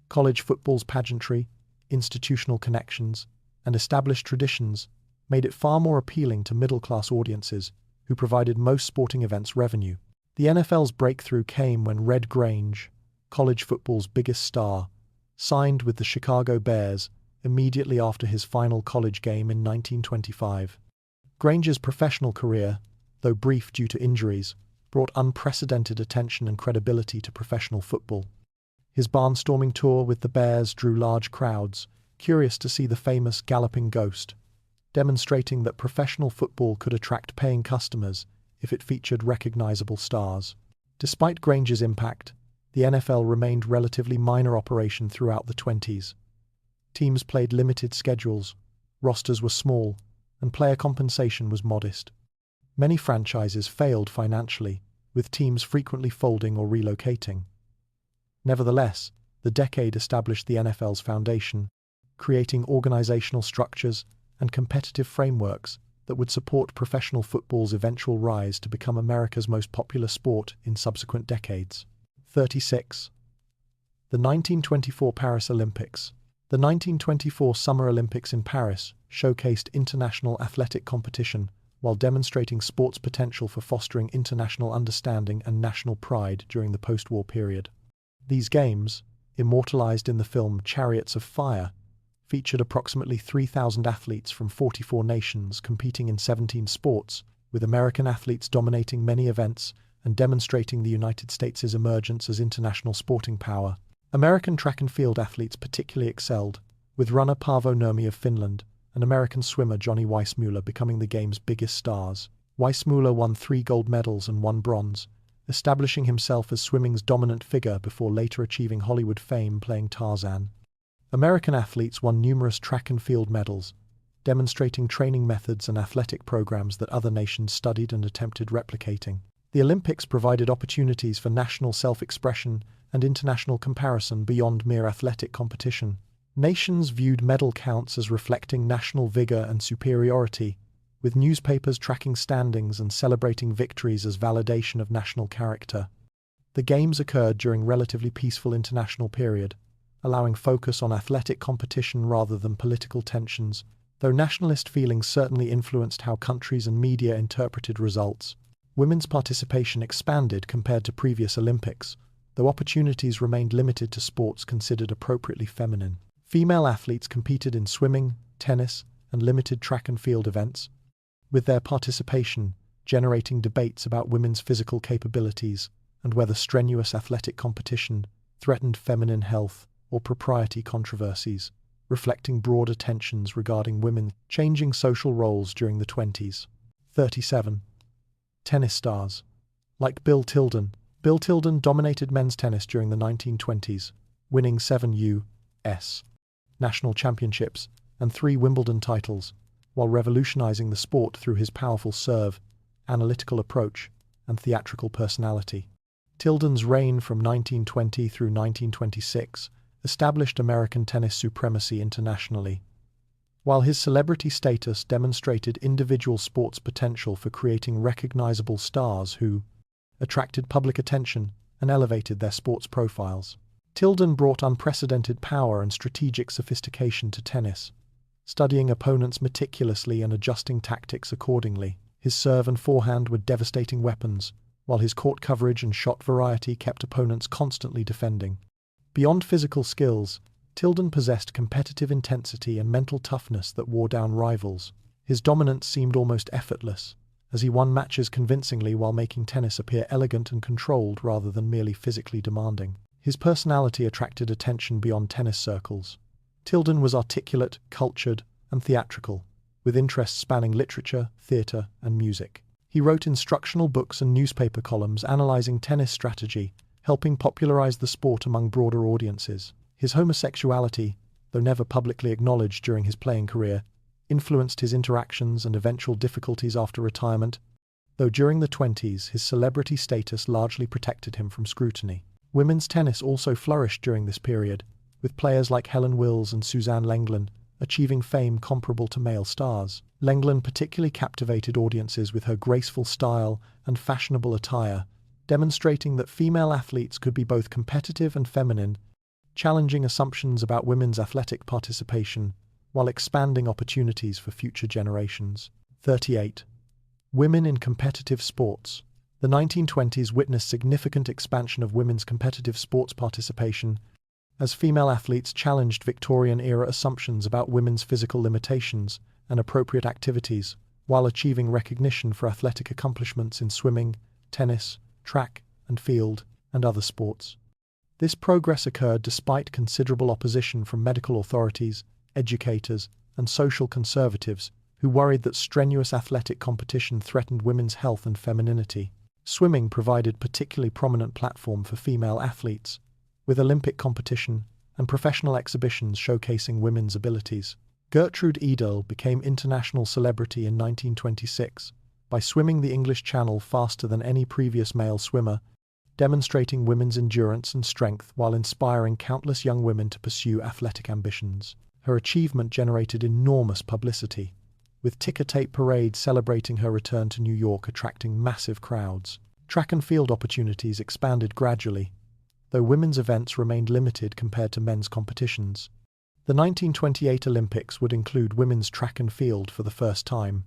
College football's pageantry, institutional connections, and established traditions made it far more appealing to middle-class audiences who provided most sporting events revenue. The NFL's breakthrough came when Red Grange, college football's biggest star, signed with the Chicago Bears immediately after his final college game in 1925. Grange's professional career, though brief due to injuries, brought unprecedented attention and credibility to professional football. His barnstorming tour with the Bears drew large crowds, curious to see the famous Galloping Ghost, demonstrating that professional football could attract paying customers if it featured recognizable stars. Despite Grange's impact, the NFL remained relatively minor operation throughout the 1920s. Teams played limited schedules, rosters were small, and player compensation was modest. Many franchises failed financially, with teams frequently folding or relocating. Nevertheless, the decade established the NFL's foundation, creating organizational structures and competitive frameworks that would support professional football's eventual rise to become America's most popular sport in subsequent decades. 36. The 1924 Paris Olympics. The 1924 Summer Olympics in Paris showcased international athletic competition while demonstrating sports potential for fostering international understanding and national pride during the post-war period. These games, immortalized in the film Chariots of Fire, featured approximately 3,000 athletes from 44 nations competing in 17 sports, with American athletes dominating many events and demonstrating the United States' emergence as international sporting power. American track and field athletes particularly excelled, with runner Paavo Nurmi of Finland and American swimmer Johnny Weissmuller becoming the game's biggest stars. Weissmuller won 3 gold medals and 1 bronze, establishing himself as swimming's dominant figure before later achieving Hollywood fame playing Tarzan. American athletes won numerous track and field medals, demonstrating training methods and athletic programs that other nations studied and attempted replicating. The Olympics provided opportunities for national self-expression and international comparison beyond mere athletic competition. Nations viewed medal counts as reflecting national vigor and superiority, with newspapers tracking standings and celebrating victories as validation of national character. The Games occurred during relatively peaceful international period, allowing focus on athletic competition rather than political tensions Though nationalist feelings certainly influenced how countries and media interpreted results, women's participation expanded compared to previous Olympics, though opportunities remained limited to sports considered appropriately feminine. Female athletes competed in swimming, tennis, and limited track and field events, with their participation generating debates about women's physical capabilities and whether strenuous athletic competition threatened feminine health or propriety controversies, reflecting broader tensions regarding women changing social roles during the 20s. 37. Tennis stars. Like Bill Tilden dominated men's tennis during the 1920s, winning 7 U.S. national championships and 3 Wimbledon titles, while revolutionizing the sport through his powerful serve, analytical approach, and theatrical personality. Tilden's reign from 1920 through 1926 established American tennis supremacy internationally, while his celebrity status demonstrated individual sports' potential for creating recognizable stars who attracted public attention and elevated their sports profiles. Tilden brought unprecedented power and strategic sophistication to tennis, studying opponents meticulously and adjusting tactics accordingly. His serve and forehand were devastating weapons, while his court coverage and shot variety kept opponents constantly defending. Beyond physical skills, Tilden possessed competitive intensity and mental toughness that wore down rivals. His dominance seemed almost effortless, as he won matches convincingly while making tennis appear elegant and controlled rather than merely physically demanding. His personality attracted attention beyond tennis circles. Tilden was articulate, cultured, and theatrical, with interests spanning literature, theatre, and music. He wrote instructional books and newspaper columns analyzing tennis strategy, helping popularize the sport among broader audiences. His homosexuality, though never publicly acknowledged during his playing career, influenced his interactions and eventual difficulties after retirement, though during the 20s his celebrity status largely protected him from scrutiny. Women's tennis also flourished during this period, with players like Helen Wills and Suzanne Lenglen achieving fame comparable to male stars. Lenglen particularly captivated audiences with her graceful style and fashionable attire, demonstrating that female athletes could be both competitive and feminine, challenging assumptions about women's athletic participation while expanding opportunities for future generations. 38. Women in competitive sports. The 1920s witnessed significant expansion of women's competitive sports participation as female athletes challenged Victorian-era assumptions about women's physical limitations and appropriate activities, while achieving recognition for athletic accomplishments in swimming, tennis, track and field, and other sports. This progress occurred despite considerable opposition from medical authorities, educators, and social conservatives who worried that strenuous athletic competition threatened women's health and femininity. Swimming provided particularly prominent platform for female athletes, with Olympic competition and professional exhibitions showcasing women's abilities. Gertrude Edel became international celebrity in 1926 by swimming the English Channel faster than any previous male swimmer, demonstrating women's endurance and strength while inspiring countless young women to pursue athletic ambitions. Her achievement generated enormous publicity, with ticker-tape parades celebrating her return to New York attracting massive crowds. Track and field opportunities expanded gradually, though women's events remained limited compared to men's competitions. The 1928 Olympics would include women's track and field for the first time,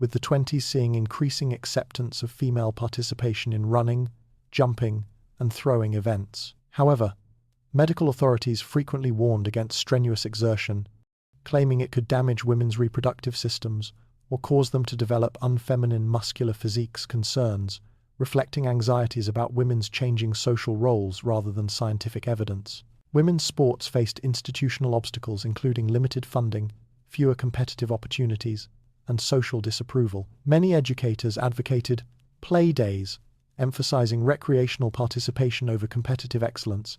with the 20s seeing increasing acceptance of female participation in running, jumping, and throwing events. However, medical authorities frequently warned against strenuous exertion, claiming it could damage women's reproductive systems or cause them to develop unfeminine muscular physiques concerns, reflecting anxieties about women's changing social roles rather than scientific evidence. Women's sports faced institutional obstacles including limited funding, fewer competitive opportunities, and social disapproval. Many educators advocated play days, emphasizing recreational participation over competitive excellence,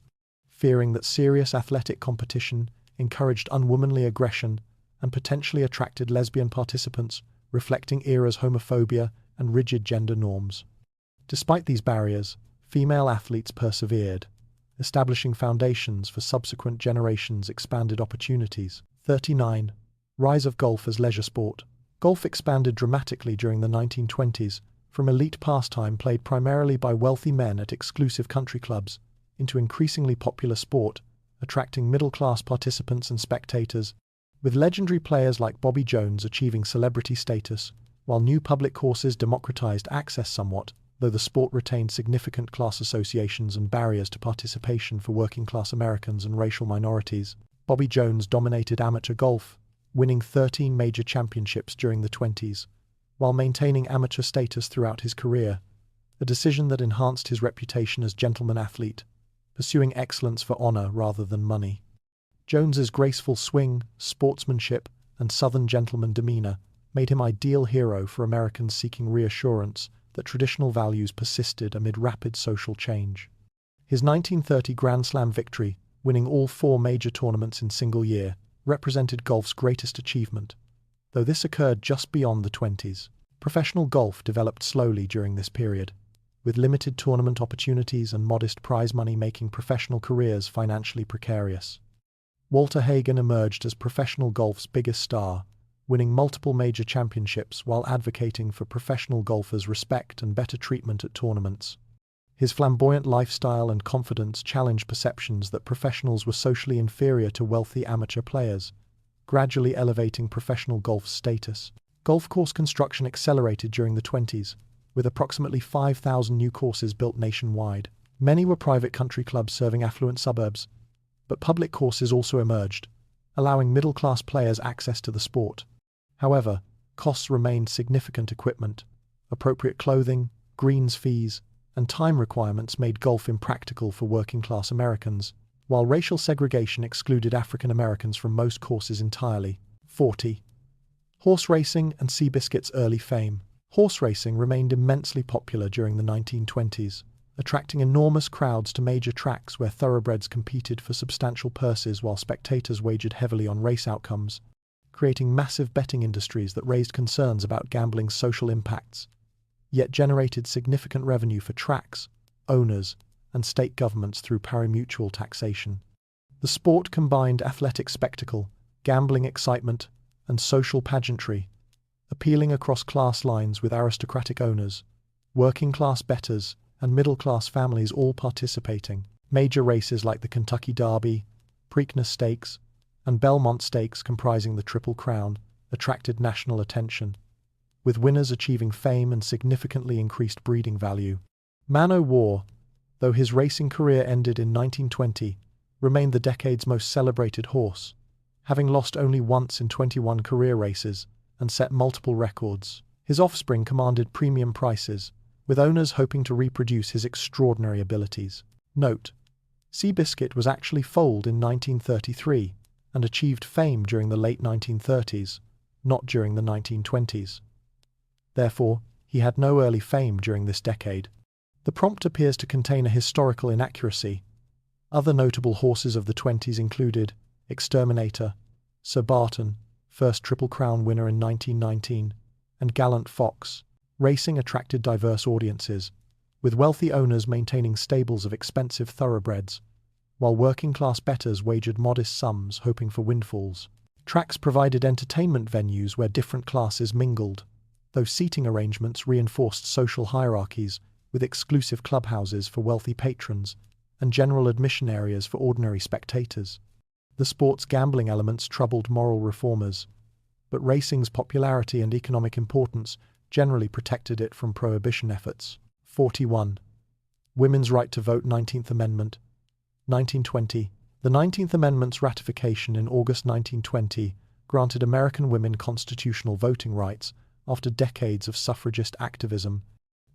fearing that serious athletic competition encouraged unwomanly aggression and potentially attracted lesbian participants, reflecting era's homophobia and rigid gender norms. Despite these barriers, female athletes persevered, establishing foundations for subsequent generations' expanded opportunities. 39. Rise of golf as leisure sport. Golf expanded dramatically during the 1920s, from elite pastime played primarily by wealthy men at exclusive country clubs, into increasingly popular sport, attracting middle-class participants and spectators, with legendary players like Bobby Jones achieving celebrity status, while new public courses democratized access somewhat, though the sport retained significant class associations and barriers to participation for working-class Americans and racial minorities. Bobby Jones dominated amateur golf, winning 13 major championships during the 20s, while maintaining amateur status throughout his career, a decision that enhanced his reputation as gentleman athlete, pursuing excellence for honor rather than money. Jones's graceful swing, sportsmanship, and Southern gentleman demeanor made him ideal hero for Americans seeking reassurance that traditional values persisted amid rapid social change. His 1930 Grand Slam victory, winning all 4 major tournaments in single year, represented golf's greatest achievement, though this occurred just beyond the 20s. Professional golf developed slowly during this period, with limited tournament opportunities and modest prize money making professional careers financially precarious. Walter Hagen emerged as professional golf's biggest star, winning multiple major championships while advocating for professional golfers' respect and better treatment at tournaments. His flamboyant lifestyle and confidence challenged perceptions that professionals were socially inferior to wealthy amateur players, gradually elevating professional golf's status. Golf course construction accelerated during the 20s, with approximately 5,000 new courses built nationwide. Many were private country clubs serving affluent suburbs, but public courses also emerged, allowing middle-class players access to the sport. However, costs remained significant. Equipment, appropriate clothing, greens fees, and time requirements made golf impractical for working-class Americans, while racial segregation excluded African Americans from most courses entirely. 40. Horse racing and Seabiscuit's early fame. Horse racing remained immensely popular during the 1920s, attracting enormous crowds to major tracks where thoroughbreds competed for substantial purses while spectators wagered heavily on race outcomes, creating massive betting industries that raised concerns about gambling's social impacts, yet generated significant revenue for tracks, owners, and state governments through pari-mutuel taxation. The sport combined athletic spectacle, gambling excitement, and social pageantry, appealing across class lines with aristocratic owners, working-class bettors, and middle-class families all participating. Major races like the Kentucky Derby, Preakness Stakes, and Belmont Stakes, comprising the Triple Crown, attracted national attention, with winners achieving fame and significantly increased breeding value. Man o' War, though his racing career ended in 1920, remained the decade's most celebrated horse, having lost only once in 21 career races and set multiple records. His offspring commanded premium prices, with owners hoping to reproduce his extraordinary abilities. Note: Seabiscuit was actually foaled in 1933 and achieved fame during the late 1930s, not during the 1920s. Therefore, he had no early fame during this decade. The prompt appears to contain a historical inaccuracy. Other notable horses of the 20s included Exterminator, Sir Barton, first Triple Crown winner in 1919, and Gallant Fox. Racing attracted diverse audiences, with wealthy owners maintaining stables of expensive thoroughbreds, while working-class bettors wagered modest sums hoping for windfalls. Tracks provided entertainment venues where different classes mingled, though seating arrangements reinforced social hierarchies, with exclusive clubhouses for wealthy patrons and general admission areas for ordinary spectators. The sport's gambling elements troubled moral reformers, but racing's popularity and economic importance generally protected it from prohibition efforts. 41. Women's right to vote. 19th Amendment. 1920. The 19th Amendment's ratification in August 1920 granted American women constitutional voting rights after decades of suffragist activism,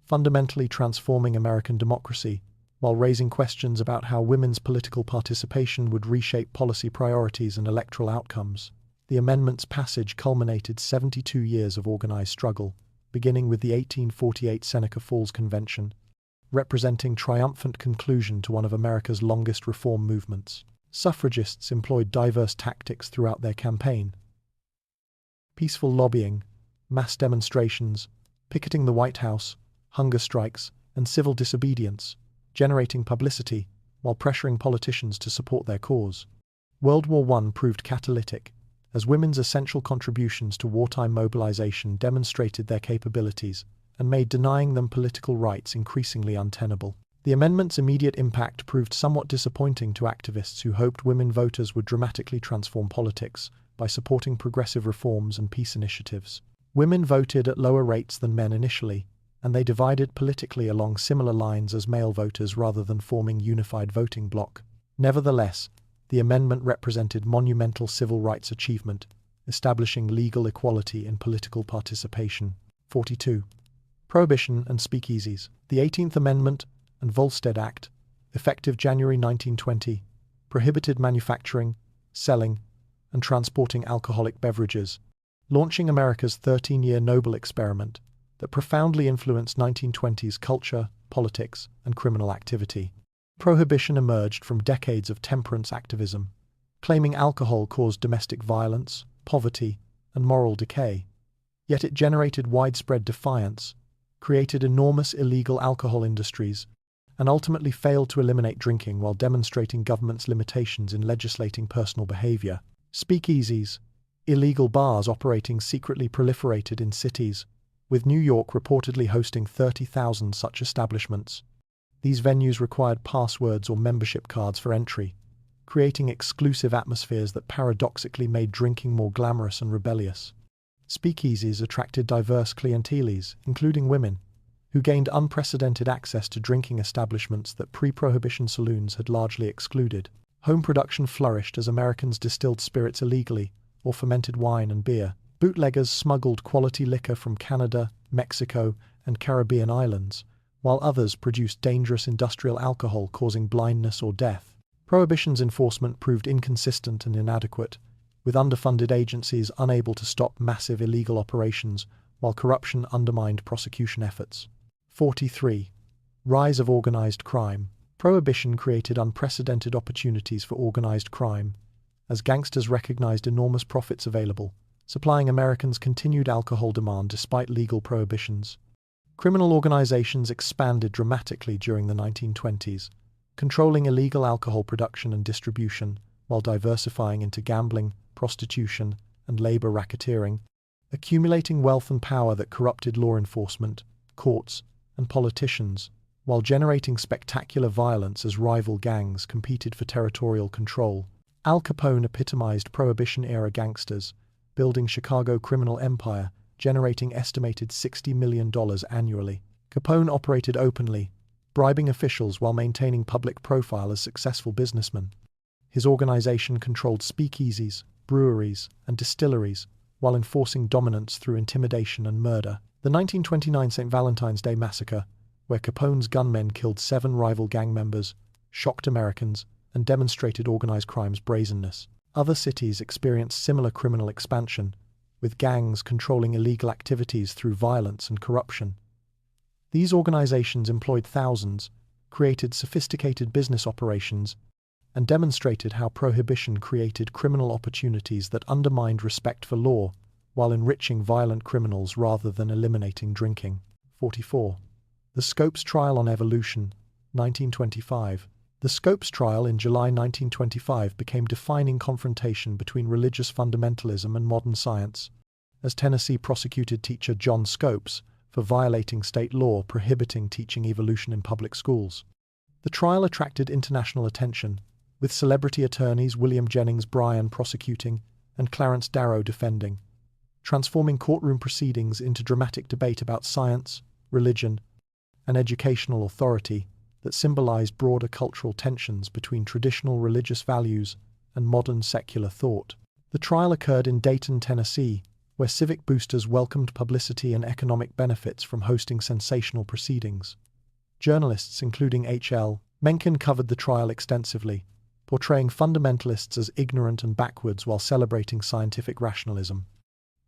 fundamentally transforming American democracy, while raising questions about how women's political participation would reshape policy priorities and electoral outcomes. The amendment's passage culminated 72 years of organized struggle, beginning with the 1848 Seneca Falls Convention, representing triumphant conclusion to one of America's longest reform movements. Suffragists employed diverse tactics throughout their campaign: peaceful lobbying, mass demonstrations, picketing the White House, hunger strikes, and civil disobedience, generating publicity while pressuring politicians to support their cause. World War I proved catalytic, as women's essential contributions to wartime mobilization demonstrated their capabilities and made denying them political rights increasingly untenable. The amendment's immediate impact proved somewhat disappointing to activists who hoped women voters would dramatically transform politics, by supporting progressive reforms and peace initiatives. Women voted at lower rates than men initially, and they divided politically along similar lines as male voters rather than forming unified voting bloc. Nevertheless, the amendment represented monumental civil rights achievement, establishing legal equality in political participation. 42. Prohibition and speakeasies. The 18th Amendment and Volstead Act, effective January 1920, prohibited manufacturing, selling, and transporting alcoholic beverages, launching America's 13-year Nobel experiment that profoundly influenced 1920s culture, politics, and criminal activity. Prohibition emerged from decades of temperance activism, claiming alcohol caused domestic violence, poverty, and moral decay. Yet it generated widespread defiance, created enormous illegal alcohol industries, and ultimately failed to eliminate drinking while demonstrating government's limitations in legislating personal behavior. Speakeasies, illegal bars operating secretly, proliferated in cities, with New York reportedly hosting 30,000 such establishments. These venues required passwords or membership cards for entry, creating exclusive atmospheres that paradoxically made drinking more glamorous and rebellious. Speakeasies attracted diverse clienteles, including women, who gained unprecedented access to drinking establishments that pre-prohibition saloons had largely excluded. Home production flourished as Americans distilled spirits illegally, or fermented wine and beer. Bootleggers smuggled quality liquor from Canada, Mexico, and Caribbean islands, while others produced dangerous industrial alcohol causing blindness or death. Prohibition's enforcement proved inconsistent and inadequate, with underfunded agencies unable to stop massive illegal operations, while corruption undermined prosecution efforts. 43. Rise of organized crime. Prohibition created unprecedented opportunities for organized crime, as gangsters recognized enormous profits available, supplying Americans' continued alcohol demand despite legal prohibitions. Criminal organizations expanded dramatically during the 1920s, controlling illegal alcohol production and distribution while diversifying into gambling, prostitution, and labor racketeering, accumulating wealth and power that corrupted law enforcement, courts, and politicians, while generating spectacular violence as rival gangs competed for territorial control. Al Capone epitomized Prohibition-era gangsters, building Chicago criminal empire, generating estimated $60 million annually. Capone operated openly, bribing officials while maintaining public profile as successful businessman. His organization controlled speakeasies, breweries, and distilleries, while enforcing dominance through intimidation and murder. The 1929 St. Valentine's Day Massacre, where Capone's gunmen killed 7 rival gang members, shocked Americans and demonstrated organized crime's brazenness. Other cities experienced similar criminal expansion, with gangs controlling illegal activities through violence and corruption. These organizations employed thousands, created sophisticated business operations, and demonstrated how prohibition created criminal opportunities that undermined respect for law, while enriching violent criminals rather than eliminating drinking. 44. The Scopes Trial on Evolution, 1925. The Scopes Trial in July 1925 became defining confrontation between religious fundamentalism and modern science, as Tennessee prosecuted teacher John Scopes for violating state law prohibiting teaching evolution in public schools. The trial attracted international attention, with celebrity attorneys William Jennings Bryan prosecuting and Clarence Darrow defending, transforming courtroom proceedings into dramatic debate about science, religion, and educational authority that symbolized broader cultural tensions between traditional religious values and modern secular thought. The trial occurred in Dayton, Tennessee, where civic boosters welcomed publicity and economic benefits from hosting sensational proceedings. Journalists, including H.L. Mencken, covered the trial extensively, portraying fundamentalists as ignorant and backwards while celebrating scientific rationalism.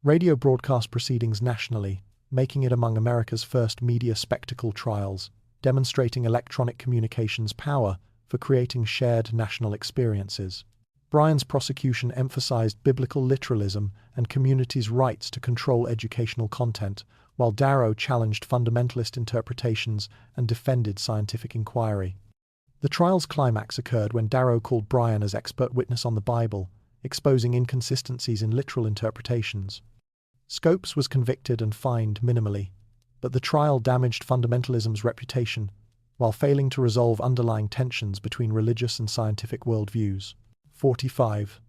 Radio broadcast proceedings nationally, making it among America's first media spectacle trials, demonstrating electronic communications' power for creating shared national experiences. Bryan's prosecution emphasized biblical literalism and communities' rights to control educational content, while Darrow challenged fundamentalist interpretations and defended scientific inquiry. The trial's climax occurred when Darrow called Bryan as expert witness on the Bible, exposing inconsistencies in literal interpretations. Scopes was convicted and fined minimally, but the trial damaged fundamentalism's reputation while failing to resolve underlying tensions between religious and scientific worldviews. 45.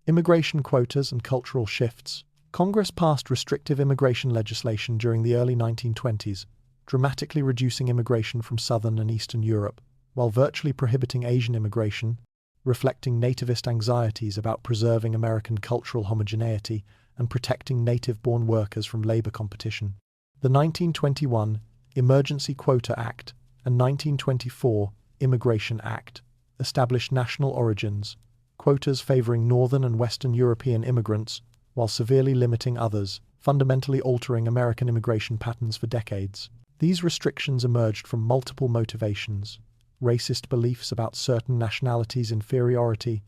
Immigration quotas and cultural shifts. Congress passed restrictive immigration legislation during the early 1920s, dramatically reducing immigration from Southern and Eastern Europe, while virtually prohibiting Asian immigration, reflecting nativist anxieties about preserving American cultural homogeneity and protecting native-born workers from labor competition. The 1921 Emergency Quota Act and 1924 Immigration Act established national origins, quotas favoring Northern and Western European immigrants, while severely limiting others, fundamentally altering American immigration patterns for decades. These restrictions emerged from multiple motivations: racist beliefs about certain nationalities' inferiority,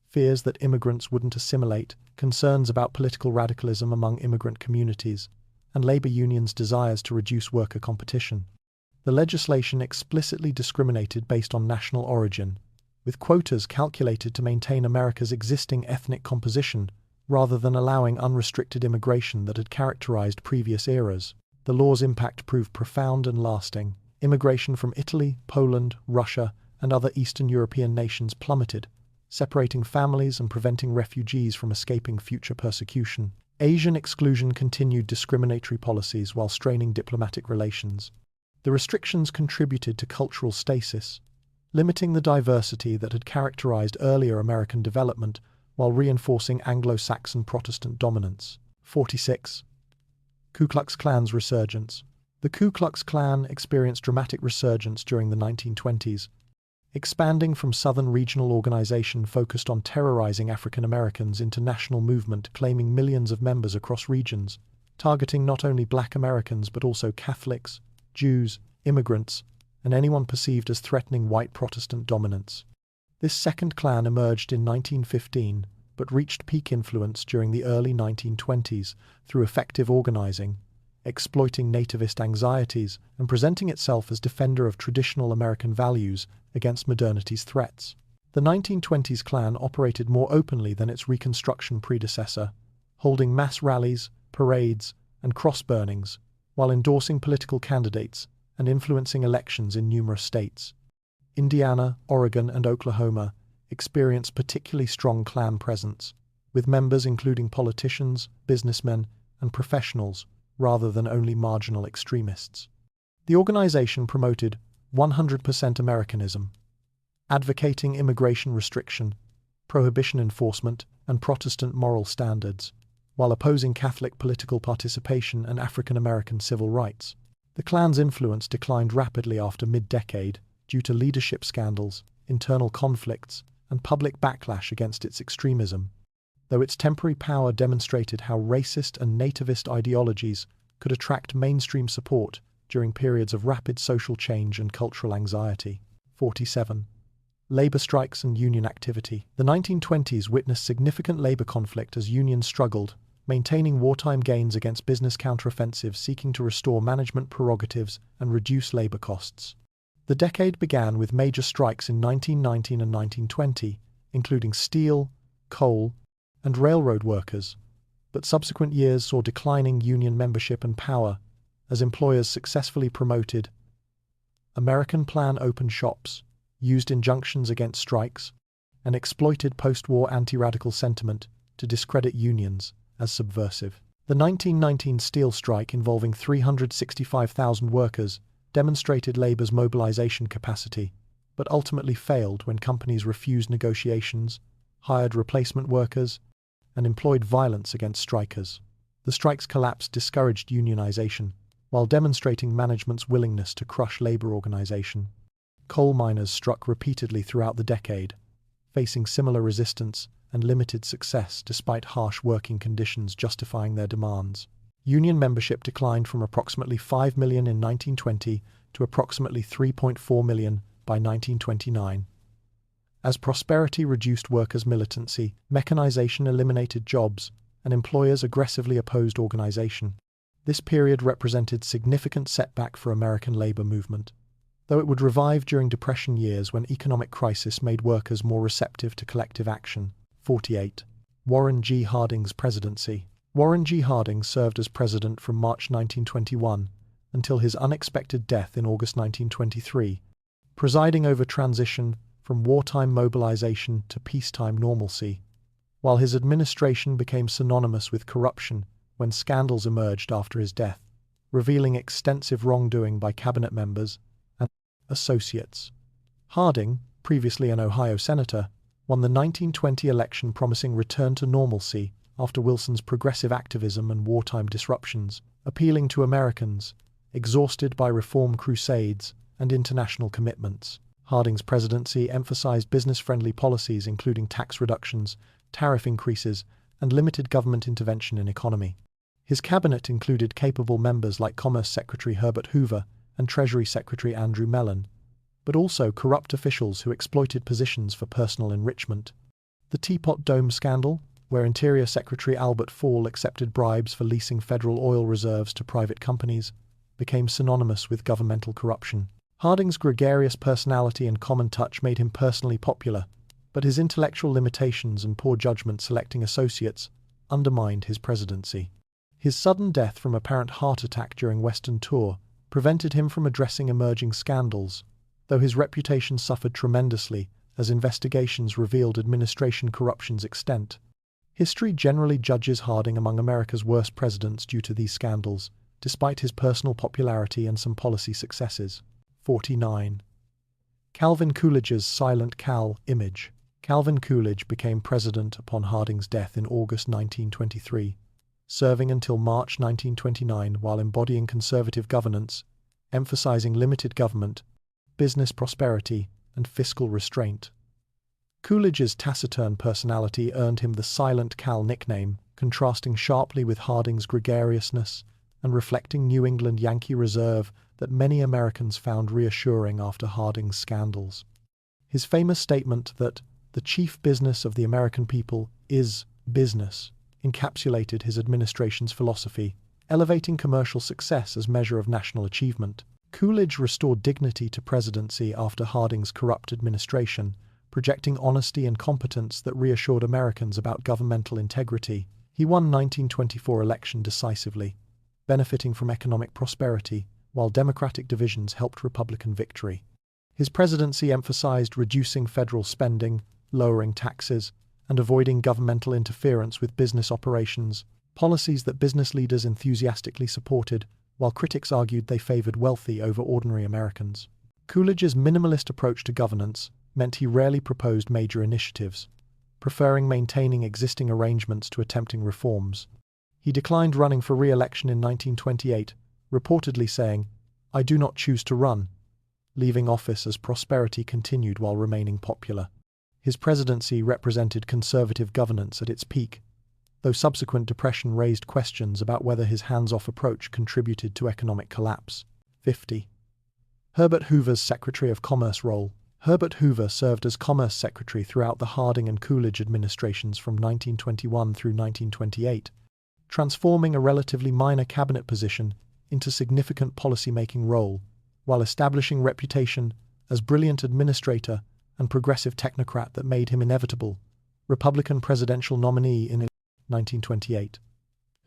fears that immigrants wouldn't assimilate, concerns about political radicalism among immigrant communities, and labor unions' desires to reduce worker competition. The legislation explicitly discriminated based on national origin, with quotas calculated to maintain America's existing ethnic composition rather than allowing unrestricted immigration that had characterized previous eras. The law's impact proved profound and lasting. Immigration from Italy, Poland, Russia, and other Eastern European nations plummeted, separating families and preventing refugees from escaping future persecution. Asian exclusion continued discriminatory policies while straining diplomatic relations. The restrictions contributed to cultural stasis, limiting the diversity that had characterized earlier American development while reinforcing Anglo-Saxon Protestant dominance. 46. Ku Klux Klan's resurgence. The Ku Klux Klan experienced dramatic resurgence during the 1920s, expanding from Southern regional organization focused on terrorizing African Americans into national movement claiming millions of members across regions, targeting not only Black Americans but also Catholics, Jews, immigrants, and anyone perceived as threatening white Protestant dominance. This second Klan emerged in 1915, but reached peak influence during the early 1920s through effective organizing, exploiting nativist anxieties, and presenting itself as defender of traditional American values against modernity's threats. The 1920s Klan operated more openly than its Reconstruction predecessor, holding mass rallies, parades, and cross-burnings, while endorsing political candidates and influencing elections in numerous states. Indiana, Oregon, and Oklahoma experienced particularly strong Klan presence, with members including politicians, businessmen, and professionals, rather than only marginal extremists. The organization promoted 100% Americanism, advocating immigration restriction, prohibition enforcement, and Protestant moral standards, while opposing Catholic political participation and African American civil rights. The Klan's influence declined rapidly after mid-decade due to leadership scandals, internal conflicts, and public backlash against its extremism, though its temporary power demonstrated how racist and nativist ideologies could attract mainstream support during periods of rapid social change and cultural anxiety. 47. Labor strikes and union activity. The 1920s witnessed significant labor conflict as unions struggled, maintaining wartime gains against business counteroffensives seeking to restore management prerogatives and reduce labor costs. The decade began with major strikes in 1919 and 1920, including steel, coal, and railroad workers, but subsequent years saw declining union membership and power as employers successfully promoted American Plan open shops, used injunctions against strikes, and exploited post-war anti-radical sentiment to discredit unions as subversive. The 1919 steel strike involving 365,000 workers demonstrated labor's mobilization capacity, but ultimately failed when companies refused negotiations, hired replacement workers, and employed violence against strikers. The strike's collapse discouraged unionization, while demonstrating management's willingness to crush labor organization. Coal miners struck repeatedly throughout the decade, facing similar resistance and limited success despite harsh working conditions justifying their demands. Union membership declined from approximately 5 million in 1920 to approximately 3.4 million by 1929. As prosperity reduced workers' militancy, mechanization eliminated jobs, and employers aggressively opposed organization. This period represented significant setback for American labor movement, though it would revive during Depression years when economic crisis made workers more receptive to collective action. 48. Warren G. Harding's presidency. Warren G. Harding served as president from March 1921 until his unexpected death in August 1923, presiding over transition from wartime mobilization to peacetime normalcy, while his administration became synonymous with corruption when scandals emerged after his death, revealing extensive wrongdoing by cabinet members and associates. Harding, previously an Ohio senator, won the 1920 election promising return to normalcy after Wilson's progressive activism and wartime disruptions, appealing to Americans, exhausted by reform crusades and international commitments. Harding's presidency emphasized business-friendly policies including tax reductions, tariff increases, and limited government intervention in economy. His cabinet included capable members like Commerce Secretary Herbert Hoover and Treasury Secretary Andrew Mellon, but also corrupt officials who exploited positions for personal enrichment. The Teapot Dome scandal, where Interior Secretary Albert Fall accepted bribes for leasing federal oil reserves to private companies, became synonymous with governmental corruption. Harding's gregarious personality and common touch made him personally popular, but his intellectual limitations and poor judgment selecting associates undermined his presidency. His sudden death from apparent heart attack during Western tour prevented him from addressing emerging scandals, though his reputation suffered tremendously as investigations revealed administration corruption's extent. History generally judges Harding among America's worst presidents due to these scandals, despite his personal popularity and some policy successes. 49. Calvin Coolidge's Silent Cal image. Calvin Coolidge became president upon Harding's death in August 1923, serving until March 1929 while embodying conservative governance, emphasizing limited government, business prosperity, and fiscal restraint. Coolidge's taciturn personality earned him the Silent Cal nickname, contrasting sharply with Harding's gregariousness and reflecting New England Yankee reserve that many Americans found reassuring after Harding's scandals. His famous statement that the chief business of the American people is business encapsulated his administration's philosophy, elevating commercial success as measure of national achievement. Coolidge restored dignity to presidency after Harding's corrupt administration, projecting honesty and competence that reassured Americans about governmental integrity. He won 1924 election decisively, benefiting from economic prosperity, while Democratic divisions helped Republican victory. His presidency emphasized reducing federal spending, lowering taxes, and avoiding governmental interference with business operations, policies that business leaders enthusiastically supported, while critics argued they favored wealthy over ordinary Americans. Coolidge's minimalist approach to governance meant he rarely proposed major initiatives, preferring maintaining existing arrangements to attempting reforms. He declined running for re-election in 1928, reportedly saying, "I do not choose to run," leaving office as prosperity continued while remaining popular. His presidency represented conservative governance at its peak, though subsequent depression raised questions about whether his hands-off approach contributed to economic collapse. 50. Herbert Hoover's Secretary of Commerce role. Herbert Hoover served as Commerce Secretary throughout the Harding and Coolidge administrations from 1921 through 1928, transforming a relatively minor cabinet position into significant policy-making role, while establishing reputation as brilliant administrator and progressive technocrat that made him inevitable Republican presidential nominee in 1928.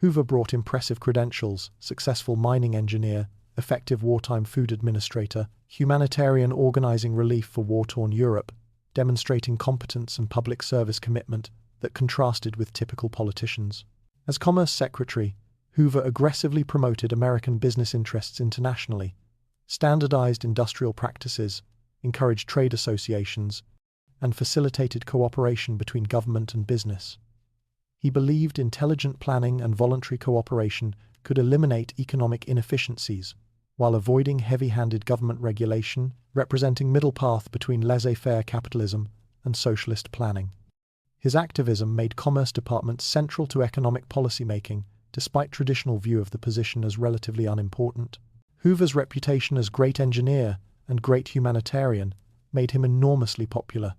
Hoover brought impressive credentials: successful mining engineer, effective wartime food administrator, humanitarian organizing relief for war-torn Europe, demonstrating competence and public service commitment that contrasted with typical politicians. As Commerce Secretary, Hoover aggressively promoted American business interests internationally, standardized industrial practices, encouraged trade associations, and facilitated cooperation between government and business. He believed intelligent planning and voluntary cooperation could eliminate economic inefficiencies, while avoiding heavy-handed government regulation, representing middle path between laissez-faire capitalism and socialist planning. His activism made Commerce departments central to economic policymaking, despite traditional view of the position as relatively unimportant. Hoover's reputation as great engineer and great humanitarian made him enormously popular,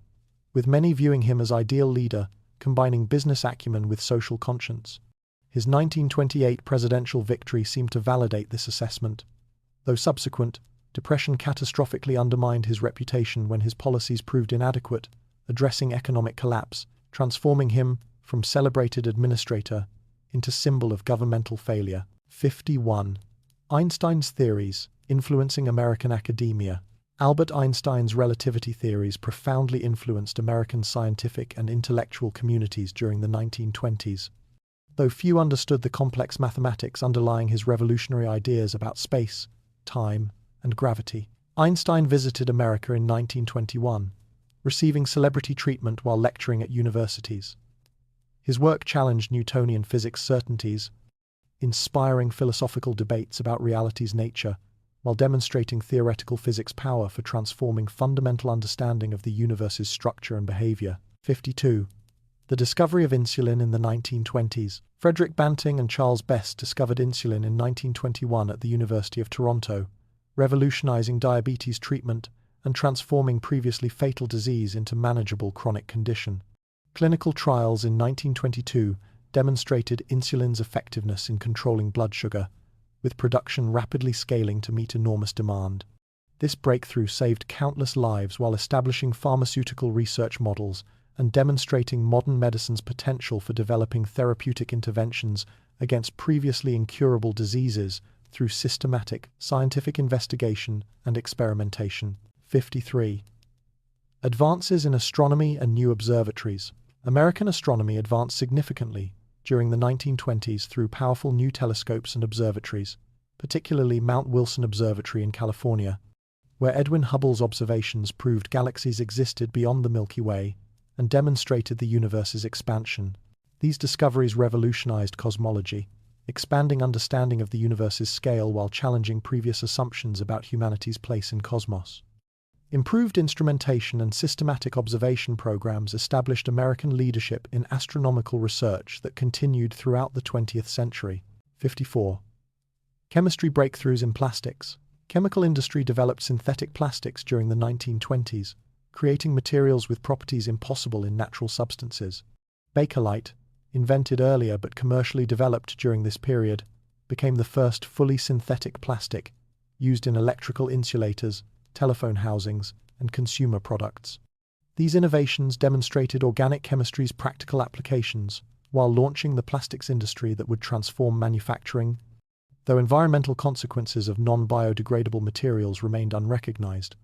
with many viewing him as ideal leader, combining business acumen with social conscience. His 1928 presidential victory seemed to validate this assessment, though subsequent depression catastrophically undermined his reputation when his policies proved inadequate, addressing economic collapse, transforming him from celebrated administrator into symbol of governmental failure. 51. Einstein's theories influencing American academia. Albert Einstein's relativity theories profoundly influenced American scientific and intellectual communities during the 1920s. Though few understood the complex mathematics underlying his revolutionary ideas about space, time, and gravity, Einstein visited America in 1921, receiving celebrity treatment while lecturing at universities. His work challenged Newtonian physics certainties, inspiring philosophical debates about reality's nature, while demonstrating theoretical physics' power for transforming fundamental understanding of the universe's structure and behavior. 52. The discovery of insulin in the 1920s. Frederick Banting and Charles Best discovered insulin in 1921 at the University of Toronto, revolutionizing diabetes treatment and transforming previously fatal disease into manageable chronic condition. Clinical trials in 1922 demonstrated insulin's effectiveness in controlling blood sugar, with production rapidly scaling to meet enormous demand. This breakthrough saved countless lives while establishing pharmaceutical research models and demonstrating modern medicine's potential for developing therapeutic interventions against previously incurable diseases through systematic scientific investigation and experimentation. 53. Advances in astronomy and new observatories. American astronomy advanced significantly during the 1920s through powerful new telescopes and observatories, particularly Mount Wilson Observatory in California, where Edwin Hubble's observations proved galaxies existed beyond the Milky Way and demonstrated the universe's expansion. These discoveries revolutionized cosmology, expanding understanding of the universe's scale while challenging previous assumptions about humanity's place in cosmos. Improved instrumentation and systematic observation programs established American leadership in astronomical research that continued throughout the 20th century. 54. Chemistry breakthroughs in plastics. Chemical industry developed synthetic plastics during the 1920s, creating materials with properties impossible in natural substances. Bakelite, invented earlier but commercially developed during this period, became the first fully synthetic plastic used in electrical insulators, telephone housings, and consumer products. These innovations demonstrated organic chemistry's practical applications while launching the plastics industry that would transform manufacturing, though environmental consequences of non-biodegradable materials remained unrecognized.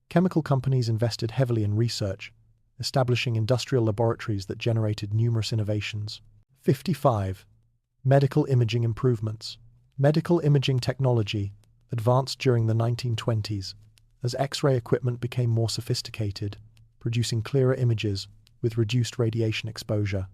Chemical companies invested heavily in research, establishing industrial laboratories that generated numerous innovations. 55. Medical imaging improvements. Medical imaging technology advanced during the 1920s as X-ray equipment became more sophisticated, producing clearer images with reduced radiation exposure.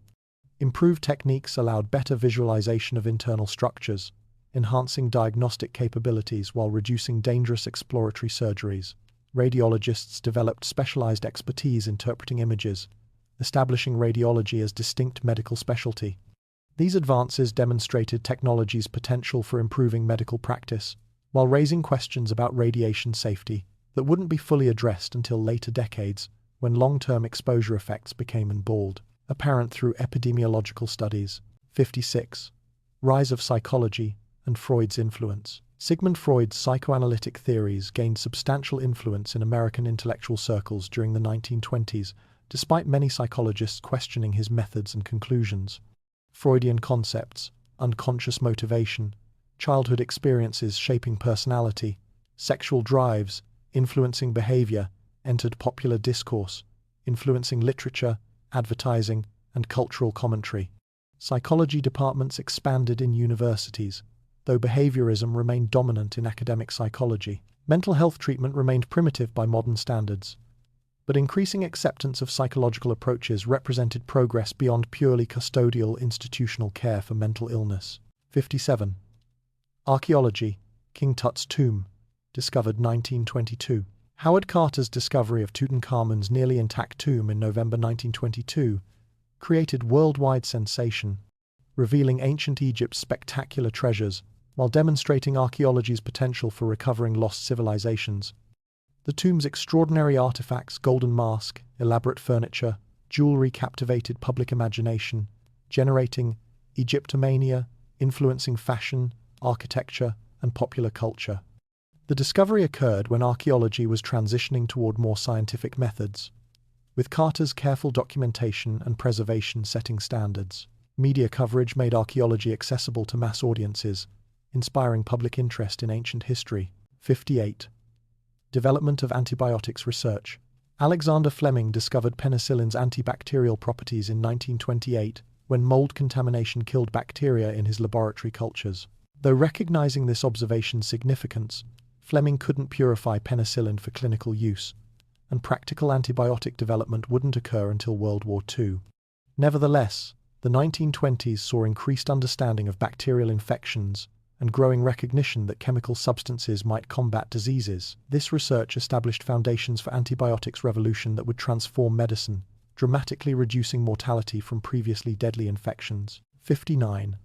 Improved techniques allowed better visualization of internal structures, enhancing diagnostic capabilities while reducing dangerous exploratory surgeries. Radiologists developed specialized expertise interpreting images, establishing radiology as distinct medical specialty. These advances demonstrated technology's potential for improving medical practice, while raising questions about radiation safety that wouldn't be fully addressed until later decades, when long-term exposure effects became apparent through epidemiological studies. 56. Rise of psychology and Freud's influence. Sigmund Freud's psychoanalytic theories gained substantial influence in American intellectual circles during the 1920s, despite many psychologists questioning his methods and conclusions. Freudian concepts, unconscious motivation, childhood experiences shaping personality, sexual drives, influencing behavior, entered popular discourse, influencing literature, advertising, and cultural commentary. Psychology departments expanded in universities, though behaviorism remained dominant in academic psychology. Mental health treatment remained primitive by modern standards, but increasing acceptance of psychological approaches represented progress beyond purely custodial institutional care for mental illness. 57. Archaeology. King Tut's tomb, discovered 1922. Howard Carter's discovery of Tutankhamun's nearly intact tomb in November 1922 created worldwide sensation, revealing ancient Egypt's spectacular treasures while demonstrating archaeology's potential for recovering lost civilizations. The tomb's extraordinary artifacts, golden mask, elaborate furniture, jewelry captivated public imagination, generating Egyptomania, influencing fashion, architecture, and popular culture. The discovery occurred when archaeology was transitioning toward more scientific methods, with Carter's careful documentation and preservation setting standards. Media coverage made archaeology accessible to mass audiences, inspiring public interest in ancient history. 58. Development of antibiotics research. Alexander Fleming discovered penicillin's antibacterial properties in 1928 when mold contamination killed bacteria in his laboratory cultures. Though recognizing this observation's significance, Fleming couldn't purify penicillin for clinical use, and practical antibiotic development wouldn't occur until World War II. Nevertheless, the 1920s saw increased understanding of bacterial infections and growing recognition that chemical substances might combat diseases. This research established foundations for antibiotics revolution that would transform medicine, dramatically reducing mortality from previously deadly infections. 59.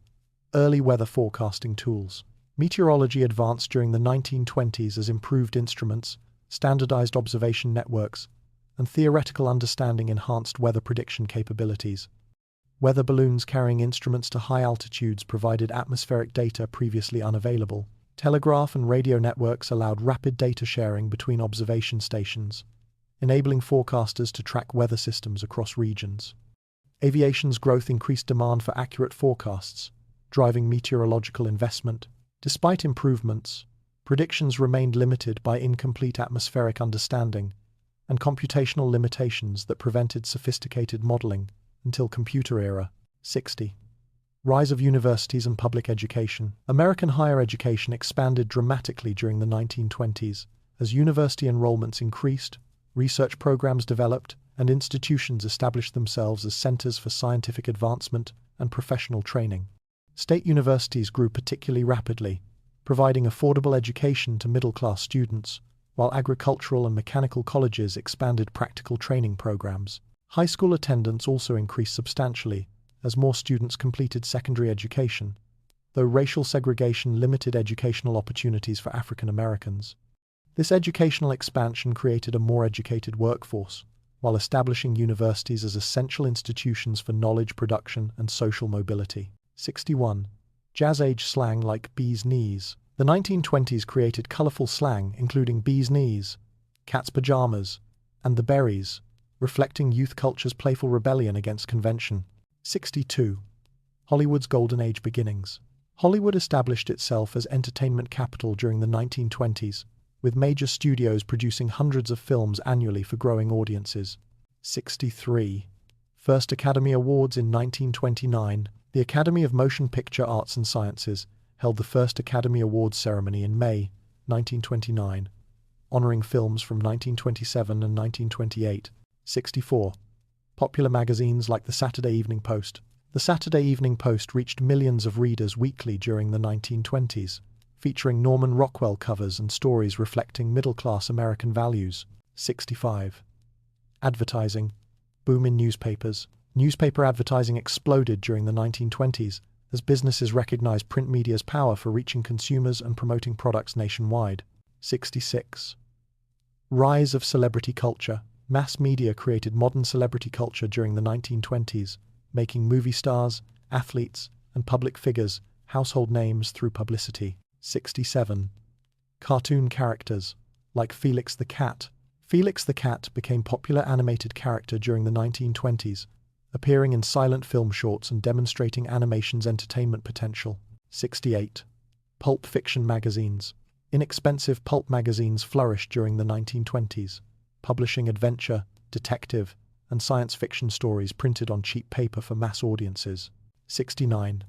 Early weather forecasting tools. Meteorology advanced during the 1920s as improved instruments, standardized observation networks, and theoretical understanding enhanced weather prediction capabilities. Weather balloons carrying instruments to high altitudes provided atmospheric data previously unavailable. Telegraph and radio networks allowed rapid data sharing between observation stations, enabling forecasters to track weather systems across regions. Aviation's growth increased demand for accurate forecasts, driving meteorological investment. Despite improvements, predictions remained limited by incomplete atmospheric understanding and computational limitations that prevented sophisticated modeling until computer era. 60. Rise of universities and public education. American higher education expanded dramatically during the 1920s as university enrollments increased, research programs developed, and institutions established themselves as centers for scientific advancement and professional training. State universities grew particularly rapidly, providing affordable education to middle-class students, while agricultural and mechanical colleges expanded practical training programs. High school attendance also increased substantially as more students completed secondary education, though racial segregation limited educational opportunities for African Americans. This educational expansion created a more educated workforce, while establishing universities as essential institutions for knowledge production and social mobility. 61. Jazz age slang like bee's knees. The 1920s created colorful slang including bee's knees, cat's pajamas, and the berries, reflecting youth culture's playful rebellion against convention. 62. Hollywood's golden age beginnings. Hollywood established itself as entertainment capital during the 1920s, with major studios producing hundreds of films annually for growing audiences. 63. First Academy Awards in 1929. The Academy of Motion Picture Arts and Sciences held the first Academy Awards ceremony in May 1929, honoring films from 1927 and 1928. 64. Popular magazines like the Saturday Evening Post. The Saturday Evening Post reached millions of readers weekly during the 1920s, featuring Norman Rockwell covers and stories reflecting middle-class American values. 65. Advertising. Boom in newspapers. Newspaper advertising exploded during the 1920s as businesses recognized print media's power for reaching consumers and promoting products nationwide. 66. Rise of celebrity culture. Mass media created modern celebrity culture during the 1920s, making movie stars, athletes, and public figures household names through publicity. 67. Cartoon characters, like Felix the Cat. Felix the Cat became a popular animated character during the 1920s, appearing in silent film shorts and demonstrating animation's entertainment potential. 68. Pulp fiction magazines. Inexpensive pulp magazines flourished during the 1920s, publishing adventure, detective, and science fiction stories printed on cheap paper for mass audiences. 69.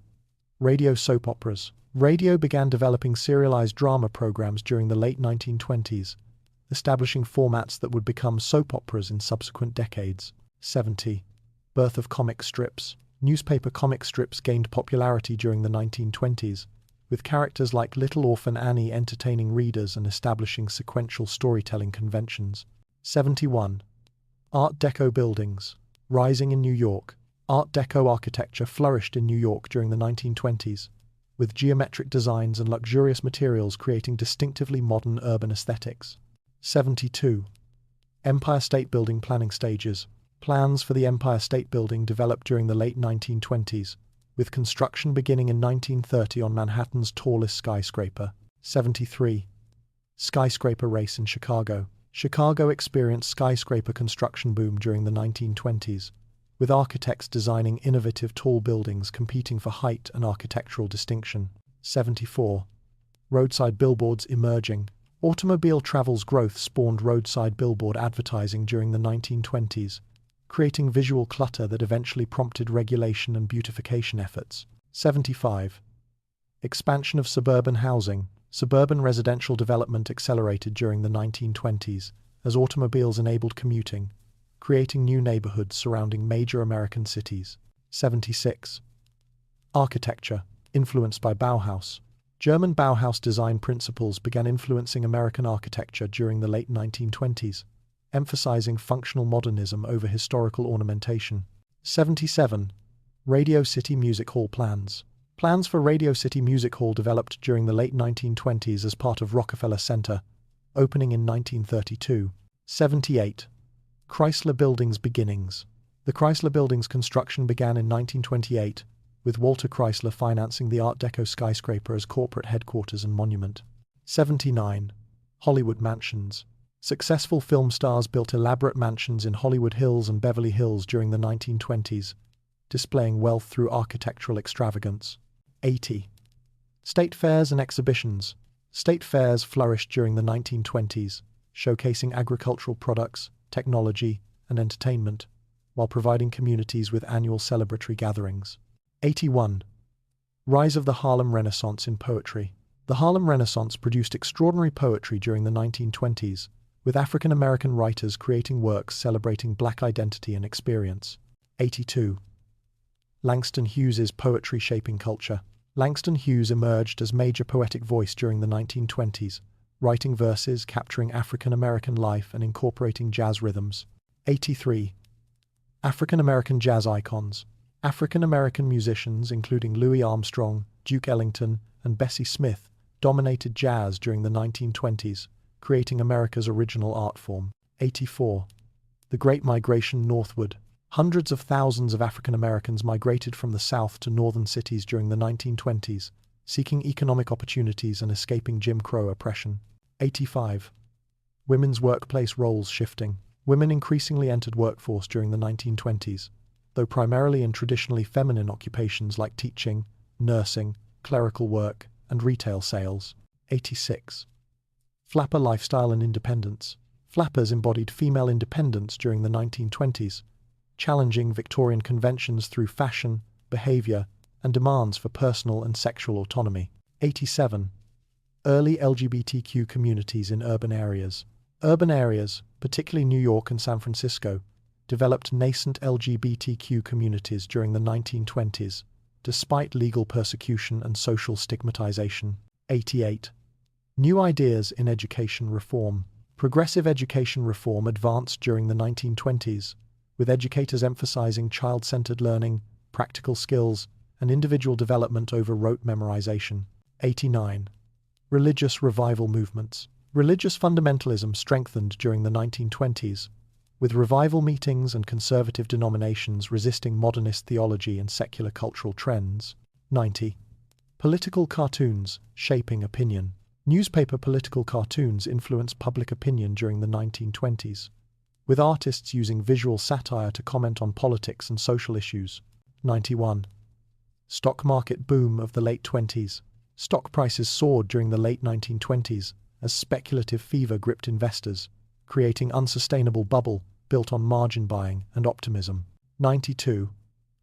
Radio soap operas. Radio began developing serialized drama programs during the late 1920s, establishing formats that would become soap operas in subsequent decades. 70. Birth of comic strips. Newspaper comic strips gained popularity during the 1920s, with characters like Little Orphan Annie entertaining readers and establishing sequential storytelling conventions. 71. Art Deco buildings. Rising in New York. Art Deco architecture flourished in New York during the 1920s, with geometric designs and luxurious materials creating distinctively modern urban aesthetics. 72. Empire State Building planning stages. Plans for the Empire State Building developed during the late 1920s, with construction beginning in 1930 on Manhattan's tallest skyscraper. 73. Skyscraper race in Chicago. Chicago experienced skyscraper construction boom during the 1920s, with architects designing innovative tall buildings competing for height and architectural distinction. 74. Roadside billboards emerging. Automobile travel's growth spawned roadside billboard advertising during the 1920s, creating visual clutter that eventually prompted regulation and beautification efforts. 75. Expansion of suburban housing. Suburban residential development accelerated during the 1920s as automobiles enabled commuting, creating new neighborhoods surrounding major American cities. 76. Architecture, influenced by Bauhaus. German Bauhaus design principles began influencing American architecture during the late 1920s, emphasizing functional modernism over historical ornamentation. 77. Radio City Music Hall plans. Plans for Radio City Music Hall developed during the late 1920s as part of Rockefeller Center, opening in 1932. 78. Chrysler Building's beginnings. The Chrysler Building's construction began in 1928, with Walter Chrysler financing the Art Deco skyscraper as corporate headquarters and monument. 79. Hollywood mansions. Successful film stars built elaborate mansions in Hollywood Hills and Beverly Hills during the 1920s, displaying wealth through architectural extravagance. 80. State fairs and exhibitions. State fairs flourished during the 1920s, showcasing agricultural products, technology, and entertainment, while providing communities with annual celebratory gatherings. 81. Rise of the Harlem Renaissance in poetry. The Harlem Renaissance produced extraordinary poetry during the 1920s, with African American writers creating works celebrating Black identity and experience. 82. Langston Hughes's poetry shaping culture. Langston Hughes emerged as major poetic voice during the 1920s, writing verses capturing African American life and incorporating jazz rhythms. 83. African American jazz icons. African American musicians, including Louis Armstrong, Duke Ellington, and Bessie Smith, dominated jazz during the 1920s, creating America's original art form. 84. The Great Migration Northward. Hundreds of thousands of African Americans migrated from the South to northern cities during the 1920s, seeking economic opportunities and escaping Jim Crow oppression. 85. Women's workplace roles shifting. Women increasingly entered workforce during the 1920s, though primarily in traditionally feminine occupations like teaching, nursing, clerical work, and retail sales. 86. Flapper lifestyle and independence. Flappers embodied female independence during the 1920s, challenging Victorian conventions through fashion, behavior, and demands for personal and sexual autonomy. 87. Early LGBTQ communities in urban areas. Urban areas, particularly New York and San Francisco, developed nascent LGBTQ communities during the 1920s, despite legal persecution and social stigmatization. 88. New ideas in education reform. Progressive education reform advanced during the 1920s, with educators emphasizing child-centered learning, practical skills, and individual development over rote memorization. 89. Religious revival movements. Religious fundamentalism strengthened during the 1920s, with revival meetings and conservative denominations resisting modernist theology and secular cultural trends. 90. Political cartoons shaping opinion. Newspaper political cartoons influenced public opinion during the 1920s, with artists using visual satire to comment on politics and social issues. 91. Stock market boom of the late 20s. Stock prices soared during the late 1920s as speculative fever gripped investors, creating unsustainable bubble built on margin buying and optimism. 92.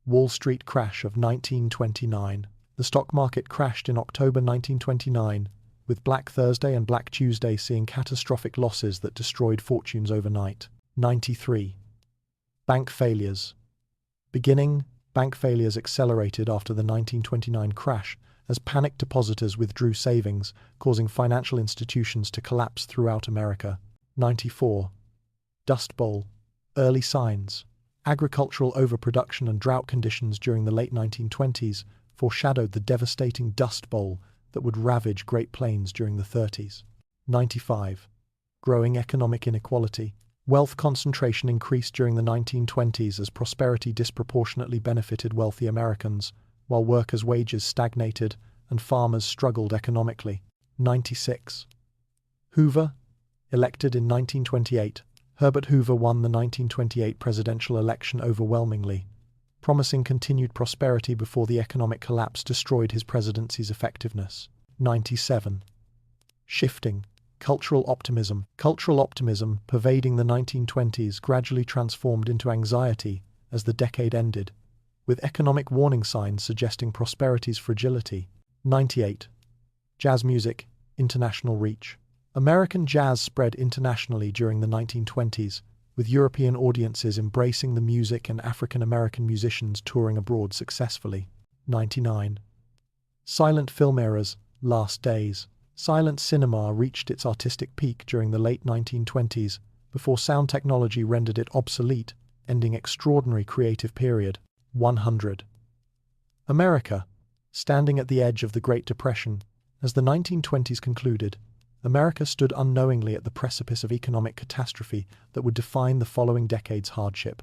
Wall Street crash of 1929. The stock market crashed in October 1929, with Black Thursday and Black Tuesday seeing catastrophic losses that destroyed fortunes overnight. 93. Bank failures. Beginning, bank failures accelerated after the 1929 crash as panicked depositors withdrew savings, causing financial institutions to collapse throughout America. 94. Dust Bowl. Early signs. Agricultural overproduction and drought conditions during the late 1920s foreshadowed the devastating Dust Bowl that would ravage Great Plains during the 30s. 95. Growing economic inequality. Wealth concentration increased during the 1920s as prosperity disproportionately benefited wealthy Americans, while workers' wages stagnated and farmers struggled economically. 96. Hoover. Elected in 1928, Herbert Hoover won the 1928 presidential election overwhelmingly, promising continued prosperity before the economic collapse destroyed his presidency's effectiveness. 97. Shifting. Cultural optimism. Cultural optimism pervading the 1920s gradually transformed into anxiety as the decade ended, with economic warning signs suggesting prosperity's fragility. 98. Jazz music, international reach. American jazz spread internationally during the 1920s, with European audiences embracing the music and African American musicians touring abroad successfully. 99. Silent film era's last days. Silent cinema reached its artistic peak during the late 1920s, before sound technology rendered it obsolete, ending extraordinary creative period. 100. America, standing at the edge of the Great Depression. As the 1920s concluded, America stood unknowingly at the precipice of economic catastrophe that would define the following decade's hardship.